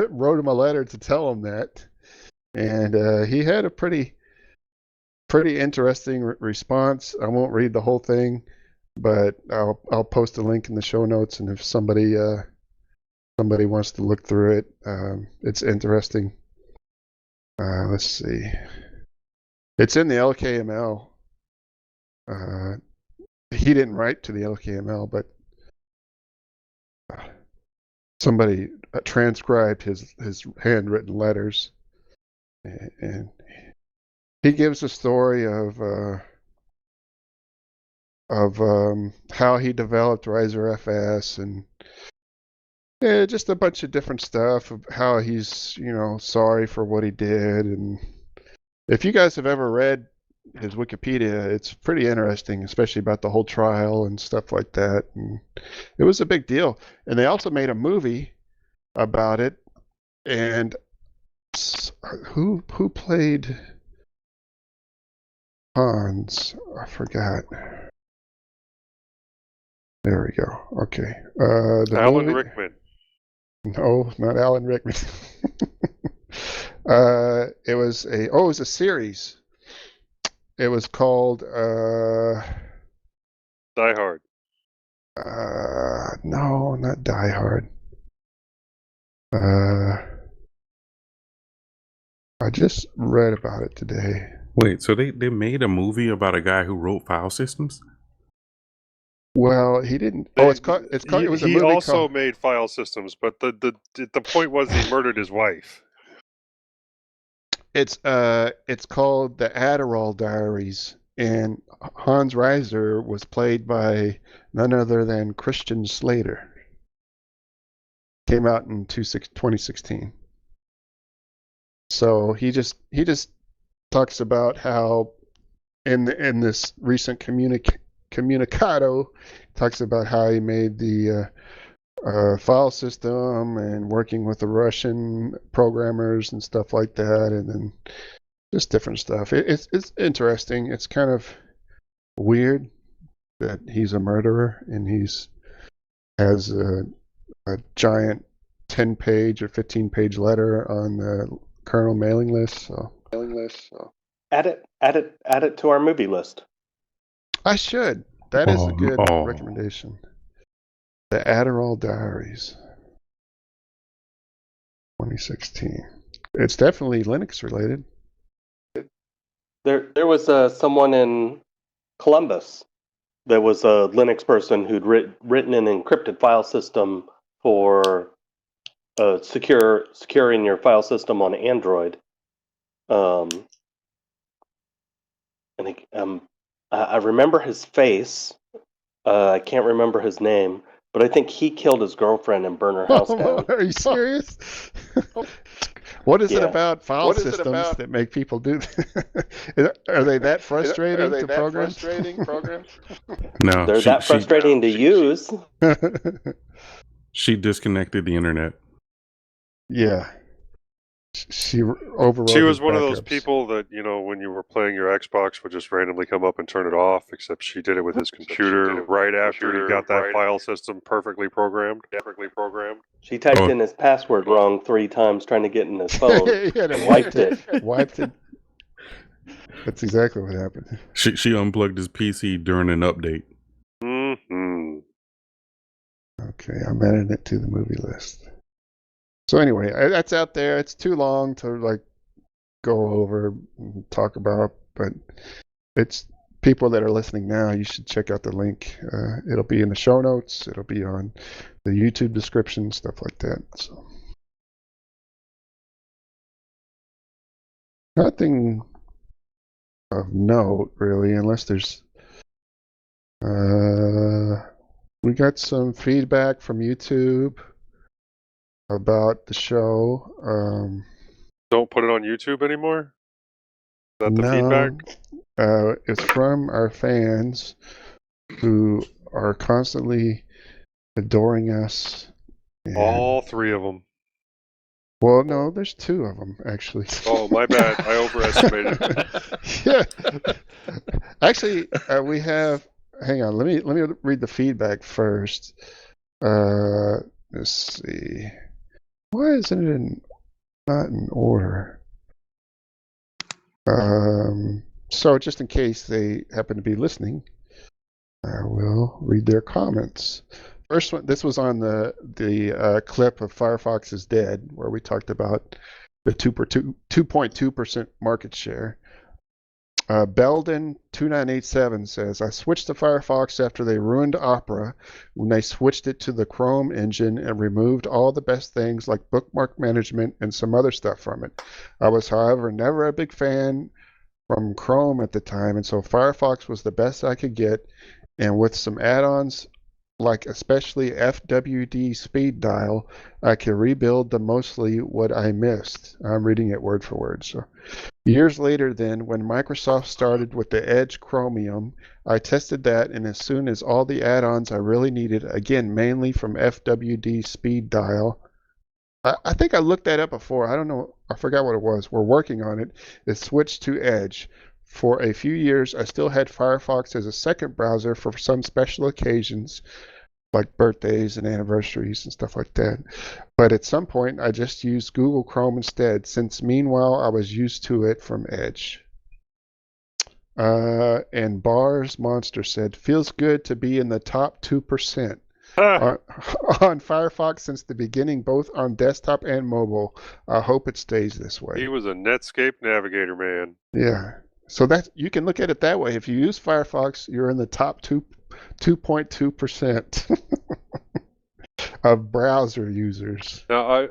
wrote him a letter to tell him that, and he had a pretty interesting response. I won't read the whole thing, but I'll post a link in the show notes, and if somebody wants to look through it, it's interesting. Let's see, it's in the LKML. He didn't write to the LKML, but somebody transcribed his handwritten letters, and he gives a story of how he developed Reiser FS, and just a bunch of different stuff of how he's sorry for what he did. And if you guys have ever read his Wikipedia, it's pretty interesting, especially about the whole trial and stuff like that. And it was a big deal. And they also made a movie about it. And who played Hans? I forgot. There we go. Okay. Alan Rickman. No, not Alan Rickman. It was a series. It was called Die Hard. No, not Die Hard. I just read about it today. Wait, so they made a movie about a guy who wrote file systems? Well, he didn't. Oh, it's called. It was a He movie also called. made file systems, but the point was he murdered his wife. It's called the Adderall Diaries, and Hans Reiser was played by none other than Christian Slater. Came out in 2016. So he just talks about how in this recent communicado, talks about how he made the file system and working with the Russian programmers and stuff like that, and then just different stuff. It's interesting. It's kind of weird that he's a murderer and has a giant 10-page or 15-page letter on the kernel mailing list. So Add it to our movie list. I should. That is a good recommendation. The Adderall Diaries, 2016. It's definitely Linux related. There was someone in Columbus that was a Linux person who'd written an encrypted file system for securing your file system on Android. I remember his face. I can't remember his name, but I think he killed his girlfriend and burned her house down. Are you serious? What is it about file systems that make people do that? Are they that frustrating to program? No, They're that frustrating to use. She disconnected the internet. Yeah. She overrode. She was one of backups. those people that, when you were playing your Xbox, would just randomly come up and turn it off, except she did it with his computer right after he got that file system perfectly programmed. She typed in his password wrong 3 times trying to get in his phone and wiped it. Wiped it. That's exactly what happened. She unplugged his PC during an update. Mm-hmm. Okay, I'm adding it to the movie list. So anyway, that's out there. It's too long to go over and talk about, but it's people that are listening now. You should check out the link. It'll be in the show notes. It'll be on the YouTube description, stuff like that. So nothing of note really, unless there's. We got some feedback from YouTube about the show. Don't put it on YouTube anymore? Is that the feedback? It's from our fans who are constantly adoring us. All 3 of them. Well, no, there's 2 of them, actually. Oh, my bad. I overestimated. Yeah. Actually, we have... Hang on, let me read the feedback first. Let's see. Why isn't it not in order? So just in case they happen to be listening, I will read their comments. First one, this was on the clip of Firefox is Dead, where we talked about the 2.2% market share. Belden2987 says, I switched to Firefox after they ruined Opera when they switched it to the Chrome engine and removed all the best things like bookmark management and some other stuff from it. I was, however, never a big fan from Chrome at the time, and so Firefox was the best I could get, and with some add-ons like especially FWD speed dial, I can rebuild mostly what I missed. I'm reading it word for word. So, years later then, when Microsoft started with the Edge Chromium, I tested that, and as soon as all the add-ons I really needed, again, mainly from FWD speed dial, I think I looked that up before. I don't know. I forgot what it was. We're working on it. It switched to Edge. For a few years, I still had Firefox as a second browser for some special occasions, like birthdays and anniversaries and stuff like that. But at some point, I just used Google Chrome instead, since meanwhile, I was used to it from Edge. And Bars Monster said, feels good to be in the top 2%. on Firefox since the beginning, both on desktop and mobile. I hope it stays this way. He was a Netscape navigator man. Yeah. So that you can look at it that way. If you use Firefox, you're in the top 2.2% of browser users. Now,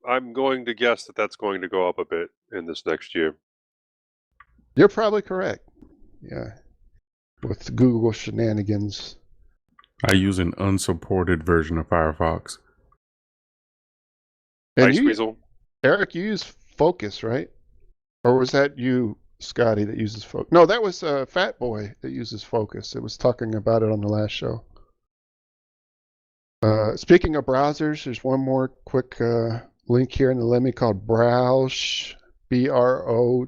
I'm going to guess that that's going to go up a bit in this next year. You're probably correct. Yeah. With Google shenanigans. I use an unsupported version of Firefox. And Ice Weasel. Eric, you use Focus, right? Or was that you, Scotty, that uses Focus? No, that was Fat Boy that uses Focus. It was talking about it on the last show. Speaking of browsers, there's one more quick link here in the Lemmy called Browsh, Browsh.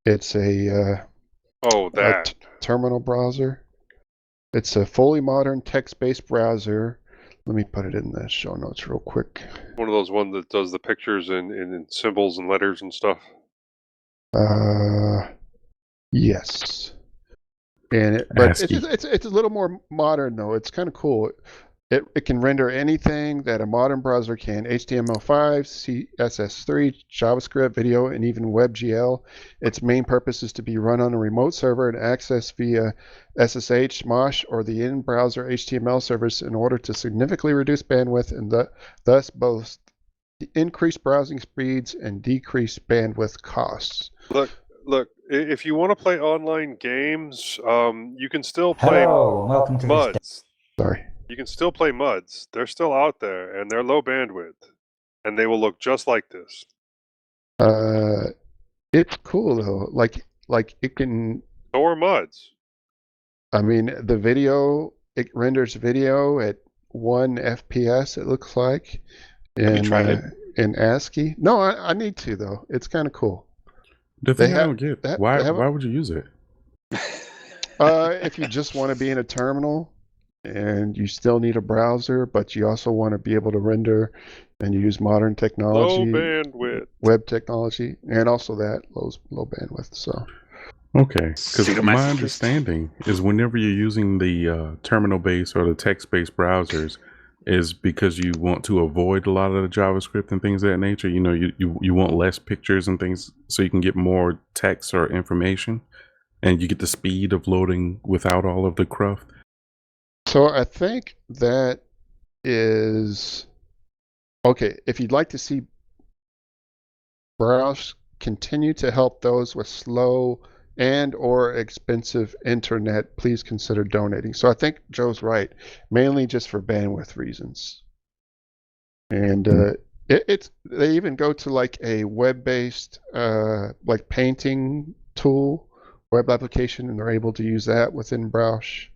It's a terminal browser. It's a fully modern text-based browser. Let me put it in the show notes real quick. One of those ones that does the pictures in symbols and letters and stuff. Yes. And but it's a little more modern though. It's kind of cool. It can render anything that a modern browser can: HTML5, CSS3, JavaScript, video, and even WebGL. Its main purpose is to be run on a remote server and accessed via SSH, Mosh, or the in-browser HTML service in order to significantly reduce bandwidth and thus both increase browsing speeds and decrease bandwidth costs. Look, if you want to play online games, you can still play welcome to MUDs. Sorry. You can still play MUDs. They're still out there, and they're low bandwidth, and they will look just like this. It's cool though. Like it can. So are MUDs. I mean, the video, it renders video at 1 FPS. It looks like. Have you tried it? In ASCII? No, I need to though. It's kind of cool. The thing I don't get, why would you use it? If you just want to be in a terminal and you still need a browser, but you also want to be able to render and you use modern technology, low bandwidth, web technology, and also that low bandwidth. So okay, because my understanding is whenever you're using the terminal-based or the text-based browsers, is because you want to avoid a lot of the JavaScript and things of that nature. You know, you want less pictures and things so you can get more text or information, and you get the speed of loading without all of the cruft. So I think that is okay. If you'd like to see Browsh continue to help those with slow and or expensive internet, please consider donating. So I think Joe's right, mainly just for bandwidth reasons. And they even go to like a web-based like painting tool, web application, and they're able to use that within Browsh.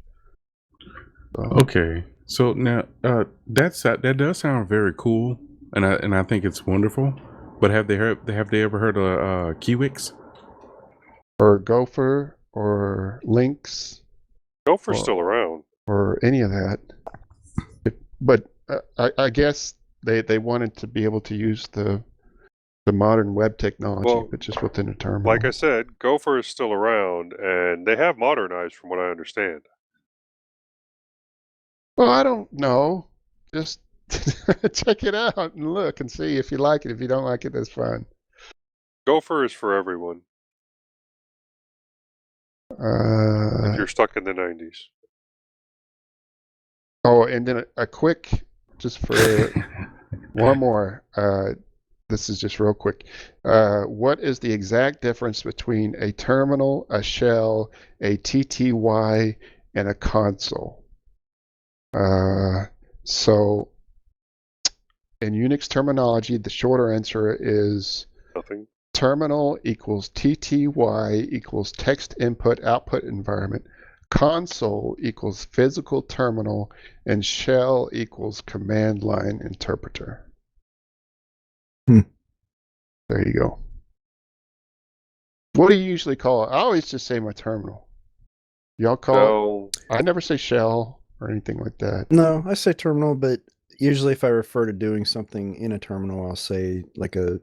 Okay, so now that does sound very cool, and I think it's wonderful. But have they ever heard of Kiwix? Or Gopher, or Lynx. Gopher's still around. Or any of that. But I guess they wanted to be able to use the modern web technology, but just within a terminal. Like I said, Gopher is still around, and they have modernized from what I understand. Well, I don't know. Just check it out and look and see if you like it. If you don't like it, that's fine. Gopher is for everyone. If you're stuck in the 90s. Oh, and then a quick, just for one more. This is just real quick. What is the exact difference between a terminal, a shell, a TTY, and a console? So, in Unix terminology, the shorter answer is nothing. Terminal equals TTY equals text input output environment. Console equals physical terminal, and shell equals command line interpreter. There you go. What do you usually call it? I always just say my terminal. Y'all call it? I never say shell or anything like that. No, I say terminal, but usually if I refer to doing something in a terminal, I'll say like a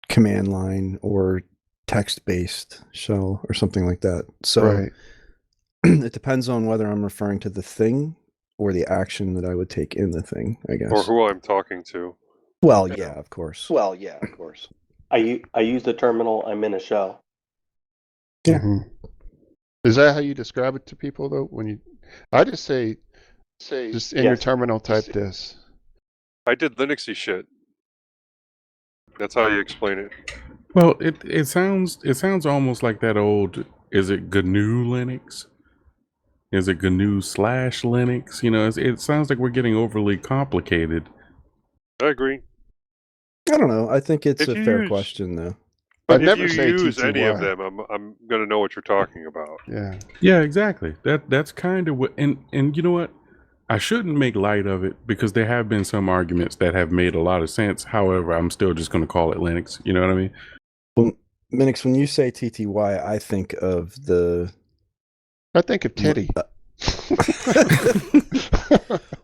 command line or text-based shell or something like that. So it depends on whether I'm referring to the thing or the action that I would take in the thing, I guess. Or who I'm talking to. Well, yeah, of course. I use the terminal. I'm in a shell. Yeah. Mhm. Is that how you describe it to people though? I just say just in your Yes. terminal type this. I did Linuxy shit. That's how you explain it. Well, it sounds almost like that old. Is it GNU Linux? Is it GNU/Linux? You know, it sounds like we're getting overly complicated. I agree. I don't know. I think it's If a you fair use- question, though. But I'd if never you say use any of TTY. them, I'm gonna know what you're talking about. Yeah. Yeah, exactly. That's kind of what. And you know what? I shouldn't make light of it because there have been some arguments that have made a lot of sense. However, I'm still just going to call it Linux. You know what I mean? Well, Minix, when you say TTY, I think of the. I think of titty.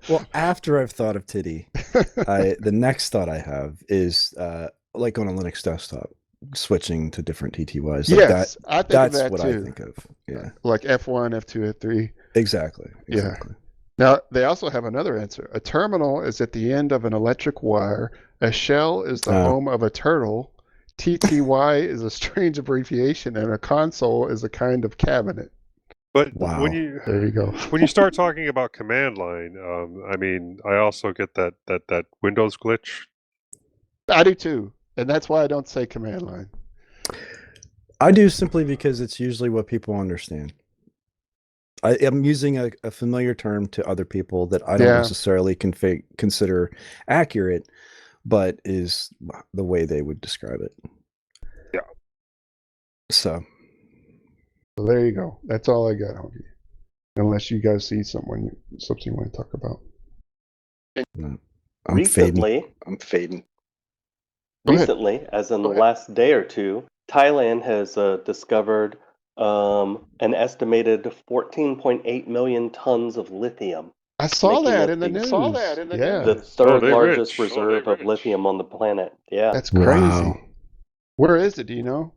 Well, after I've thought of titty, the next thought I have is like on a Linux desktop, switching to different TTYs. Like Yes, I think of that's that what too. I think of. Yeah, Like F1, F2, F3. exactly. Yeah. Now, they also have another answer. A terminal is at the end of an electric wire. A shell is the home of a turtle. TTY is a strange abbreviation, and a console is a kind of cabinet. But Wow. when you There you go. when you start talking about command line, I mean, I also get that Windows glitch. I do too, and that's why I don't say command line. I do simply because it's usually what people understand. I am using a familiar term to other people that I don't Yeah. necessarily consider accurate, but is the way they would describe it. Yeah. So So there you go. That's all I got, Honkey. Unless you guys see something you want to talk about. no, I'm fading. Recently, as in the last day or two, Thailand has discovered an estimated 14.8 million tons of lithium, I saw Making that it in the the- news. saw Yeah, the third they largest rich. reserve of lithium on the planet. Yeah. that's crazy. Wow. Where is it? Do you know?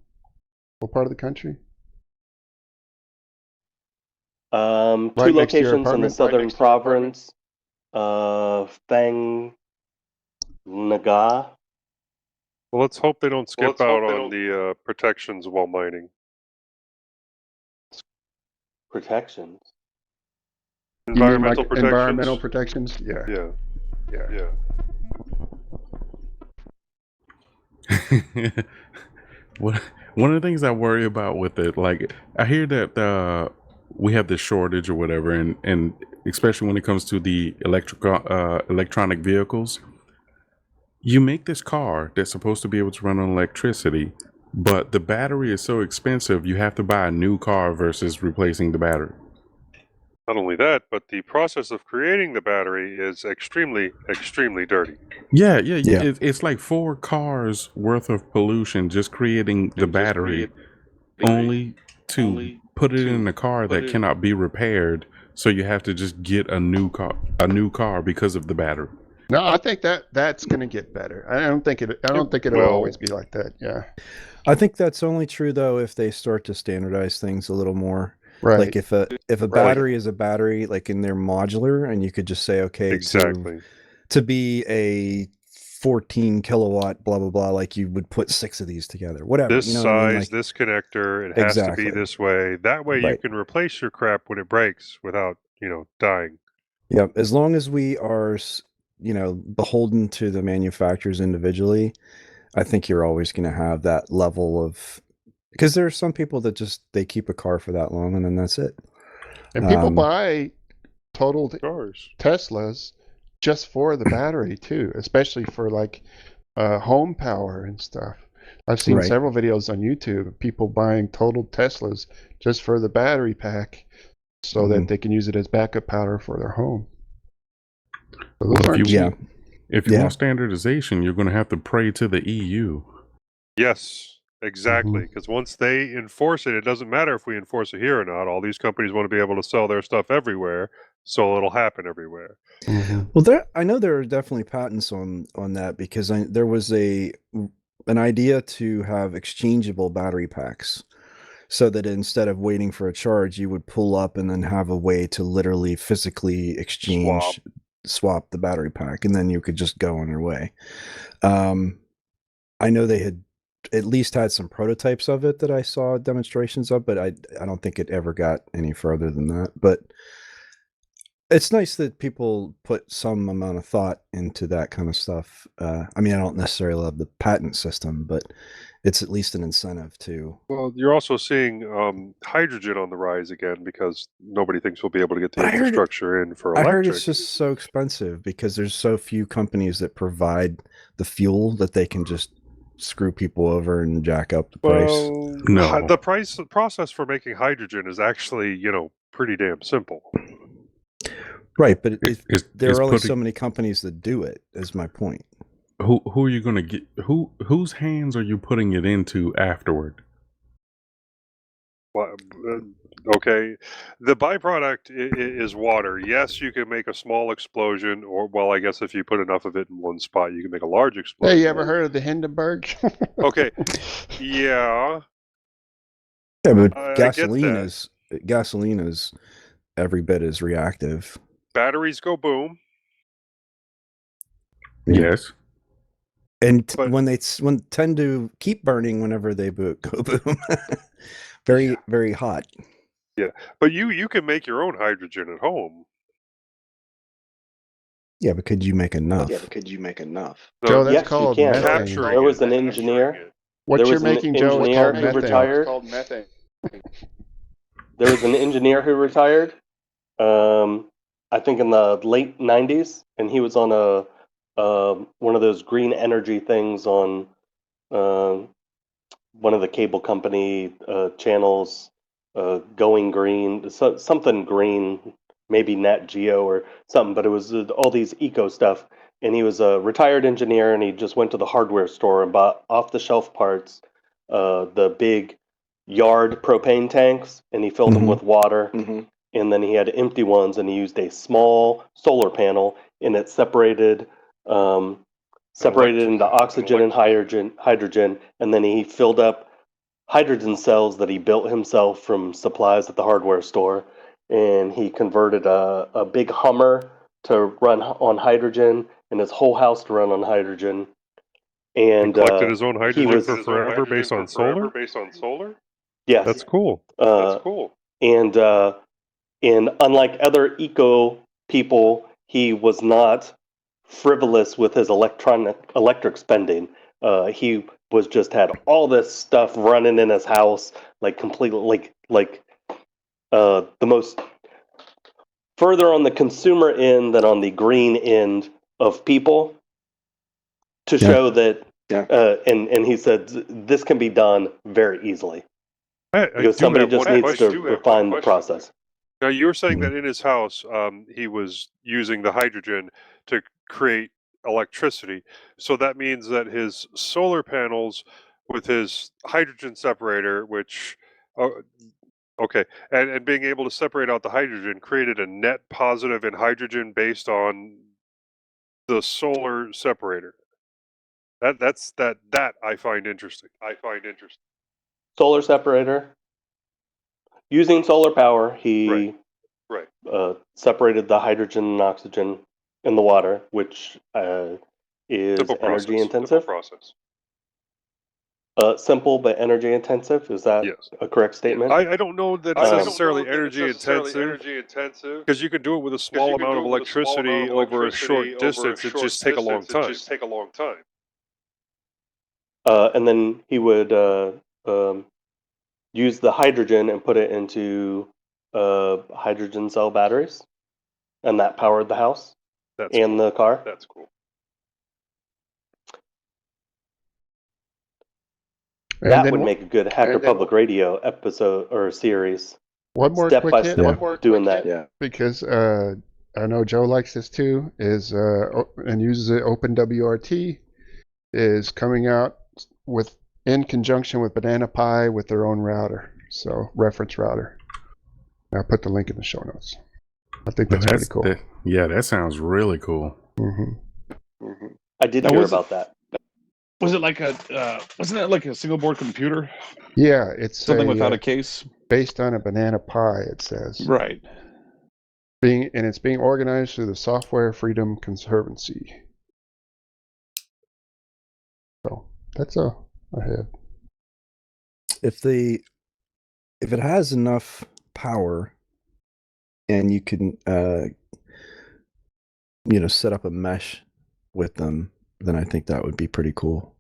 What part of the country? Two Right next to your locations in the apartment? southern province, Phang Nga. Well, let's hope they don't skip out on the protections while mining. Protections. You mean like Environmental protections. environmental protections? Yeah. One of the things I worry about with it, like I hear that we have this shortage or whatever, and especially when it comes to the electronic vehicles, you make this car that's supposed to be able to run on electricity, but the battery is so expensive, you have to buy a new car versus replacing the battery. Not only that, but the process of creating the battery is extremely, extremely dirty. Yeah. Yeah. It's like 4 cars worth of pollution just creating the battery, only to put it in a car that cannot be repaired. So you have to just get a new car because of the battery. No, I think that's going to get better. I don't think it'll will. always be like that. Yeah. I think that's only true though if they start to standardize things a little more. Right. Like if a battery is a battery, like in their modular, and you could just say, okay, Exactly. to be a 14 kilowatt, blah blah blah, like you would put 6 of these together, whatever. This you know size, what I mean? Like, this connector, it has to be this way. That way you Right. can replace your crap when it breaks without, dying. yeah, as long as we are, beholden to the manufacturers individually, I think you're always going to have that level of, because there are some people that they keep a car for that long and then that's it. And people buy totaled Cars. Teslas just for the battery too, especially for like home power and stuff. I've seen Right. several videos on YouTube of people buying totaled Teslas just for the battery pack so that they can use it as backup power for their home. So those Well, aren't cheap. If you Yeah. want standardization, you're going to have to pray to the EU. Yes, exactly. Because once they enforce it, it doesn't matter if we enforce it here or not. All these companies want to be able to sell their stuff everywhere, so it'll happen everywhere. Well, I know there are definitely patents on that because there was an idea to have exchangeable battery packs. so that instead of waiting for a charge, you would pull up and then have a way to literally physically exchange, swap the battery pack, and then you could just go on your way. I know they had at least had some prototypes of it that I saw demonstrations of, but I don't think it ever got any further than that. But it's nice that people put some amount of thought into that kind of stuff. I mean, I don't necessarily love the patent system, but it's at least an incentive to. Well, you're also seeing hydrogen on the rise again because nobody thinks we'll be able to get the But I heard infrastructure in for I electric. heard it's just so expensive because there's so few companies that provide the fuel that they can just screw people over and jack up the price. Well, No. the process for making hydrogen is actually, pretty damn simple. Right, but there It's are only putting- so many companies that do it, is my point. Who are you going to get? Whose hands are you putting it into afterward? Well, okay, the byproduct is water. Yes, you can make a small explosion, or I guess if you put enough of it in one spot, you can make a large explosion. Hey, you ever heard of the Hindenburg? Okay, yeah. Yeah, but I get gasoline is every bit as reactive. Batteries go boom. Yes. And But- when tend to keep burning whenever they go boom. Very, very hot. But you can make your own hydrogen at home. Yeah, but could you make enough? So Joe, that's Yes, you called can. methane. capturing There was it, an engineer. capturing it. What There you're was an making, Joe, is engineer called who methane. retired. There was an engineer who retired, I think in the late 90s, and he was on one of those green energy things on one of the cable company channels, Going Green, something green, maybe Nat Geo or something, but it was all these eco stuff. And he was a retired engineer, and he just went to the hardware store and bought off-the-shelf parts, the big yard propane tanks, and he filled them Mhm. with water. And then he had empty ones, and he used a small solar panel, and it separated into oxygen and hydrogen, and then he filled up hydrogen cells that he built himself from supplies at the hardware store, and he converted a big Hummer to run on hydrogen and his whole house to run on hydrogen. And Collected his own hydrogen was- for forever based on solar. yes, That's cool. And unlike other eco people, he was not frivolous with his electric spending. He was just had all this stuff running in his house, like completely, like the most further on the consumer end than on the green end of people, to show that. And he said this can be done very easily because somebody just needs to refine the process. Now, you were saying that in his house, he was using the hydrogen to create electricity. So that means that his solar panels with his hydrogen separator, which, okay, and being able to separate out the hydrogen created a net positive in hydrogen based on the solar separator. That I find interesting. Solar separator. Using solar power, he Right. separated the hydrogen and oxygen in the water, which is Simple energy process. intensive. Simple but energy intensive. Is that Yes. a correct statement? I don't know that it's necessarily energy intensive because you can do it with a small amount of electricity over a short distance. It just take a long time. And then he would use the hydrogen and put it into hydrogen cell batteries, and that powered the house That's and cool. the car. That's cool. That then would make a good Hacker Public Radio episode or series. one more Step quick by hit, step doing that. because I know Joe likes this too, is and uses it. OpenWrt is coming out in conjunction with Banana Pi with their own router, so reference router. I'll put the link in the show notes. I think that's pretty cool. Yeah, that sounds really cool. Mm-hmm. I did Now, hear was it- about that. Was it like wasn't it like a single board computer? Yeah, it's Something without a case? based on a banana pie, it says. Right. It's being organized through the Software Freedom Conservancy. So that's all I have. If it has enough power and you can set up a mesh with them, then I think that would be pretty cool.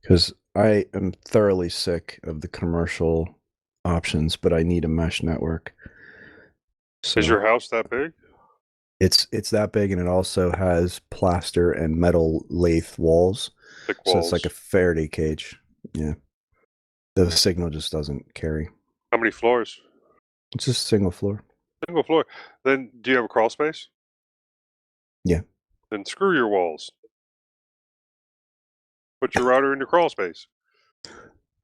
Because I am thoroughly sick of the commercial options, but I need a mesh network. So Is your house that big? it's that big, and it also has plaster and metal lathe walls. Thick So walls. it's like a Faraday cage. Yeah. The signal just doesn't carry. How many floors? It's just single floor. Single floor. Then do you have a crawl space? Yeah. Then screw your walls. Put your router in your crawl space.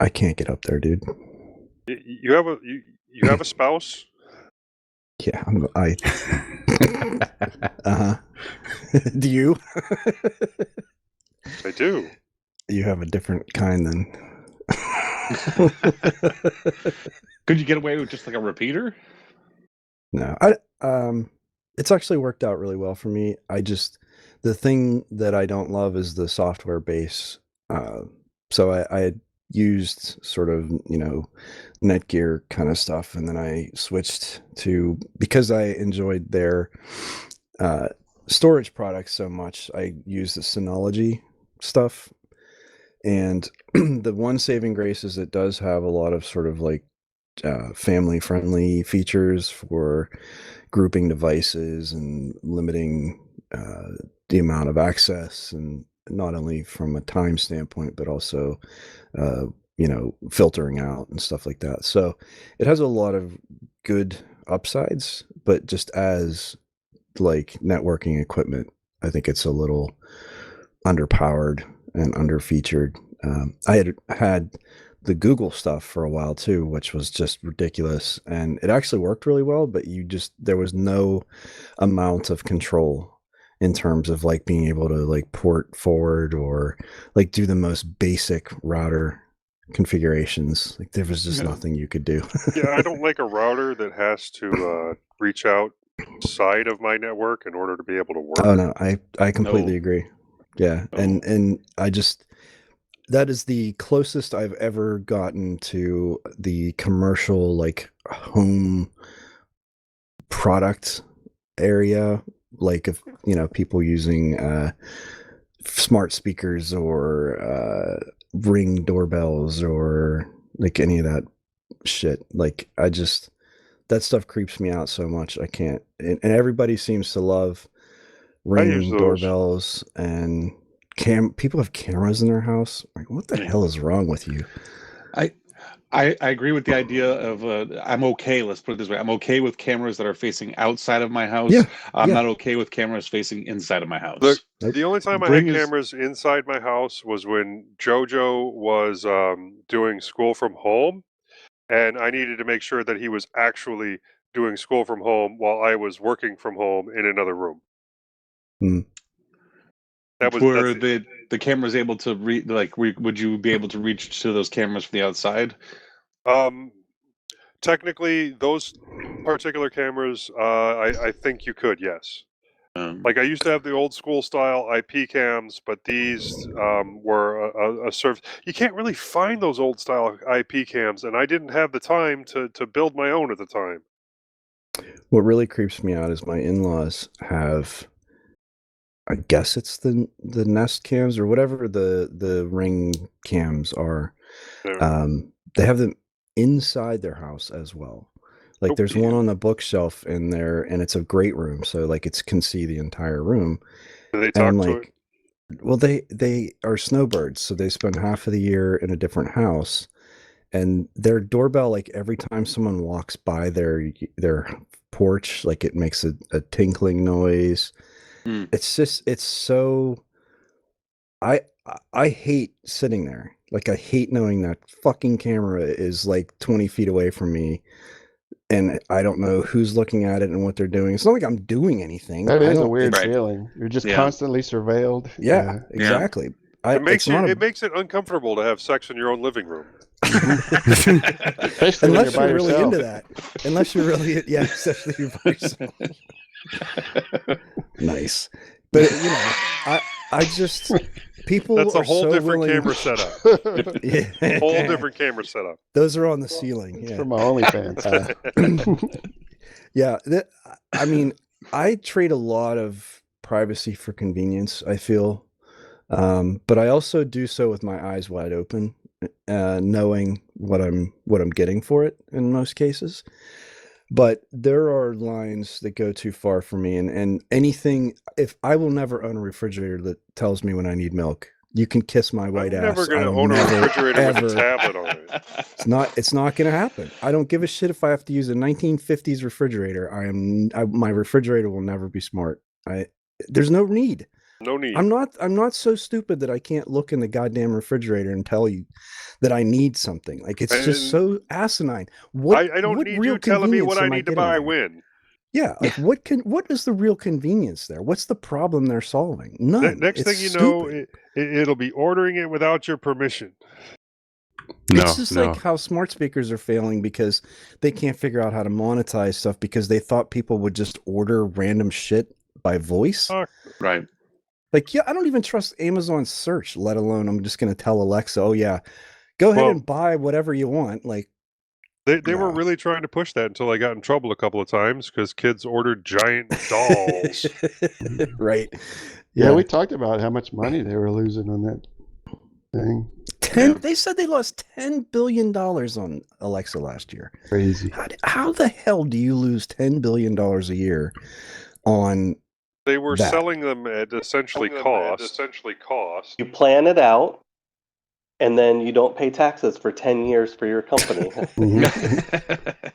I can't get up there, dude. You have a spouse? Yeah, I uh-huh. Do you? I do. You have a different kind then. Could you get away with just like a repeater? No. It's actually worked out really well for me. The thing that I don't love is the software base. So I had used sort of, Netgear kind of stuff, and then I switched to, because I enjoyed their storage products so much, I used the Synology stuff. And the one saving grace is it does have a lot of sort of like family friendly features for grouping devices and limiting the amount of access, and not only from a time standpoint, but also filtering out and stuff like that. So it has a lot of good upsides, but just as like networking equipment, I think it's a little underpowered and underfeatured. I had the Google stuff for a while too, which was just ridiculous, and it actually worked really well, but there was no amount of control in terms of like being able to like port forward or like do the most basic router configurations. Like there was just nothing you could do. Yeah, I don't like a router that has to reach outside of my network in order to be able to work. Oh no, I completely agree. Yeah, and I just, that is the closest I've ever gotten to the commercial like home product area, like of people using smart speakers or Ring doorbells or like any of that shit. Like that stuff creeps me out so much. I can't. And everybody seems to love Ring doorbells, and people have cameras in their house. Like, what the hell is wrong with you? I agree with the idea of I'm okay. Let's put it this way: I'm okay with cameras that are facing outside of my house. Yeah, I'm not okay with cameras facing inside of my house. Look, the only time I had cameras inside my house was when JoJo was doing school from home, and I needed to make sure that he was actually doing school from home while I was working from home in another room. Hmm. Were the cameras able to would you be able to reach to those cameras from the outside? Technically, those particular cameras, I think you could, yes. Like I used to have the old school style IP cams, but these were a service. You can't really find those old style IP cams, and I didn't have the time to build my own at the time. What really creeps me out is my in-laws have, I guess it's the Nest cams or whatever the Ring cams are. Yeah. They have them inside their house as well. Like there's one on the bookshelf in there, and it's a great room, so like it can see the entire room. Do they talk to it? Well, they are snowbirds, so they spend half of the year in a different house, and their doorbell, like every time someone walks by their porch, like it makes a tinkling noise. It's so, I hate sitting there. Like I hate knowing that fucking camera is like 20 feet away from me, and I don't know who's looking at it and what they're doing. It's not like I'm doing anything. That is a weird feeling. You're just constantly surveilled. Yeah, exactly. It makes it's not it makes it uncomfortable to have sex in your own living room. Especially when unless you're by you're really yourself. into that. Unless you're really, especially you're by yourself. Nice, but I just people That's a are whole so different willing. camera setup. Yeah. Whole different camera setup. Those are on the ceiling. It's Yeah. for my OnlyFans. Yeah, I mean, I trade a lot of privacy for convenience, I feel. But I also do so with my eyes wide open, knowing what I'm getting for it in most cases. But there are lines that go too far for me, and anything, if I will never own a refrigerator that tells me when I need milk. You can kiss my white I'm ass. never going I to will own a never, refrigerator with a ever- tablet on it. It's not going to happen. I don't give a shit if I have to use a 1950s refrigerator. My refrigerator will never be smart. There's no need. No need. I'm not so stupid that I can't look in the goddamn refrigerator and tell you that I need something. Like it's just And so asinine. I don't need you telling me what I need to buy when. Yeah, like what is the real convenience there? What's the problem they're solving? None. Next It's thing you know, stupid. it'll be ordering it without your permission. It's just like how smart speakers are failing because they can't figure out how to monetize stuff because they thought people would just order random shit by voice. Right. Like, yeah, I don't even trust Amazon search, let alone I'm just going to tell Alexa, oh yeah, go ahead and buy whatever you want. Like, they were really trying to push that until I got in trouble a couple of times because kids ordered giant dolls. Right. Yeah, we talked about how much money they were losing on that thing. They said they lost $10 billion on Alexa last year. Crazy. How the hell do you lose $10 billion a year on They were that? selling them at essentially cost. You plan it out, and then you don't pay taxes for 10 years for your company.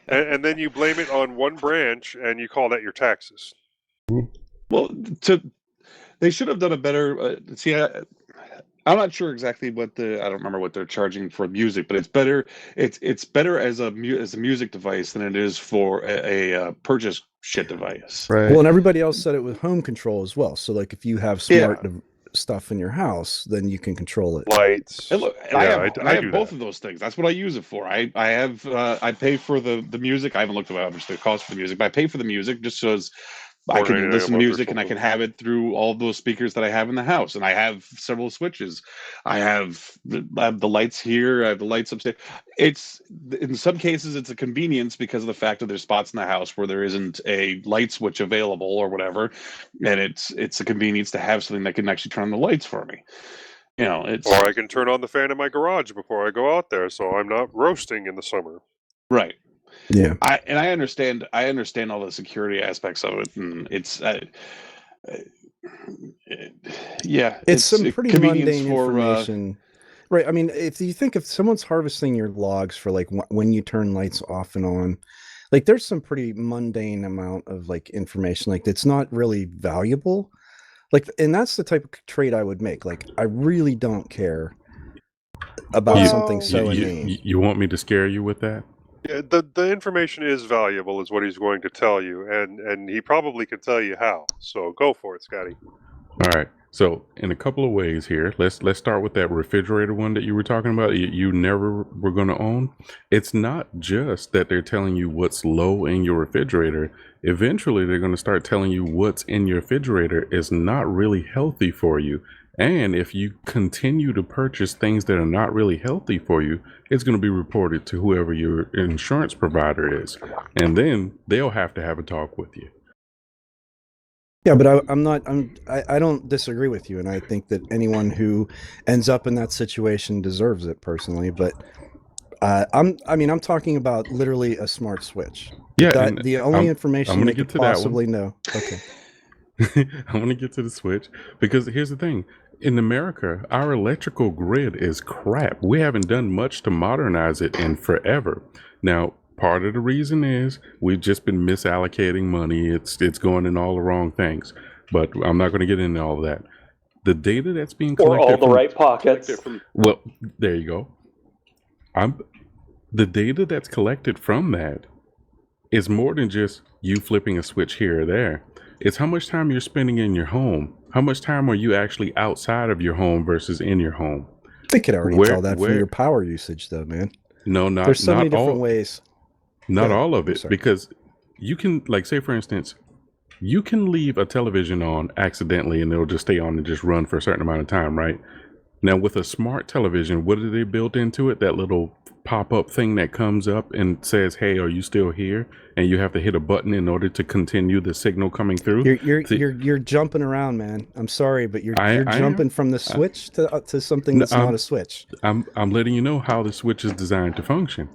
And then you blame it on one branch, and you call that your taxes. Well, they should have done a better. I'm not sure exactly I don't remember what they're charging for music, but it's better. It's better as a music device than it is for a purchase shit device. Right. Well, and everybody else said it with home control as well. So, like, if you have smart stuff in your house, then you can control it. Lights. And look, Yeah, I have do both that. of those things. That's what I use it for. I pay for the music. I haven't looked at how much the cost for the music, but I pay for the music just so I can listen to music and I can have it through all those speakers that I have in the house. And I have several switches. I have the lights here. I have the lights upstairs. It's in some cases it's a convenience because of the fact that there's spots in the house where there isn't a light switch available or whatever, and it's a convenience to have something that can actually turn on the lights for me. You know, Or I can turn on the fan in my garage before I go out there, so I'm not roasting in the summer. right. Yeah. I understand all the security aspects of it, and it's It's some pretty convenience mundane for information. Right. I mean, if you think if someone's harvesting your logs for like when you turn lights off and on, like there's some pretty mundane amount of like information, like it's not really valuable. Like, and that's the type of trade I would make. Like, I really don't care about something so inane. You want me to scare you with that? Yeah, the information is valuable, is what he's going to tell you, and he probably can tell you how. So go for it, Scotty. All right. So in a couple of ways here, let's start with that refrigerator one that you were talking about. You never were going to own. It's not just that they're telling you what's low in your refrigerator. Eventually, they're going to start telling you what's in your refrigerator is not really healthy for you. And if you continue to purchase things that are not really healthy for you, it's going to be reported to whoever your insurance provider is. And then they'll have to have a talk with you. Yeah, but I don't disagree with you, and I think that anyone who ends up in that situation deserves it personally. But I'm talking about literally a smart switch. Yeah, the only information I'm they gonna could get to that possibly one. know. Okay. I want to get to the switch because here's the thing. In America, our electrical grid is crap. We haven't done much to modernize it in forever. Now, part of the reason is we've just been misallocating money. It's going in all the wrong things. But I'm not going to get into all of that. The data that's being Or collected all the right pockets. well, there you go. The data that's collected from that is more than just you flipping a switch here or there. It's how much time you're spending in your home, How much time are you actually outside of your home versus in your home? They could already Where- tell that where- from your power usage, though, man. No, not There's so many not different all. ways. Not Yeah, all of I'm it, sorry. because you can, like, say for instance, you can leave a television on accidentally and it'll just stay on and just run for a certain amount of time, right? Now with a smart television, what do they build into it? That little pop-up thing that comes up and says, "Hey, are you still here?" And you have to hit a button in order to continue the signal coming through. You're jumping around, man. I'm sorry, but you're I am. jumping from the switch to something No, that's not a switch. I'm letting you know how the switch is designed to function.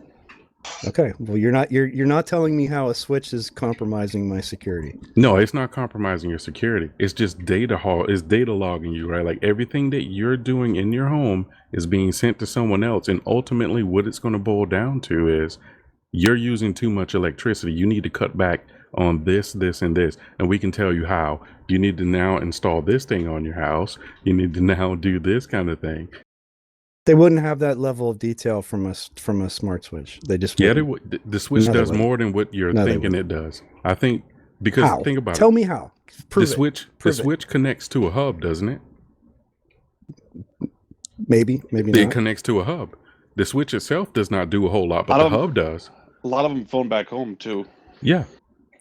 Okay. Well, you're not telling me how a switch is compromising my security. No, it's not compromising your security. It's just it's data logging you, right? Like everything that you're doing in your home is being sent to someone else. And ultimately what it's going to boil down to is you're using too much electricity. You need to cut back on this, this, and this. And we can tell you how. You need to now install this thing on your house. You need to now do this kind of thing. They wouldn't have that level of detail from a smart switch. They just Yeah, wouldn't. the switch No, they does wouldn't. more than what you're No, they thinking it does. I think because How? think about Tell it. me how. The Prove it. switch Prove it. switch connects to a hub, doesn't it? Maybe It not. connects to a hub. The switch itself does not do a whole lot, but A lot the of- hub does. A lot of them phone back home too. Yeah.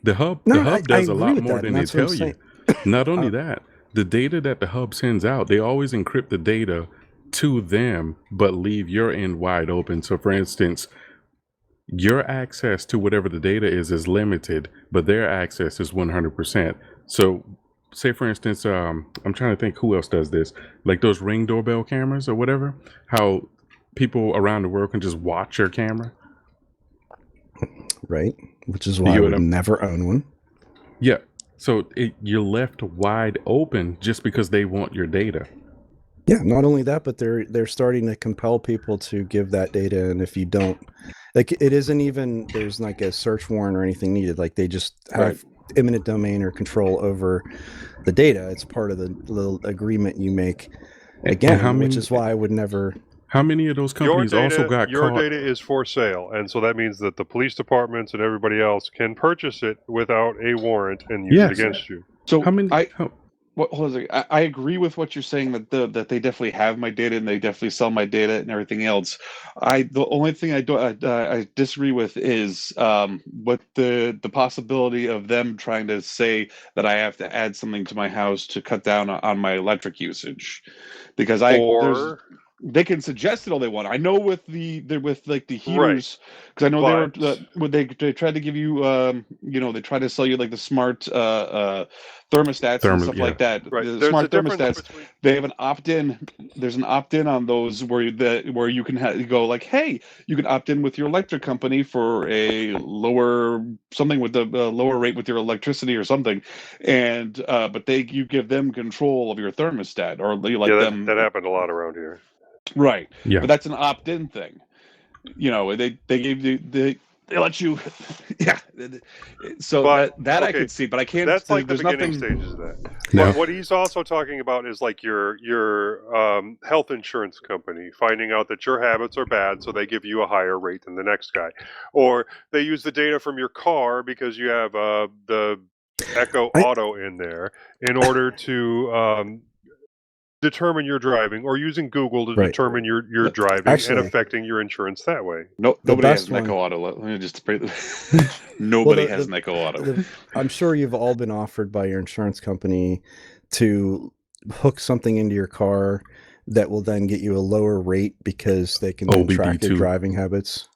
The hub No, does I a agree lot with more that, than and they that's what I'm tell you. saying. Not only that, the data that the hub sends out, they always encrypt the data to them, but leave your end wide open. So for instance, your access to whatever the data is limited, but their access is 100%. So say for instance, I'm trying to think who else does this, like those Ring doorbell cameras or whatever, how people around the world can just watch your camera. Right. Which is why You I know would what I'm- never own one. Yeah. So you're left wide open just because they want your data. Yeah, not only that, but they're starting to compel people to give that data, and if you don't, like, it isn't even there's like a search warrant or anything needed. Like they just have eminent domain or control over the data. It's part of the little agreement you make. Again, how which many- is why I would never. How many of those companies also got your caught? data is for sale, and so that means that the police departments and everybody else can purchase it without a warrant and use Yes. it against you. So How many? What hold on a second. I agree with what you're saying that that they definitely have my data and they definitely sell my data and everything else. The only thing I disagree with is what the possibility of them trying to say that I have to add something to my house to cut down on my electric usage, because they can suggest it all they want. I know with like the heaters, because I know they tried to give you they try to sell you like the smart thermostats and stuff like that. Right. The There's smart a difference thermostats, between they have an opt-in. There's an opt-in on those where you can go like, hey, you can opt in with your electric company for a lower something with the lower rate with your electricity or something, and but you give them control of your thermostat, or you like them. that happened a lot around here. Right. Yeah. But that's an opt-in thing. They gave you they let you yeah. So But, that I okay, could see, but I can't. That's like the there's beginning nothing, stages of that. No. What he's also talking about is like your health insurance company finding out that your habits are bad, so they give you a higher rate than the next guy, or they use the data from your car because you have the Echo Auto in there in order to determine your driving, or using Google to determine your driving and affecting your insurance that way. Nobody has an Echo Auto. Let me just nobody has an Echo Auto. I'm sure you've all been offered by your insurance company to hook something into your car that will then get you a lower rate because they can then track your driving habits.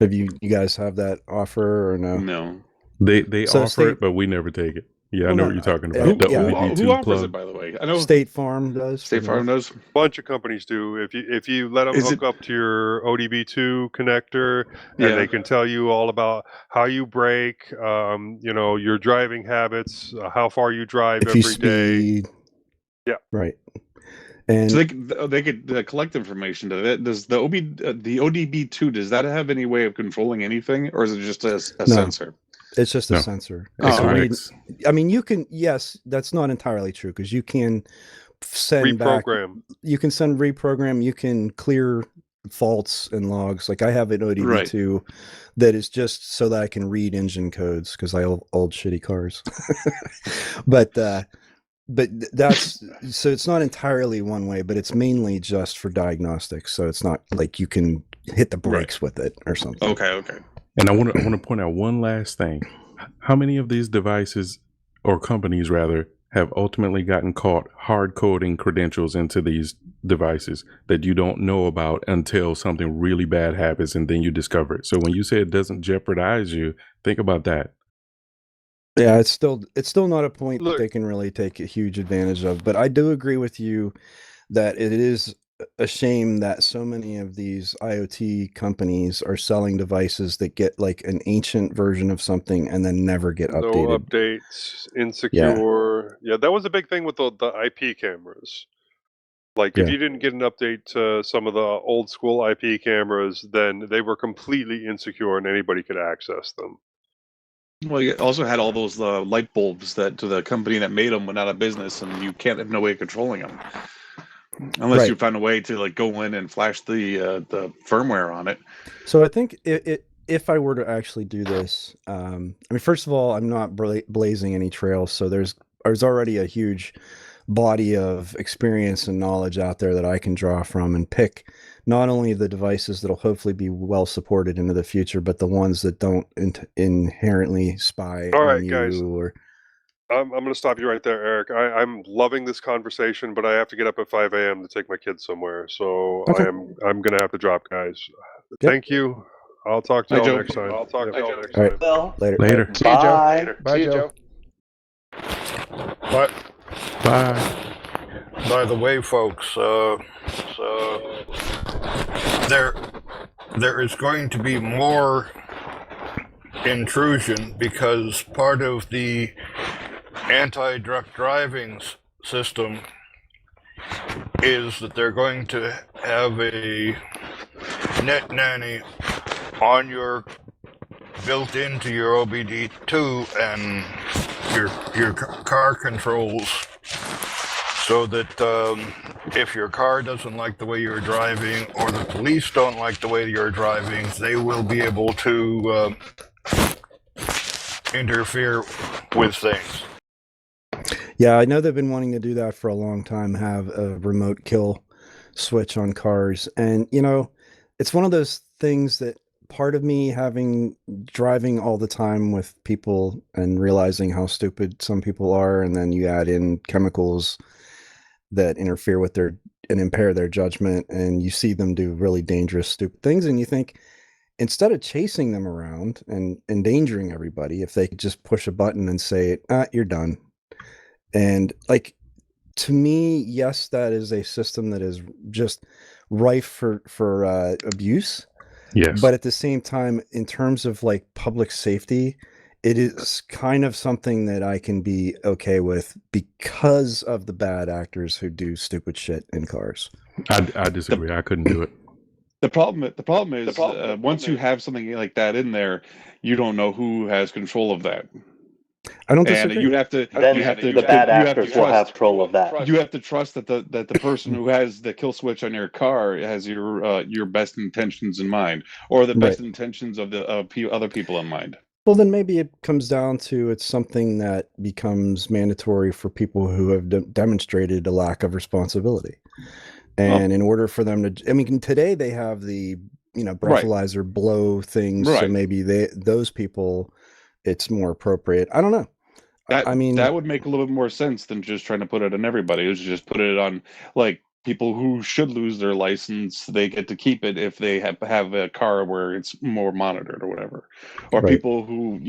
Have you guys have that offer or no? No. They offer it, but we never take it. Yeah, I know what you're talking about. Who offers it, by the way? I know State Farm does. State Farm does. A bunch of companies do. If you let them hook up to your ODB2 connector, and they can tell you all about how you brake, your driving habits, how far you drive every day. Yeah. Right. And so they could collect information. Does the ODB2, does that have any way of controlling anything, or is it just a sensor? It's just a sensor. I mean, you can. Yes, that's not entirely true, because you can send reprogram. You can send reprogram. You can clear faults and logs. Like I have an ODB2 that is just so that I can read engine codes, because I old shitty cars. But but that's so it's not entirely one way, but it's mainly just for diagnostics. So it's not like you can hit the brakes with it or something. Okay. And I want to point out one last thing. How many of these devices, or companies rather, have ultimately gotten caught hard coding credentials into these devices that you don't know about until something really bad happens and then you discover it? So when you say it doesn't jeopardize you, think about that. Yeah, it's still not a point Look- that they can really take a huge advantage of. But I do agree with you that it is a shame that so many of these IoT companies are selling devices that get like an ancient version of something and then never get No updated. updates, insecure. Yeah, that was a big thing with the IP cameras. Like, if Yeah. you didn't get an update to some of the old school IP cameras, then they were completely insecure and anybody could access them. Well, you also had all those light bulbs that to the company that made them went out of business, and you can't have no way of controlling them unless Right. you find a way to like go in and flash the firmware on it. So I think if I were to actually do this, I mean, first of all, I'm not blazing any trails, so there's already a huge body of experience and knowledge out there that I can draw from and pick not only the devices that'll hopefully be well supported into the future, but the ones that don't inherently spy All on right, you. guys. Or I'm going to stop you right there, Eric. I'm loving this conversation, but I have to get up at 5 a.m. to take my kids somewhere, so Okay. I'm going to have to drop, guys. Yep. Thank you. I'll talk to Bye, y'all Joe. next time. All Yep. Well, later. Later. See you, Joe. bye. Bye, Joe. But Bye. by the way, folks, there is going to be more intrusion because part of the anti-drunk driving system is that they're going to have a net nanny on your built into your OBD2 and your car controls, so that if your car doesn't like the way you're driving or the police don't like the way you're driving, they will be able to interfere with things. Yeah, I know they've been wanting to do that for a long time, have a remote kill switch on cars. And, you know, it's one of those things that part of me driving all the time with people and realizing how stupid some people are, and then you add in chemicals that interfere with and impair their judgment, and you see them do really dangerous, stupid things, and you think, instead of chasing them around and endangering everybody, if they could just push a button and say, you're done. And like, to me, yes, that is a system that is just rife for abuse. Yes. But at the same time, in terms of like public safety, it is kind of something that I can be okay with because of the bad actors who do stupid shit in cars. I disagree. I couldn't do it. The problem is once you have something like that in there, you don't know who has control of that. I don't And disagree. you have to. Then the bad actors will have control of that. You have to trust that the person who has the kill switch on your car has your best intentions in mind, or the best intentions of the other people in mind. Well, then maybe it comes down to it's something that becomes mandatory for people who have demonstrated a lack of responsibility. And in order for them to, I mean, today they have the, breathalyzer blow things. So maybe those people, it's more appropriate. I don't know. That would make a little bit more sense than just trying to put it on everybody. It was just put it on like people who should lose their license. They get to keep it if they have a car where it's more monitored or whatever. Or people who,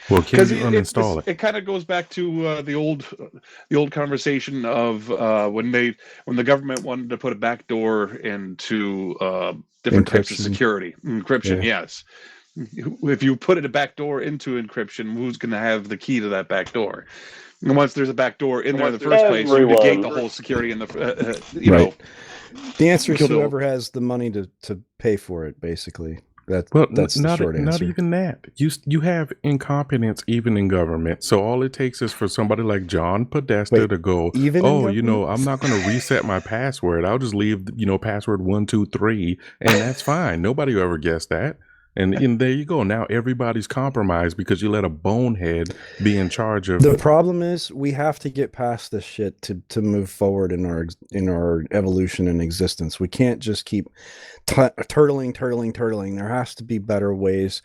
Well, can you uninstall it? It kind of goes back to the old conversation of when the government wanted to put a backdoor into different types of security encryption. Yeah. Yes. If you put a backdoor into encryption, who's going to have the key to that backdoor? And once there's a backdoor in there in the first place, you negate the whole security in the know. The answer is whoever has the money to pay for it, basically. That's the short answer. Not even that. You have incompetence even in government. So all it takes is for somebody like John Podesta to go, I'm not going to reset my password. I'll just leave, password 123, and that's fine. Nobody will ever guess that. And there you go. Now everybody's compromised because you let a bonehead be in charge of. The problem is we have to get past this shit to move forward in our evolution and existence. We can't just keep turtling. There has to be better ways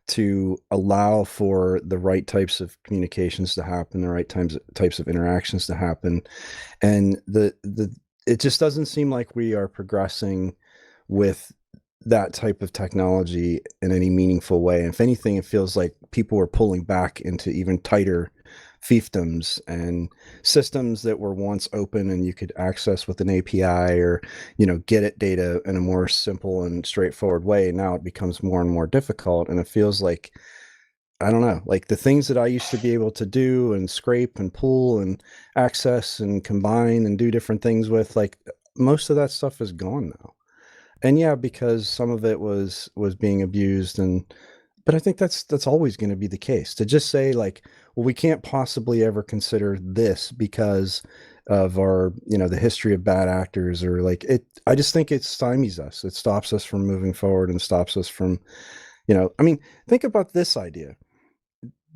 to allow for the right types of communications to happen, the right types of interactions to happen, and it just doesn't seem like we are progressing with that type of technology in any meaningful way. And if anything, it feels like people are pulling back into even tighter fiefdoms and systems that were once open and you could access with an API or, get at data in a more simple and straightforward way. Now it becomes more and more difficult. And it feels like, I don't know, like the things that I used to be able to do and scrape and pull and access and combine and do different things with, like most of that stuff is gone now. And yeah, because some of it was being abused, but I think that's always going to be the case. To just say like, well, we can't possibly ever consider this because of our, the history of bad actors or like it. I just think it stymies us. It stops us from moving forward and stops us from, think about this idea.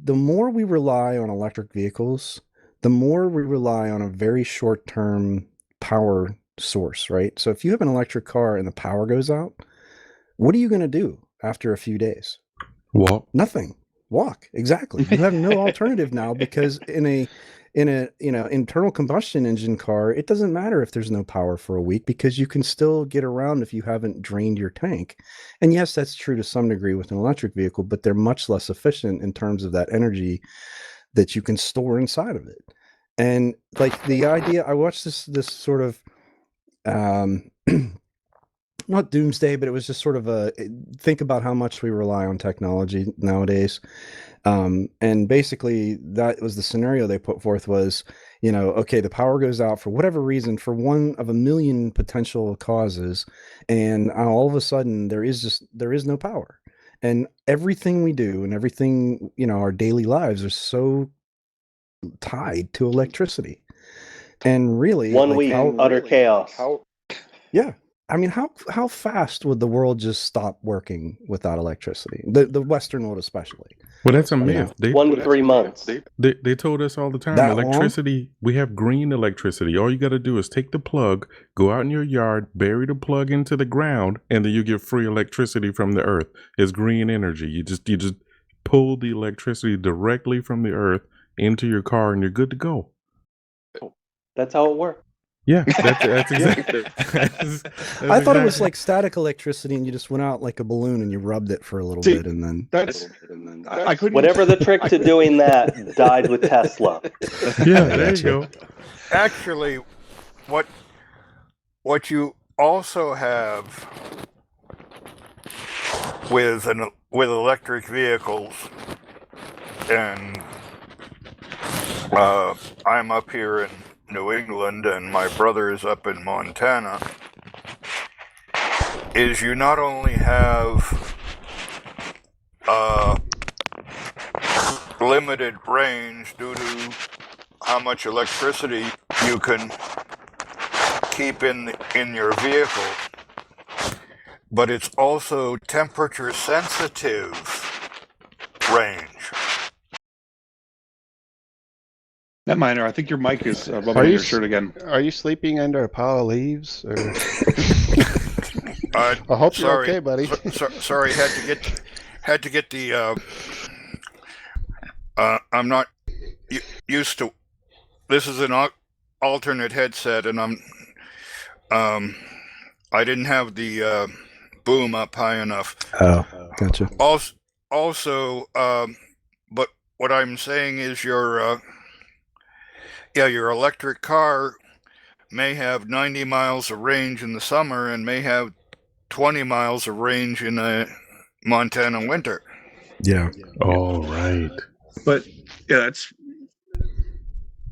The more we rely on electric vehicles, the more we rely on a very short-term power source, right? So if you have an electric car and the power goes out, what are you going to do after a few days? Walk. Nothing. Walk. Exactly. You have no alternative now because in a internal combustion engine car, it doesn't matter if there's no power for a week because you can still get around if you haven't drained your tank. And yes, that's true to some degree with an electric vehicle, but they're much less efficient in terms of that energy that you can store inside of it. And like the idea, I watched this sort of not doomsday, but it was just sort of think about how much we rely on technology nowadays. And basically that was the scenario they put forth was, okay, the power goes out for whatever reason, for one of a million potential causes. And all of a sudden there is no power, and everything we do and everything, our daily lives are so tied to electricity. And really, 1 week, utter chaos. Yeah. I mean, how fast would the world just stop working without electricity? The Western world especially. Well, that's a myth. 1 to 3 months. They told us all the time, That electricity, we have green electricity. All you got to do is take the plug, go out in your yard, bury the plug into the ground, and then you get free electricity from the earth. It's green energy. You just pull the electricity directly from the earth into your car and you're good to go. That's how it works. Yeah, that's exactly. I thought it was like static electricity, and you just went out like a balloon and you rubbed it for a little bit, and then I couldn't. Whatever the trick to doing that died with Tesla. Yeah, there you go. Actually, what you also have with electric vehicles, and I'm up here in New England and my brother is up in Montana, is you not only have limited range due to how much electricity you can keep in your vehicle, but it's also temperature sensitive range. That minor, I think your mic is rubbing your shirt again. Are you sleeping under a pile of leaves? Or... I hope you're okay, buddy. Sorry, had to get the. I'm not used to. This is an alternate headset, and I didn't have the boom up high enough. Oh, gotcha. Also, but what I'm saying is your electric car may have 90 miles of range in the summer and may have 20 miles of range in a Montana winter. Yeah. Oh, right. But yeah, that's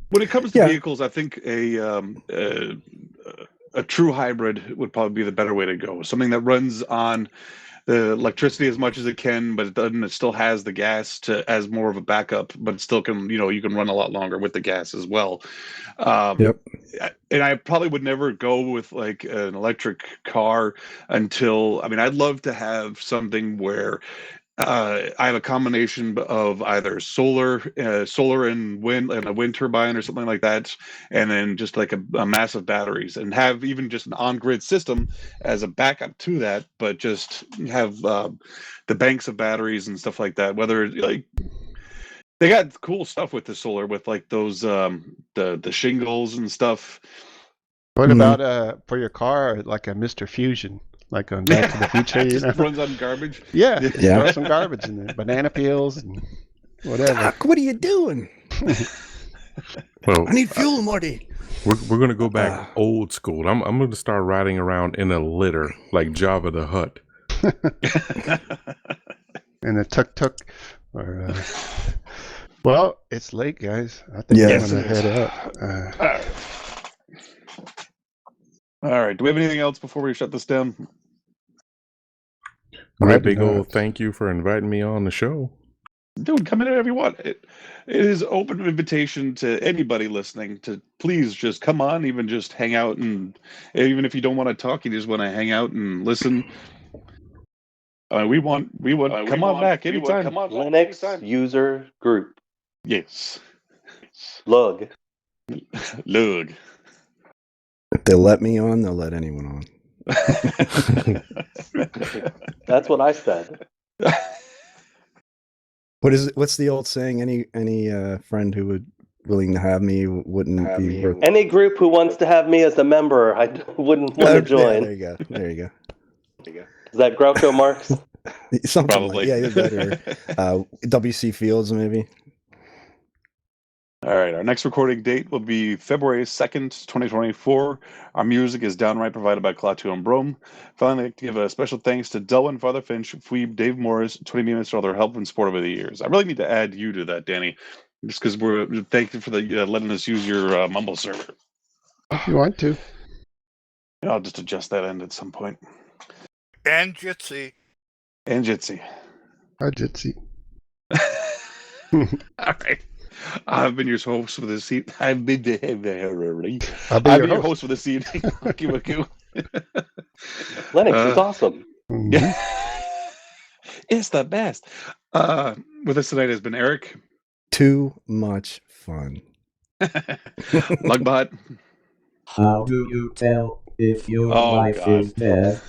when it comes to vehicles. I think a a true hybrid would probably be the better way to go. Something that runs on the electricity as much as it can, but it still has the gas as more of a backup, but it still can, you can run a lot longer with the gas as well. Yep. And I probably would never go with like an electric car until, I'd love to have something where I have a combination of either solar and wind, and a wind turbine or something like that, and then just like a massive batteries, and have even just an on-grid system as a backup to that, but just have the banks of batteries and stuff like that. Whether like they got cool stuff with the solar, with like those the shingles and stuff. What about for your car, like a Mr. Fusion? Like on Back to the Future, Just runs on garbage. Yeah, Yeah. throw some garbage in there, banana peels and whatever. Doc, what are you doing? Well, I need fuel, Marty. we're gonna go back old school. I'm gonna start riding around in a litter like Jabba the Hutt. And a tuk-tuk. Or, well, it's late, guys. I think I'm Yes, going to it is. head up. All right. Do we have anything else before we shut this down? A I big do not. old thank you for inviting me on the show. Dude, come in whenever you want. It is open invitation to anybody listening to please just come on, even just hang out, and even if you don't want to talk, you just want to hang out and listen. We want come on back anytime. Linux user group. Yes. Lug. Lug. If they let me on, they'll let anyone on. That's what I said. What's the old saying? Any friend who would willing to have me wouldn't be worth. Any group who wants to have me as a member, I wouldn't want to join. There you go. There you go. Is that Groucho Marx? Something Probably. like, yeah, better. W.C. Fields, maybe. All right, our next recording date will be February 2nd, 2024. Our music is downright provided by Klaatu and Brome. Finally, I'd like to give a special thanks to Delwyn, Father Finch, Phoebe, Dave Morris, 20 minutes for all their help and support over the years. I really need to add you to that, Danny, just because we're thank you for the letting us use your mumble server. If you want to. I'll just adjust that end at some point. And Jitsi. And Jitsi. Hi, Jitsi. All right. I've been your host for this evening. I've been I'll be your host for this evening. Linux is awesome. Mhm. It's the best. With us tonight has been Eric. Too much fun. Lugbot. How do you tell if your Oh, wife God. is dead?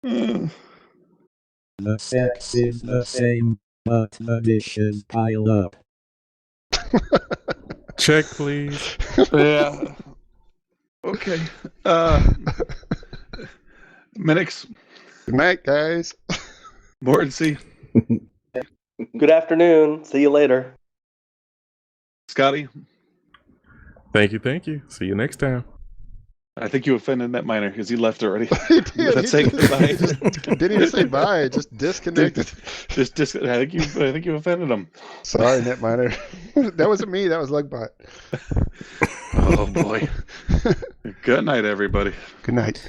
The sex is the same, but the dishes pile up. Check, please. Yeah. Okay. Minix. Good night, guys. Mordancy. Good afternoon. See you later. Scotty. Thank you. See you next time. I think you offended Net Miner because he left already. He did. Let's say goodbye. Didn't even say bye. Just disconnected. I think you offended him. Sorry, Netminer. That wasn't me. That was Lugbot. Oh boy. Good night, everybody. Good night.